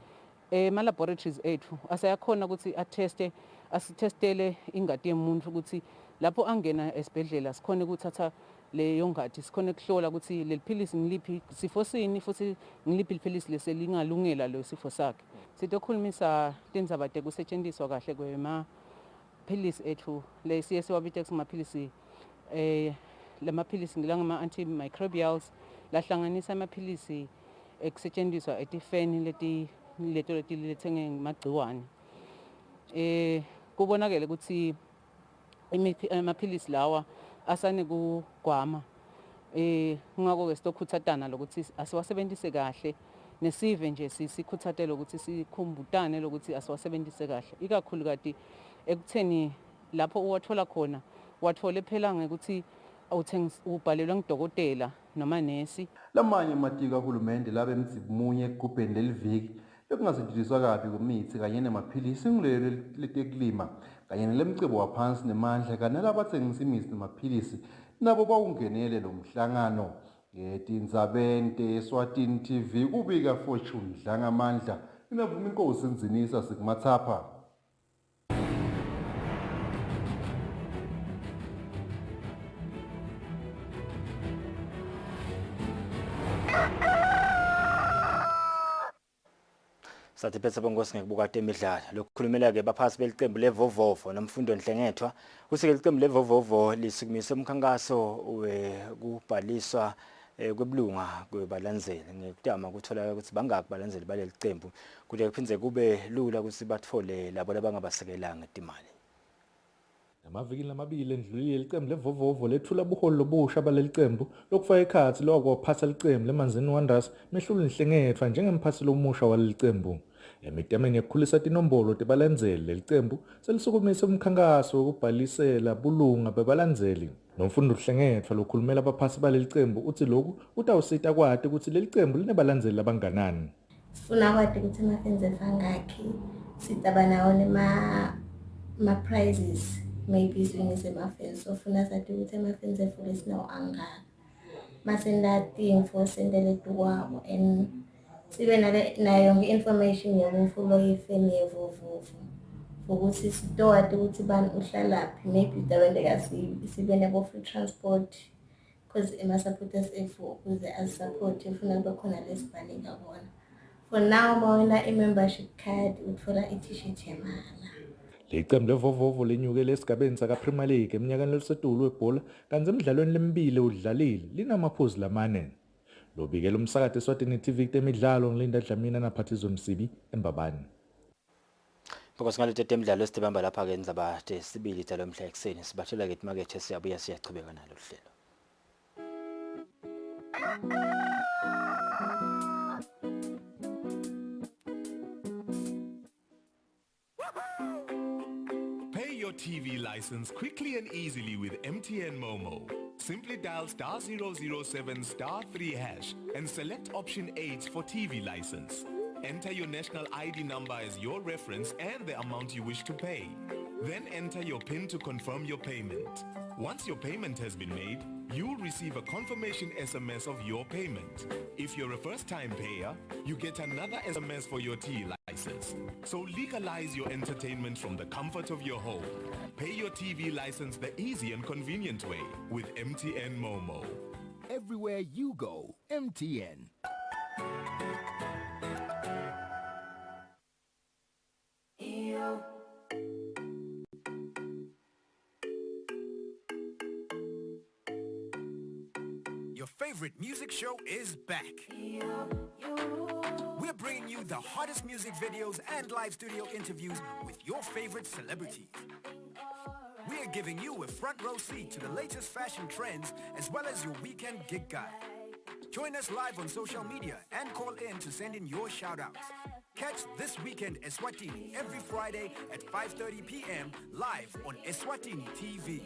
[SPEAKER 18] ema-laboratories ethu asayakhona ukuthi asithestele ingati yemuntu ukuthi lapho angena esibhedlela sikhone ukuthatha leyo ngati sikhone kuhlola ukuthi leli philisi ngiliphi sifo sini futhi ngiliphi iphilisi leselingalungela lo sifo sakhe. Sitokhulumisa tindzaba tekusetshenziswa kahle kwemaphilisi ethu lesiye siwabita kumaphilisi lamaphilisi ngilangama-antimicrobials lahlanganisa amaphilisi ekusetshenziswa etifeni leto lethenge magciwane. Kubonakele ukuthi amaphilisi lawa asane kugwama Ngakho ke stokhuthatana lokuthi asiwasebenzise kahle nesive nje sikhuthatele ukuthi sikhumbutane lokuthi asiwasebenzise kahle ikakhulu kati ekutheni lapho uwathola khona wathola phela ngekuthi ubhalelwe ngudokotela noma nesi.
[SPEAKER 4] Lamanye amatiko kahulumende labe emzimunye ekugubheni leliviki lokungasetshenziswa kabi kwemithi kanye nemaphilisi ngulelo letekulima kanye nelemcebo waphansi nemandla kanti nalabathengisa imithi nemaphilisi nabo bawungenele lo mhlangano. Ngetindzabeni Eswatini TV kubika Fortune Dlangamandla inavuma inkosi Nzinisa Sikumathapha.
[SPEAKER 1] Sathi phethe bongosi ngekubuka temidlalo lokukhulumela ke baphathi beliqembu levovovo nomfundo Nhlengeethwa kusike iqembu levovovo lisukumise umkhankaso wekubhaliswa kwebulunga kwebalandzeli ngekutama ukuthola ukuthi bangaki balandzeli baleli qembu kude kuphindze kube lula ukuthi bathole labo labangabasekelanga imali.
[SPEAKER 5] Namaviki lamabili endlulile iqembu levovovo lethula ubuholi lobusha baleli qembu lokufaka ikhathi lokwaphatha liqembu lemanzini Wanderers mehlulu Nhlengeethwa njengemphathi lomusha waleli qembu. Emitemeni yokukhulisa tinombolo tebalandzeli leli qembu selisukumise umkhankaso wokubhalisela bulunga bebalandzeli. Nomfundo Nhlengeethwa lokhulumela abaphathi baleli qembu uthi lokhu utawusita kwati ukuthi leli qembu linebalandzeli abanganani.
[SPEAKER 6] Sifuna kwati ukuthi amafenzi angakhi sitaba nawo ma prizes maybe swingise amafenzi so funa sathi ukuthi amafenzi efule sinawo angaka masenda info sendele tuwabo and sibe nayo yonke information yomfulo yefeni yevovovo ukuthi sitowati ukuthi bani uhlalaphi maybe dabendeka sibe nabo free transport because ema-supporters efo ukuze as-support ufuna kube khona lesibhanika kona. For now mawena i-membership card uthola i-t-shirt yamahhala.
[SPEAKER 5] Iqembu levovovo lenyukele esigabeni saka-Premier League eminyakeni lelisetulu webhola kanti emidlalweni lemibili udlalile linamaphuzu lamane. Lobikela umsakathi Eswatini TV temidlalo ngilinda Dlamini naphathizwe Msibi eMbabane.
[SPEAKER 1] Because ngalete temidlalo esitibamba lapha ke ndzaba tesibili talo mhla ekseni sibathola ke imakethe siyabuya siyachubeka nalo hlelo.
[SPEAKER 9] Pay your TV license quickly and easily with MTN Momo. Simply dial *007 *3# and select option 8 for TV license. Enter your national ID number as your reference and the amount you wish to pay. Then enter your PIN to confirm your payment. Once your payment has been made, you'll receive a confirmation SMS of your payment. If you're a first-time payer, you get another SMS for your TV license. So legalize your entertainment from the comfort of your home. Pay your TV license the easy and convenient way with MTN Momo.
[SPEAKER 17] Everywhere you go, MTN.
[SPEAKER 24] Your favorite music show is back. We're bringing you the hottest music videos and live studio interviews with your favorite celebrities. We're giving you a front row seat to the latest fashion trends as well as your weekend gig guide. Join us live on social media and call in to send in your shout-outs. Catch This Weekend Eswatini every Friday at 5:30 p.m. live on Eswatini TV.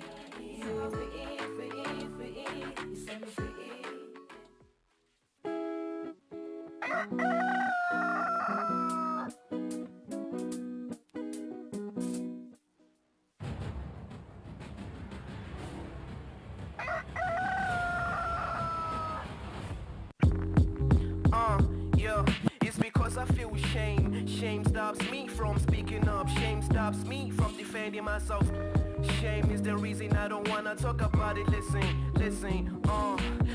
[SPEAKER 25] It's because I feel shame. Shame stops me from speaking up. Shame stops me from defending myself. Shame is the reason I don't wanna talk about it. Listen,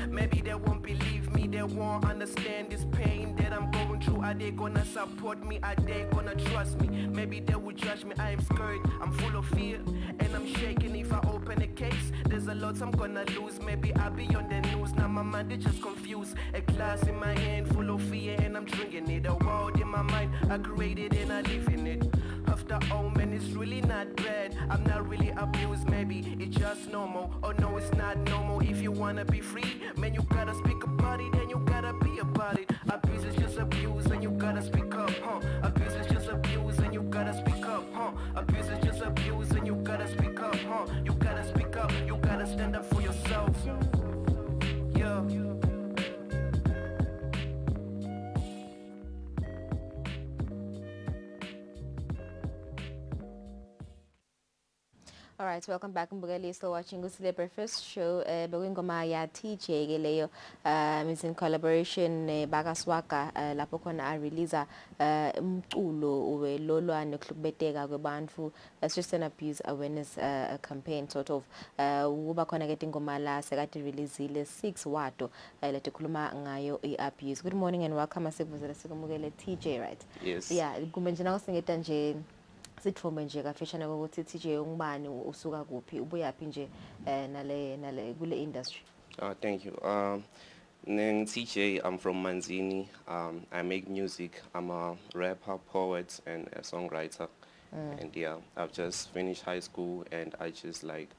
[SPEAKER 25] maybe they won't believe me, they won't understand this pain that I'm going through. Are they gonna support me? Are they gonna trust me? Maybe they will judge me. I am scared, I'm full of fear, and I'm shaking if I open a case. There's a lot I'm gonna lose. Maybe I'll be on the news. Now my mind is just confused. A glass in my hand full of fear and I'm drinking it. A world in my mind I created and I live in it. After all, man, it's really not bad. I'm not really abused, maybe it's just normal. Oh no, it's not normal. If you wanna be free, man, you gotta speak about it, then you gotta be about it. Abuse is just abuse, and you gotta speak up, huh? Abuse is just abuse, and you gotta speak up, huh? Abuse is just abuse, and you gotta speak up, huh? You gotta speak up, you gotta stand up for yourself. Yeah.
[SPEAKER 8] All right, welcome back. Mbukeli, still watching Kusile Breakfast Show. Bekuyingoma ya TJ ke leyo is in collaboration bakaswaka lapho khona a release umculo welolwane kuhlukubeteka kwebantu. It's just an abuse awareness campaign sort of. Kuba khona ke ingoma la sekade releaseile 6 wato letikhuluma ngayo i-abuse. Good morning and welcome asivuzele sikumukele TJ, right?
[SPEAKER 13] Yes.
[SPEAKER 8] Yeah, kumbe nje nawusingeta nje sithombe nje kafishane ukuthi TJ ungubani usuka kuphi ubuyaphi nje nale kule industry.
[SPEAKER 13] Thank you. Neng TJ, I'm from Manzini. I make music. I'm a rapper, poet, and a songwriter. And yeah, I've just finished high school and I just like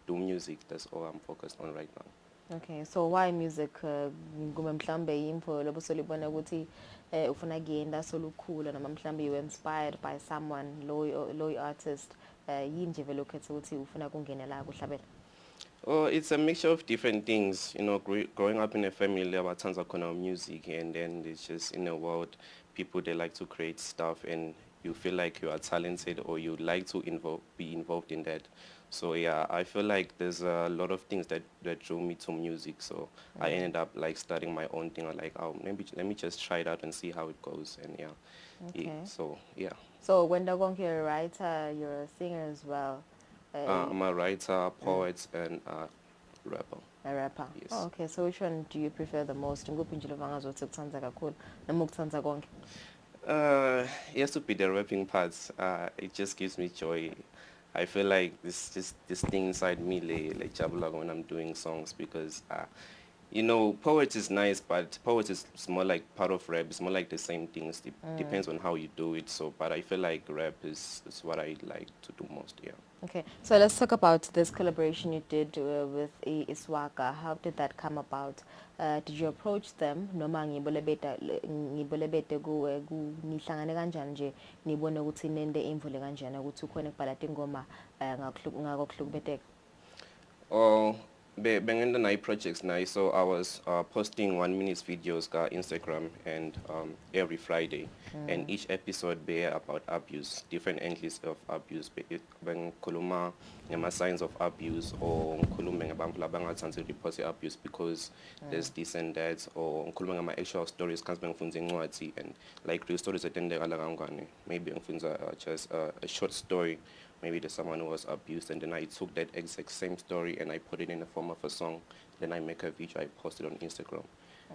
[SPEAKER 13] do music. That's all I'm focused on right now.
[SPEAKER 8] Okay, so why music? Ngume mhlambe info lobusolibona ukuthi ufuna kuyenda solukhulu noma mhlambe you inspired by someone low artist yini nje vele ukhethe ukuthi ufuna kungena la kuhlabela.
[SPEAKER 13] Oh, it's a mixture of different things. You know, growing up in a family about tons of music, and then it's just in the world, people they like to create stuff, and you feel like you are talented or you like to be involved in that. So yeah, I feel like there's a lot of things that drew me to music. So I ended up like starting my own thing. I'm like, oh, maybe let me just try it out and see how it goes. And yeah,
[SPEAKER 8] Okay.
[SPEAKER 13] so yeah.
[SPEAKER 8] So when you're a writer, you're a singer as well.
[SPEAKER 13] I'm a writer, poet, and rapper.
[SPEAKER 8] A rapper.
[SPEAKER 13] Yes.
[SPEAKER 8] Oh, okay. So which one do you prefer the most? Nguphi nje lovangazo ukuthanda kakhulu noma ukuthanda konke?
[SPEAKER 13] It has to be the rapping parts. It just gives me joy. I feel like this thing inside me like jabula when I'm doing songs because you know, poet is nice, but poet is more like part of rap. It's more like the same things. Depends on how you do it. So, but I feel like rap is what I like to do most. Yeah.
[SPEAKER 8] Okay, so let's talk about this collaboration you did with Eswaka. How did that come about? Did you approach them? Noma ngibolebete kuwe nihlangane kanjani nje nibone ukuthi nende imvule kanjani ukuthi ukhona ukubhala ingoma ngakokuhlukubeteka?
[SPEAKER 13] Oh, bengenda na projects na, so I was posting 1 minute videos on Instagram and every Friday, and each episode be about abuse, different angles of abuse. Bengikhuluma ngama signs of abuse or ngikhulume ngabantu labangathanda report abuse because there's this and that, or ngikhuluma ngama actual stories kanti bengifunza incwadi and like real stories etendeka la kangwane. Maybe ngifunza just a short story. Maybe there's someone who was abused, and then I took that exact same story and I put it in the form of a song. Then I make a video, I post it on Instagram.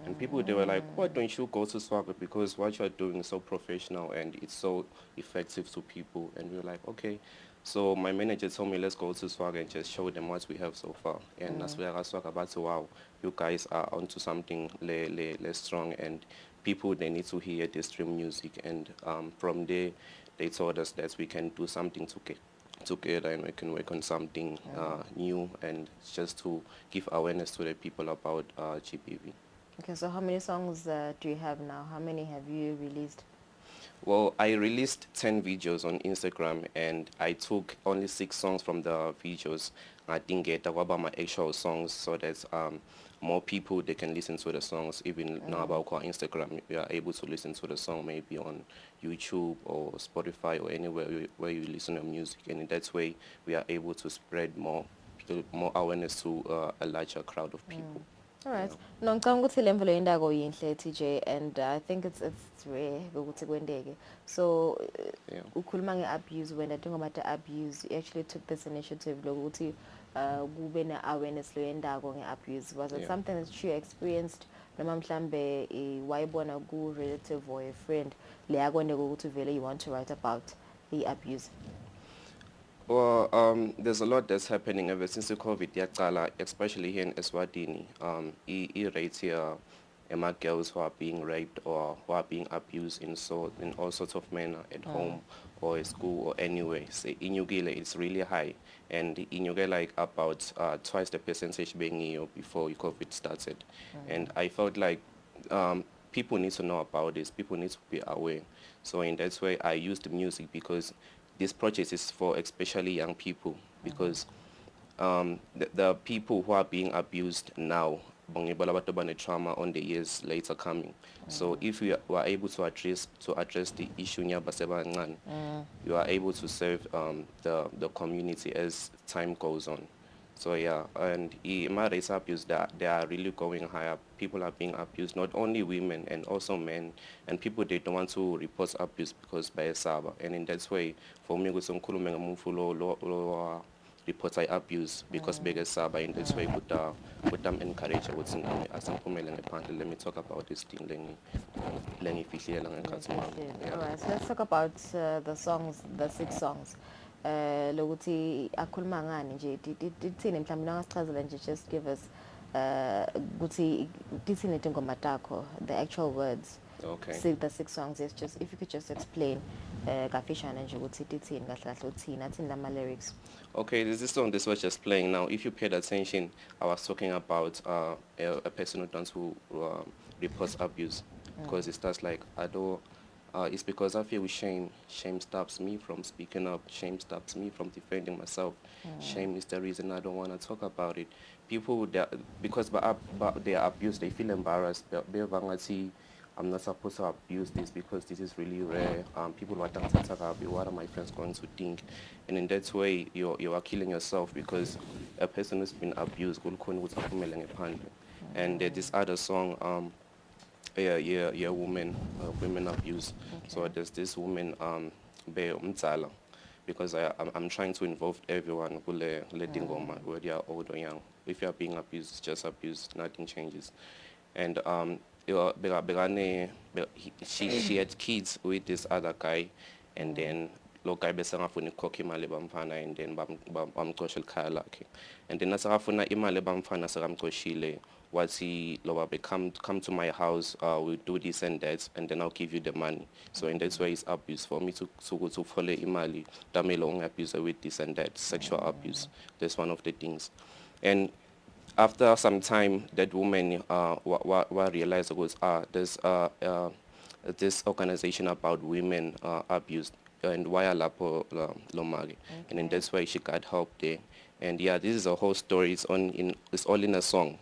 [SPEAKER 13] And people, they were like, why don't you go to Swagger? Because what you're doing is so professional and it's so effective to people. And we were like, okay. So my manager told me, let's go to Swagger and just show them what we have so far. And that's where I Swagger about, wow, you guys are onto something less strong, and people, they need to hear the stream music. And from there, they told us that we can do something together and we can work on something new, and just to give awareness to the people about GBV.
[SPEAKER 8] Okay, so how many songs do you have now? How many have you released?
[SPEAKER 13] Well, I released 10 videos on Instagram, and I took only 6 songs from the videos. I didn't get about my actual songs, so that more people, they can listen to the songs. Even now about our Instagram, we are able to listen to the song maybe on YouTube or Spotify or anywhere where you listen to music, and in that way we are able to spread more awareness to a larger crowd of people.
[SPEAKER 8] All right. No, ngicabanga ukuthi lemvelo yendako yinhle TJ, and I think it's rare ukuthi kwendeke. So ukhuluma nge-abuse, when I think about the abuse, you actually took this initiative lokuthi kube ne-awareness lo yendako nge-abuse. Was it something that you experienced noma mhlambe wayibona ku-relative or a friend le yakwendeka ukuthi vele you want to write about the abuse?
[SPEAKER 13] Well, there's a lot that's happening ever since the COVID yaqala, especially here in Eswatini. I-rate here girls who are being raped or who are being abused in all sorts of manner at home or at school or anywhere. Say inyukile, it's really high, and inyuke like about twice the percentage being here before COVID started, and I felt like people need to know about this. People need to be aware. So in that way, I used music because this project is for especially young people because the people who are being abused now, trauma on the years later coming. So if we are able to address the issue, you are able to serve the community as time goes on. So yeah, and my race abuse, they are really going higher. People are being abused, not only women and also men, and people they don't want to report abuse because by a saba. And in that way, for me, report I abuse because bigger saba in this way put them encourage what's in let me talk about this thing
[SPEAKER 8] Alright, so let's talk about the songs, the 6 songs. Lokuthi akhuluma ngani nje dithini mhlawumbe nangasichazela nje just give us ukuthi dithini ingoma takho, the actual words.
[SPEAKER 13] Okay.
[SPEAKER 8] See the 6 songs, is just if you could just explain kafishane nje ukuthi dithini kahle kahle uthini athini lama lyrics.
[SPEAKER 13] Okay, this song this was just playing now. If you paid attention, I was talking about a person who wants to reports abuse because it starts like it's because I feel shame. Shame stops me from speaking up. Shame stops me from defending myself. Shame is the reason I don't want to talk about it. People because they are abused, they feel embarrassed. I'm not supposed to abuse this because this is really rare. People what are my friends going to think? And in that way, you are killing yourself because a person who's been abused and this other song, women abuse. Okay. So there's this woman, because I'm trying to involve everyone, whether they are old or young. If you are being abused, it's just abuse, nothing changes. And she had kids with this other guy, and then lo guy besangafuna ikhokha imali bamfana, and then bamxoshela ikhaya lakhe, and then asakafuna imali bamfana sekamxoshile wathi loba come to my house, we'll do this and that, and then I'll give you the money. So in that way it's abuse. For me to follow imali damelo unga-abuse with this and that, sexual abuse. That's one of the things. And after some time, that woman realized there's this organization about women abused and why lapo lomage, and then that's why she got help there. And yeah, this is a whole story. It's all in a song.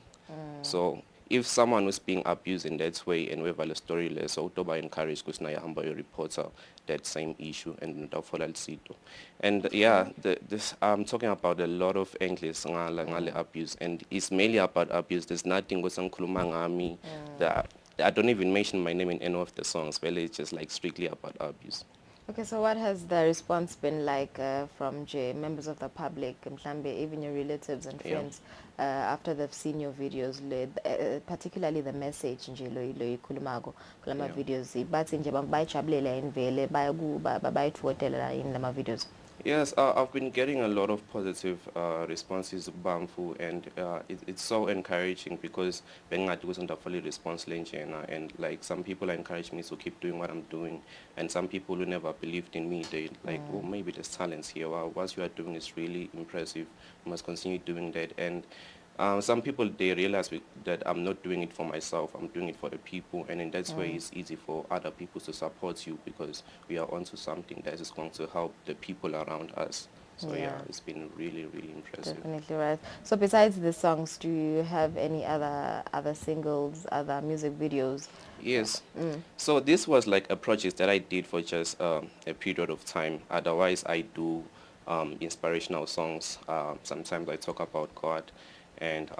[SPEAKER 13] So if someone was being abused in that way and we have a story less, so to encourage kusna hamba reporter that same issue and follow sito. And yeah, I'm talking about a lot of English ngale abuse, and it's mainly about abuse. There's nothing was ngami that I don't even mention my name in any of the songs. Well, it's just like strictly about abuse.
[SPEAKER 8] Okay, so what has the response been like from members of the public, even your relatives and friends, after they've seen your videos, particularly the message lo ikhulumako kulama videos, bathi nje bayijabulela invele bayitfotela in lama videos?
[SPEAKER 13] Yes, I've been getting a lot of positive responses, Bamfu, and it's so encouraging because Bengat wasn't a fully responsible engineer, and like some people encourage me to keep doing what I'm doing, and some people who never believed in me, they like, oh, maybe there's talents here. Well, what you are doing is really impressive. You must continue doing that. And some people, they realize that I'm not doing it for myself, I'm doing it for the people, and in that way it's easy for other people to support you because we are onto something that is going to help the people around us. So yeah, it's been really, really impressive.
[SPEAKER 8] Definitely right. So besides the songs, do you have any other singles, other music videos?
[SPEAKER 13] Yes. So this was like a project that I did for just a period of time. Otherwise, I do inspirational songs. Sometimes I talk about God. And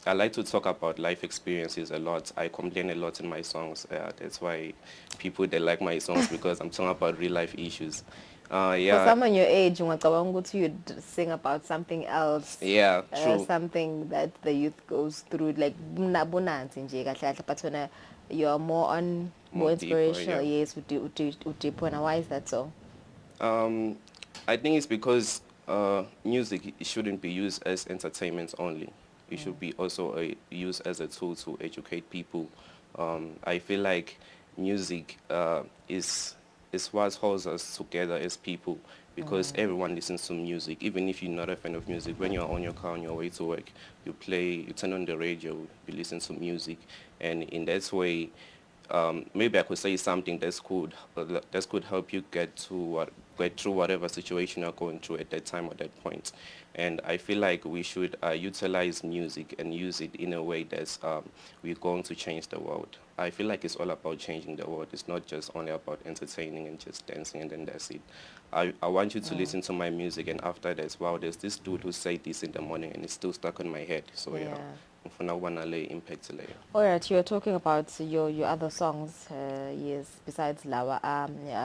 [SPEAKER 13] I like to talk about life experiences a lot. I complain a lot in my songs. That's why people, they like my songs because I'm talking about real life issues. Yeah.
[SPEAKER 8] For someone your age, you'd sing about something else.
[SPEAKER 13] Yeah, true.
[SPEAKER 8] Something that the youth goes through, like but when you're more inspirational. Deeper, yes, why is that so?
[SPEAKER 13] I think it's because music shouldn't be used as entertainment only. It should be also used as a tool to educate people I feel like music is what holds us together as people, because everyone listens to music. Even if you're not a fan of music, when you're on your car on your way to work, you turn on the radio, you listen to music, and in that way, maybe I could say something that could help you get through whatever situation you're going through at that time or that point. And I feel like we should utilize music and use it in a way that's we're going to change the world. I feel like it's all about changing the world. It's not just only about entertaining and just dancing and then that's it. I want you to listen to my music, and after that, wow, there's this dude who said this in the morning and it's still stuck on my head. So yeah. For now, one lay impact layer.
[SPEAKER 8] All right, you're talking about your other songs, yes, besides Lawa,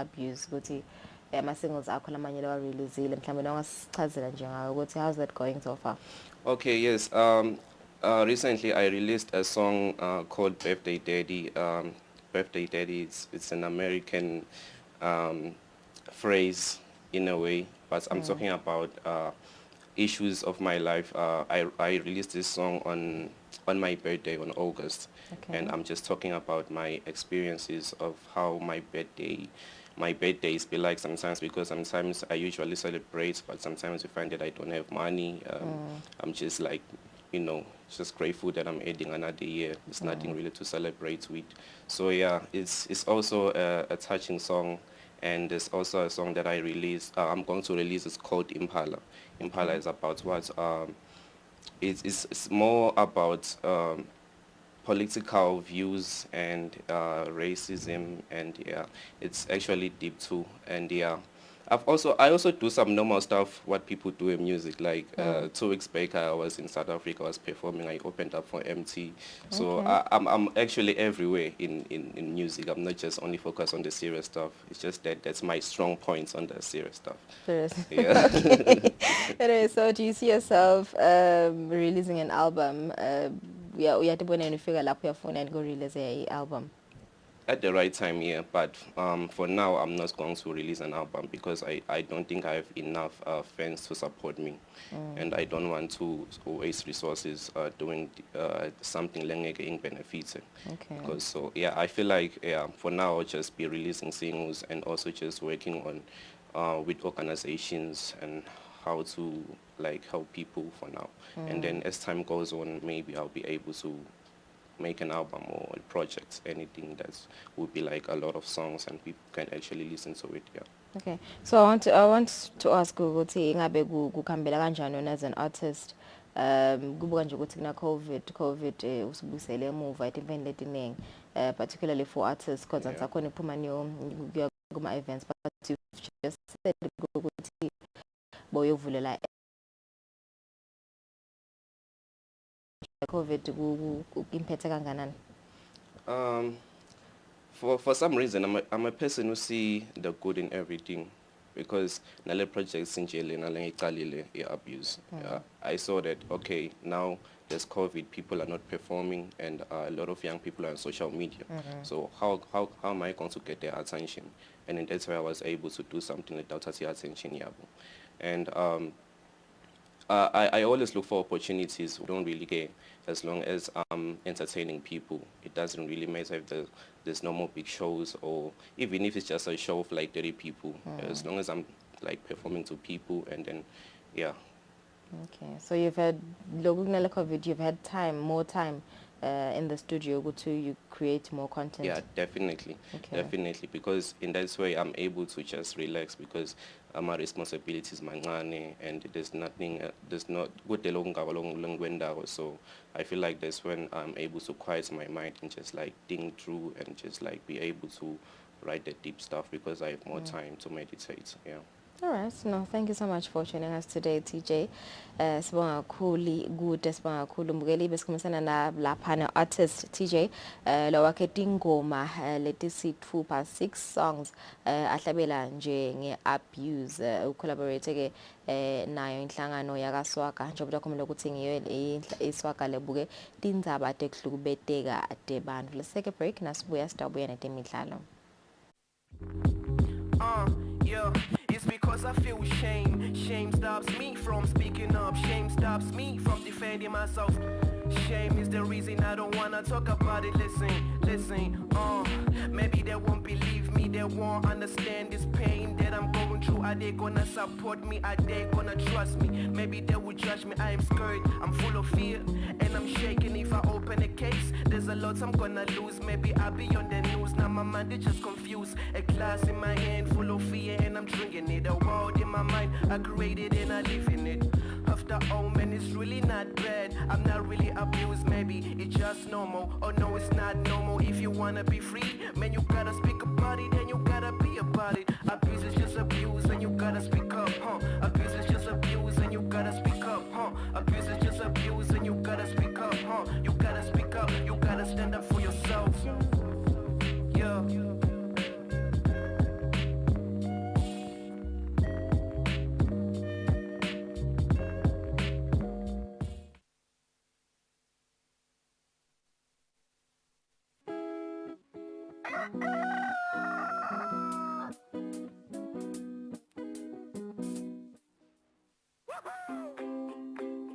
[SPEAKER 8] Abuse, Guti, my singles akho lamanye lawa releaseile mhlambe nongasichazela nje ngayo ukuthi how's that going so far?
[SPEAKER 13] Okay, yes. Recently I released a song called Birthday Daddy. Birthday Daddy, it's an American phrase in a way, but I'm talking about issues of my life. I released this song on my birthday on August, and I'm just talking about my experiences of how my birthdays be like sometimes, because sometimes I usually celebrate, but sometimes you find that I don't have money. I'm just like, just grateful that I'm ending another year. It's nothing really to celebrate with. So yeah, it's also a touching song. And there's also a song that I released, I'm going to release, it's called Impala. Impala is about what, it's more about political views and racism, and yeah, it's actually deep too. And yeah, I also do some normal stuff what people do in music, like 2 weeks back I was in South Africa, I was performing, I opened up for MT. So I'm actually everywhere in music. I'm not just only focused on the serious stuff. It's just that's my strong points on the serious stuff. Yeah.
[SPEAKER 8] Anyway, so do you see yourself releasing an album? Uyatibona nifika lapho uyafuna and go release an album?
[SPEAKER 13] At the right time, yeah, but for now I'm not going to release an album because I don't think I have enough fans to support me, and I don't want to waste resources doing something lengeke benefits.
[SPEAKER 8] Okay.
[SPEAKER 13] Because so yeah, I feel like for now I'll just be releasing singles and also just working on with organizations and how to help people for now, and then as time goes on, maybe I'll be able to make an album or a project, anything that would be like a lot of songs and people can actually listen to it. Yeah.
[SPEAKER 8] Okay, so I want to ask ukuthi ingabe kukhambela kanjani wena as an artist, kubuka nje ukuthi kuna covid usibusele emuva etintweni letiningi, particularly for artists because angisakhona ukuphuma kuya kuma events, but you've just said ukuthi boyovulela COVID imphethe kanganani?
[SPEAKER 13] For some reason, I'm a person who see the good in everything, because nale projects in jail nale abuse. I saw that okay, now there's COVID, people are not performing, and a lot of young people are on social media. So how am I going to get their attention? And then that's why I was able to do something without their attention, and I always look for opportunities. We don't really care as long as I'm entertaining people. It doesn't really matter if there's no more big shows, or even if it's just a show of like 30 people. As long as I'm like performing to people, and then yeah.
[SPEAKER 8] Okay, so you've had COVID, you've had more time in the studio you create more content.
[SPEAKER 13] Yeah, definitely.
[SPEAKER 8] Okay.
[SPEAKER 13] Definitely, because in that way I'm able to just relax, because my responsibilities mancane, and there's nothing there's not good. So I feel like that's when I'm able to quiet my mind and just like think through and just like be able to write the deep stuff, because I have more time to meditate. Yeah.
[SPEAKER 8] All right, no, thank you so much for joining us today, TJ. Sibonga kakhulu good, sibonga kakhulu mbukeli besikhulumisana na lapha artist TJ lo wakhe tingoma letisithupha 6 songs ahlabela nje ngeabuse ucollaborate ke nayo inhlangano yakaswaga njengoba kumele ukuthi ngiyo iswaga lebuke tindzaba tekuhlukubeteka tebantfu. Let's take a break nasibuya sidabuya netemidlalo.
[SPEAKER 25] Yeah, it's because cause I feel shame. Shame stops me from speaking up. Shame stops me from defending myself. Shame is the reason I don't wanna talk about it. Listen, maybe they won't believe me, they won't understand this pain that I'm going through. Are they gonna support me? Are they gonna trust me? Maybe they will judge me. I am scared, I'm full of fear, and I'm shaking. If I open a case, there's a lot I'm gonna lose. Maybe I'll be on the news. Now my mind is just confused. A glass in my hand full of fear, and I'm drinking it. A world in my mind I created and I live in it. After all, man, it's really not bad. I'm not really abused, maybe it's just normal. Oh no, it's not normal. If you wanna be free, man, you gotta speak about it and you gotta be about it. Abuse is just abuse and you gotta speak up, huh? Abuse is just abuse and you gotta speak up, huh? Abuse is just abuse and you gotta speak up, huh? You gotta speak up, you gotta stand up for yourself. Yeah.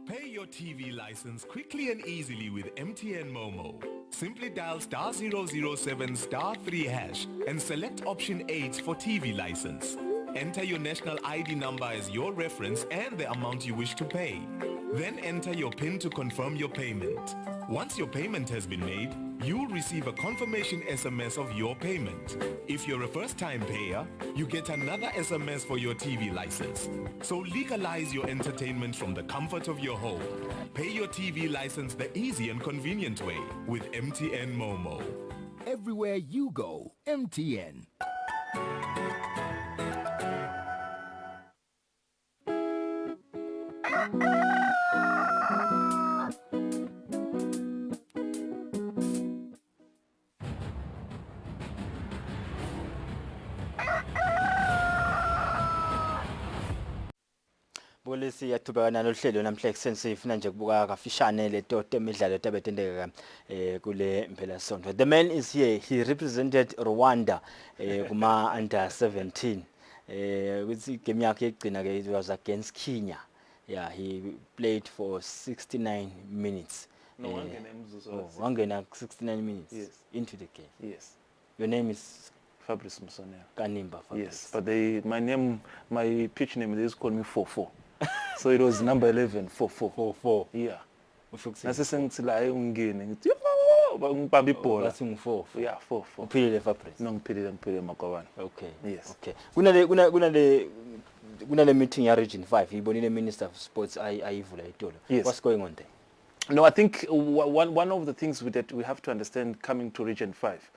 [SPEAKER 9] Pay your TV license quickly and easily with MTN Momo. Simply dial *007 *3 hash and select option 8 for TV license. Enter your national ID number as your reference and the amount you wish to pay. Then enter your PIN to confirm your payment. Once your payment has been made, you'll receive a confirmation SMS of your payment. If you're a first-time payer, you get another SMS for your TV license. So legalize your entertainment from the comfort of your home. Pay your TV license the easy and convenient way with MTN Momo.
[SPEAKER 17] Everywhere you go, MTN.
[SPEAKER 1] Polisi yaqhubekana nohlelo namhla ekuseni sifuna nje kubuka kafishane leto temidlalo tabetendeka kule mphela sonto. The man is here. He represented Rwanda kuma under 17. With game yakhe egcina ke it was against Kenya. Yeah, he played for 69 minutes.
[SPEAKER 12] No,
[SPEAKER 1] wangena 69 minutes into the game.
[SPEAKER 12] Yes.
[SPEAKER 1] Your name is
[SPEAKER 12] Fabrice Musonera.
[SPEAKER 1] Kanimba Fabrice.
[SPEAKER 12] Yes, but my pitch name, they used to call me 4-4. So it was number 11, 4-4. Yeah. Nasisengithi la ungene ngithi ngibamba ibhola.
[SPEAKER 1] That's 4.
[SPEAKER 12] Yeah, 4.
[SPEAKER 1] Uphilile Fabrice.
[SPEAKER 12] No, ngiphilile Makabane.
[SPEAKER 1] Okay.
[SPEAKER 12] Yes.
[SPEAKER 1] Okay. Kunale meeting ya Region 5. Ibonile Minister of Sports ayivula itolo.
[SPEAKER 12] Yes.
[SPEAKER 1] What's going on there?
[SPEAKER 12] No, I think one of the things that we have to understand coming to Region 5,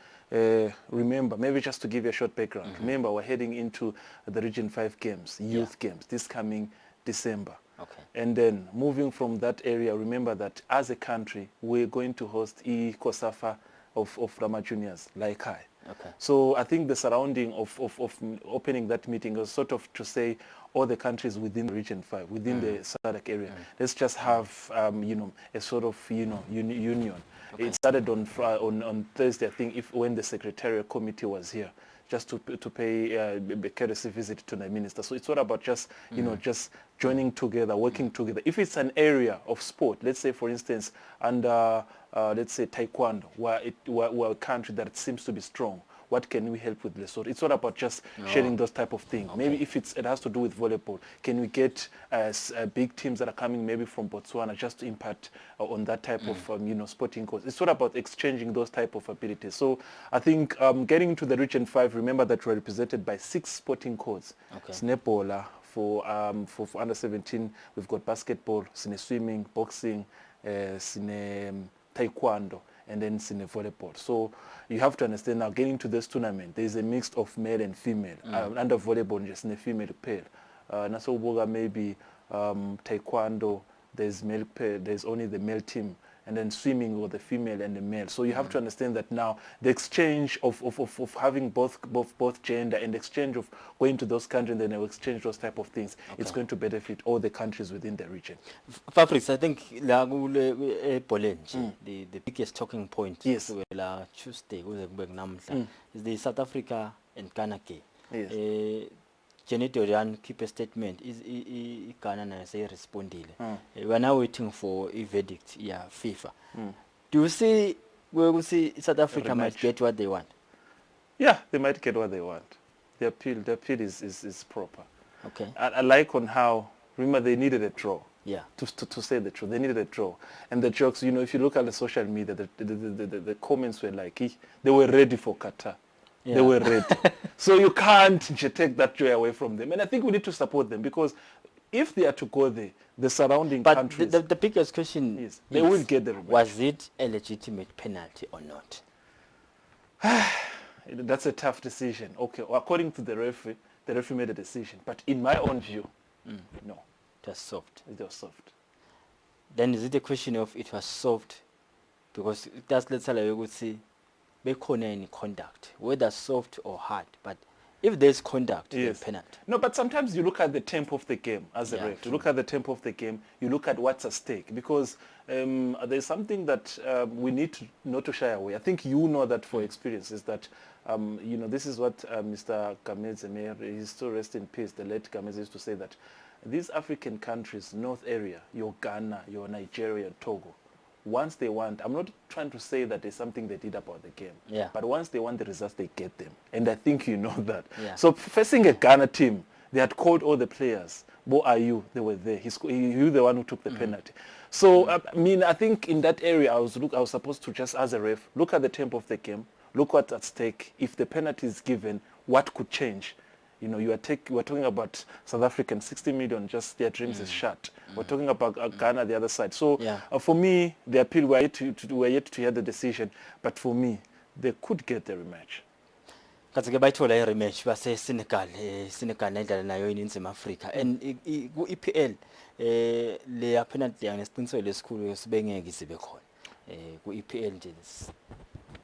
[SPEAKER 12] remember, maybe just to give you a short background, remember we're heading into the Region 5 games, youth games, this coming December.
[SPEAKER 1] Okay.
[SPEAKER 12] And then moving from that area, remember that as a country, we're going to host COSAFA of Rama Juniors, like high.
[SPEAKER 1] Okay.
[SPEAKER 12] So I think the surrounding of opening that meeting was sort of to say all the countries within Region 5, within the SADC area, let's just have, a sort of, union. Okay. It started on Thursday, I think, when the Secretariat Committee was here, just to pay a courtesy visit to the minister. So it's not about just, just joining together, working together. If it's an area of sport, let's say, for instance, under, let's say, taekwondo, where a country that seems to be strong, what can we help with Lesotho? It's not about just sharing those type of things. Okay. Maybe if it has to do with volleyball, can we get big teams that are coming maybe from Botswana just to impact on that type of sporting course? It's not about exchanging those type of abilities. So I think getting into the Region 5, remember that we're represented by 6 sporting codes.
[SPEAKER 1] Okay.
[SPEAKER 12] Snebola for under 17, we've got basketball, swimming, boxing, taekwondo, and then volleyball. So you have to understand now, getting to this tournament, there is a mix of male and female. Under volleyball, just a female pair. Naso Boga maybe taekwondo, there's male pair, there's only the male team, and then swimming or the female and the male. So you have to understand that now the exchange of having both gender and exchange of going to those countries and then exchange those type of things, it's going to benefit all the countries within the region.
[SPEAKER 1] Fabrice, I think the biggest talking point Tuesday is the South Africa and Ghana game.
[SPEAKER 12] Yes.
[SPEAKER 1] Jenny Dorian keep a statement is Ghana na say respondile. We are now waiting for a verdict, yeah, FIFA. Do you see where we see South Africa might get what they want?
[SPEAKER 12] Yeah, they might get what they want. The appeal is proper.
[SPEAKER 1] Okay.
[SPEAKER 12] I like on how, remember they needed a draw.
[SPEAKER 1] Yeah.
[SPEAKER 12] To say the truth, they needed a draw. And the jokes, you know, if you look at the social media, the comments were like, they were ready for Qatar. Yeah. They were ready. So you can't take that joy away from them. And I think we need to support them because if they are to go there, the surrounding countries...
[SPEAKER 1] But the biggest question is,
[SPEAKER 12] they will get the revenge.
[SPEAKER 1] Was it a legitimate penalty or not?
[SPEAKER 12] That's a tough decision. Okay, well, according to the referee made a decision. But in my own view, no.
[SPEAKER 1] It was soft.
[SPEAKER 12] It was soft.
[SPEAKER 1] Then is it a question of it was soft? Because that's, let's say, we would see any conduct, whether soft or hard. But if there's conduct, there's penalty.
[SPEAKER 12] No, but sometimes you look at the tempo of the game as a ref. You look at the tempo of the game. You look at what's at stake. Because there's something that we need to not to shy away. I think you know that for experience is that, you know, this is what Mr. Kameze, he still rest in peace, the late Kameze used to say that these African countries, North area, your Ghana, your Nigeria, Togo, once they want, I'm not trying to say that there's something they did about the game, but once they want the results, they get them. And I think you know that. Yeah. So facing a Ghana team, they had called all the players. What are you? They were there. He's the one who took the penalty. So, I mean, I think in that area, I was supposed to just, as a ref, look at the tempo of the game, look what's at stake. If the penalty is given, what could change? You know, we're talking about South African, 60 million, just their dreams is shut. We're talking about Ghana, the other side. So for me, the appeal, we're yet to hear the decision. But for me, they could get the rematch.
[SPEAKER 1] Katsike bayithola i-rematch base Senegal nendlela nayo ininzima Africa and ku-EPL le penalty yanesiqiniseko lesikhulu sibengeke sibe khona ku-EPL nje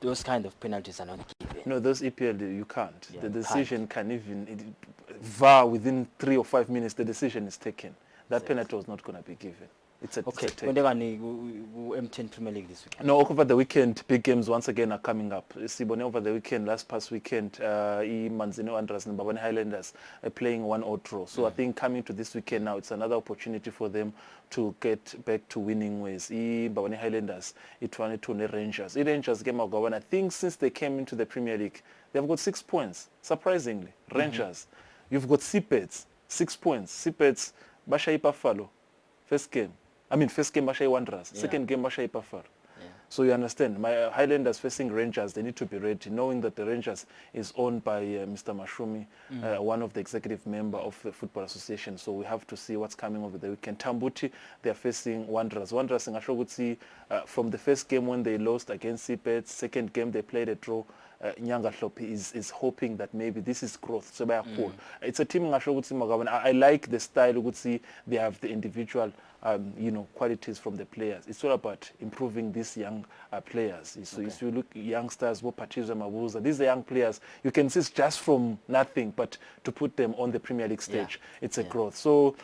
[SPEAKER 1] those kind of penalties are not given.
[SPEAKER 12] No, those EPL, you can't. The decision can even, VAR within 3 or 5 minutes, the decision is taken. That penalty was not going to be given.
[SPEAKER 1] Okay, when they're going to M10 Premier League this weekend?
[SPEAKER 12] No, over the weekend, big games once again are coming up. Sibone over the weekend, past weekend, Manzino Wanderers and Bavani Highlanders are playing 1-0 draw. So I think coming to this weekend now, it's another opportunity for them to get back to winning ways. Bavani Highlanders, it Rangers. Rangers game of government. I think since they came into the Premier League, they've got 6 points. Surprisingly, Rangers. You've got Seabeds, 6 points. Seabeds, Bashai Buffalo, first game Bashai Wanderers, second game Bashai Buffalo. So you understand, my Highlanders facing Rangers, they need to be ready, knowing that the Rangers is owned by Mr. Mashumi, one of the executive member of the Football Association. So we have to see what's coming over the weekend. Tambuti, they are facing Wanderers. Wanderers in Ashogutsi, from the first game when they lost against Seabeds, second game they played a draw. Nyanga Hlopi is hoping that maybe this is growth. So cool. It's a team I like the style. You could see they have the individual qualities from the players. It's all about improving these young players. So if you look youngsters, Patrizia Mabuza, these are young players. You can see it's just from nothing, but to put them on the Premier League stage, it's a growth. So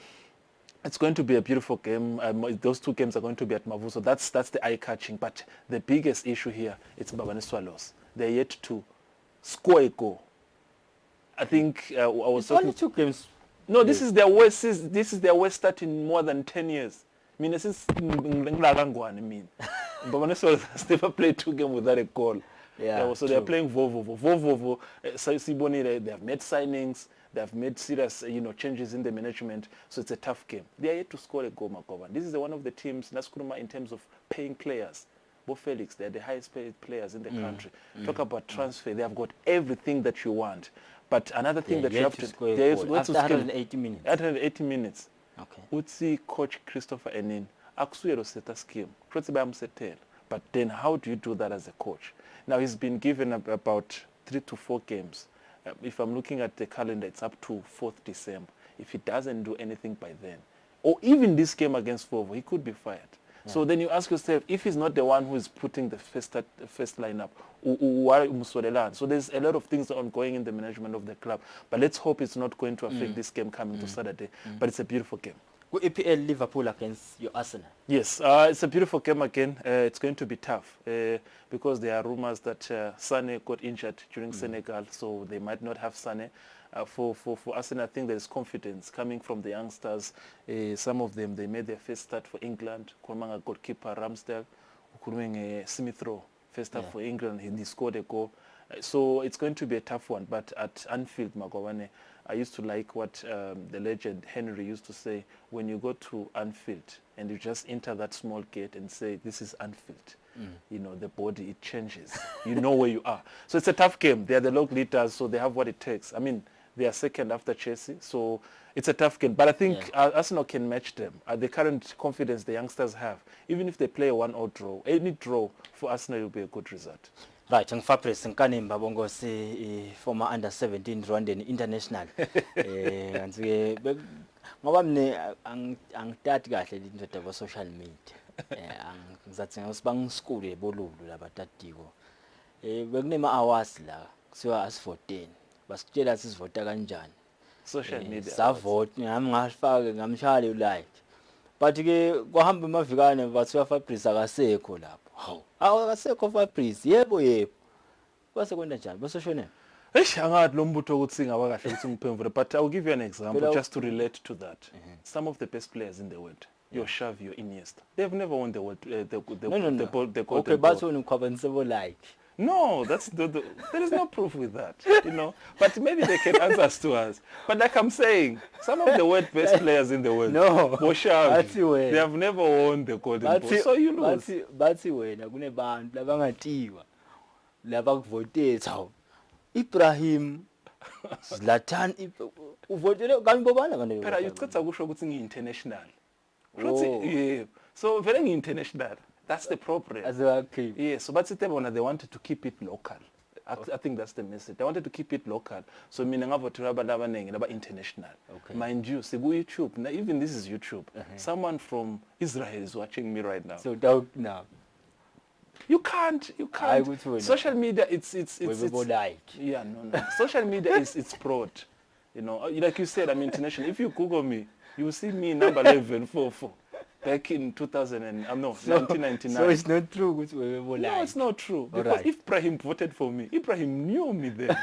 [SPEAKER 12] it's going to be a beautiful game. Those 2 games are going to be at Mavuso. That's the eye-catching. But the biggest issue here, it's Bavani Swallows. They're yet to score a goal. I think I was
[SPEAKER 1] only 2 games.
[SPEAKER 12] No, this is their worst. This is their worst start in more than 10 years. I mean, since Bavani Swallows has never played 2 games without a goal. So they're playing Vovovo. Siboni, they have made signings. They have made serious, changes in the management. So it's a tough game. They are yet to score a goal, Makoban. This is one of the teams, Naskuruma, in terms of paying players. Bo Felix, they're the highest paid players in the country. Talk about transfer. They have got everything that you want. But another thing that you have to
[SPEAKER 1] score after 180 minutes.
[SPEAKER 12] 180 minutes.
[SPEAKER 1] Okay.
[SPEAKER 12] Would see Coach Christopher Enin. Aksuyero set a scheme. But then how do you do that as a coach? Now he's been given about 3 to 4 games. If I'm looking at the calendar, it's up to 4th December. If he doesn't do anything by then, or even this game against Vovo, he could be fired. So then you ask yourself, if he's not the one who is putting the first lineup, so there's a lot of things ongoing in the management of the club. But let's hope it's not going to affect this game coming to Saturday. But it's a beautiful game.
[SPEAKER 1] Ku-EPL Liverpool against your Arsenal.
[SPEAKER 12] Yes, it's a beautiful game again. It's going to be tough because there are rumors that Sané got injured during Senegal, so they might not have Sané. For Arsenal, I think there's confidence coming from the youngsters. Some of them, they made their first start for England. Kurmanga goalkeeper Ramsdale, Smith Rowe, first start for England, he scored a goal. So it's going to be a tough one, but at Anfield, Magwawane, I used to like what the legend Henry used to say, when you go to Anfield and you just enter that small gate and say, this is Anfield, you know, the body, it changes. You know where you are. So it's a tough game. They are the log leaders, so they have what it takes. I mean, they are second after Chelsea, so it's a tough game. But I think Arsenal can match them. At the current confidence the youngsters have, even if they play a 1-0 draw, any draw for Arsenal will be a good result.
[SPEAKER 1] Right, Fabrice Nkanimba Bongosi, former under-17 Rwandan international. Kanti ke ngoba mina angitati kahle into of social media. Ngizathi ngosibangisikule ebolulu labatatiko. Bekunema hours la kusiwa asivoteni. Basitshela sisivota kanjani.
[SPEAKER 12] Social media.
[SPEAKER 1] Savote ngami ngafaka ngamshaya like. But ke kwahamba amavikane bathiwa Fabrice akasekho lapho. Hawu. Akasekho Fabrice. Yebo. Base kwenda njani? Basoshone.
[SPEAKER 12] Angathi lo mbutho ukuthi singaba kahle ukuthi ngiphendule, but I'll give you an example just to relate to that. Some of the best players in the world, your Xavi, your Iniesta, they've never won the world the
[SPEAKER 1] Okay, but when you like.
[SPEAKER 12] No, that's there is no proof with that, you know. But maybe they can answer us to us. But like I'm saying, some of the world best players in the world, Xavi, they have never won the golden ball, so you lose.
[SPEAKER 1] Bathi wena kunebantu labangatiwa labakuvotela Ibrahim Zlatan uvotele kanibobana kanene.
[SPEAKER 12] Phela ucitha kusho ukuthi ngi-international. Yeah. So vele ngi-international. That's the problem. Yeah, so but they wanted to keep it local. I think that's the message. They wanted to keep it local. So mina ngavotela abantu abaningi laba international. Mind you, siku YouTube. Now even this is YouTube. Someone from Israel is watching me right now.
[SPEAKER 1] So doubt now.
[SPEAKER 12] You can't. Social media, it's yeah, no. Social media it's broad. You know, like you said, I'm international. If you Google me, you will see me number 1144 back in 1999.
[SPEAKER 1] So it's not true.
[SPEAKER 12] No, it's not true. Because if Ibrahim voted for me, Ibrahim knew me then.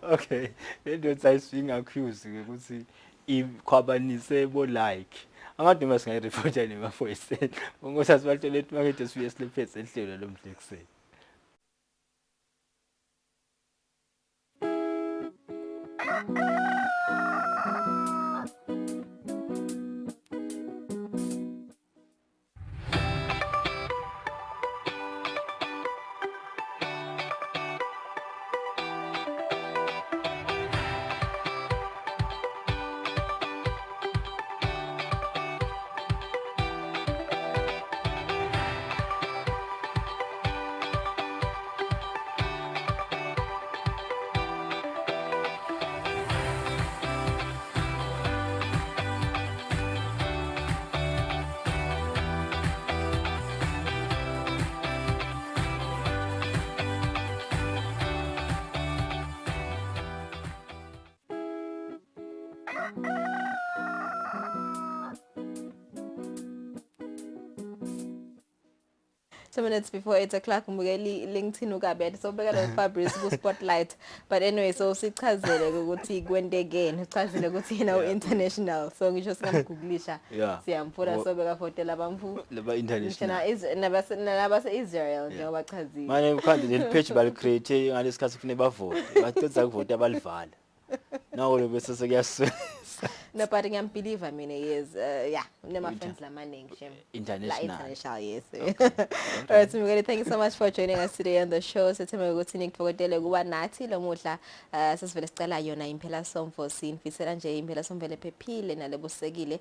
[SPEAKER 1] Okay. Then don't I swing accused if kwabanise like. Angathi masingayireport nima voice. Ngosasibatshela ethi makethi sibuye silephethe ehlelo lomhlekuseni.
[SPEAKER 8] Minutes before 8 o'clock mbukeli LinkedIn ukabet so beka lo Fabrice ku spotlight, but anyway so sichazele ukuthi kwendekeni sichazele ukuthi yena international, so ngisho singamgooglisha siyamfuna so beka fotela bamfu
[SPEAKER 1] laba international
[SPEAKER 8] nabase Israel njengoba chazile
[SPEAKER 1] manje ukhandi le page bal create ngalesikhathi kufanele bavote bacela ukuvota abalivala nawo lo bese sekuyaswela.
[SPEAKER 8] No, but I believe mina yes nema friends lamaningi shem international yes. Alright, so thank you so much for joining us today on the show. Sithemba ukuthi nikufokotele kuba nathi lomuhla sesivele sicela yona imphela somfo sinfisela nje imphela somvele phephile nalebusekile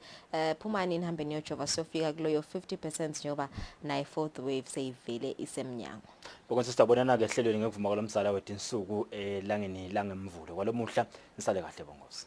[SPEAKER 8] phumani nihambe niyojova sofika kulo 50% njengoba nayi fourth wave seyivele isemnyango.
[SPEAKER 1] Bonke sisabonana ke ehlelweni ngekuvuma kwalomsala wethu insuku langeni langemvulo kwalomuhla nisale kahle bongosi.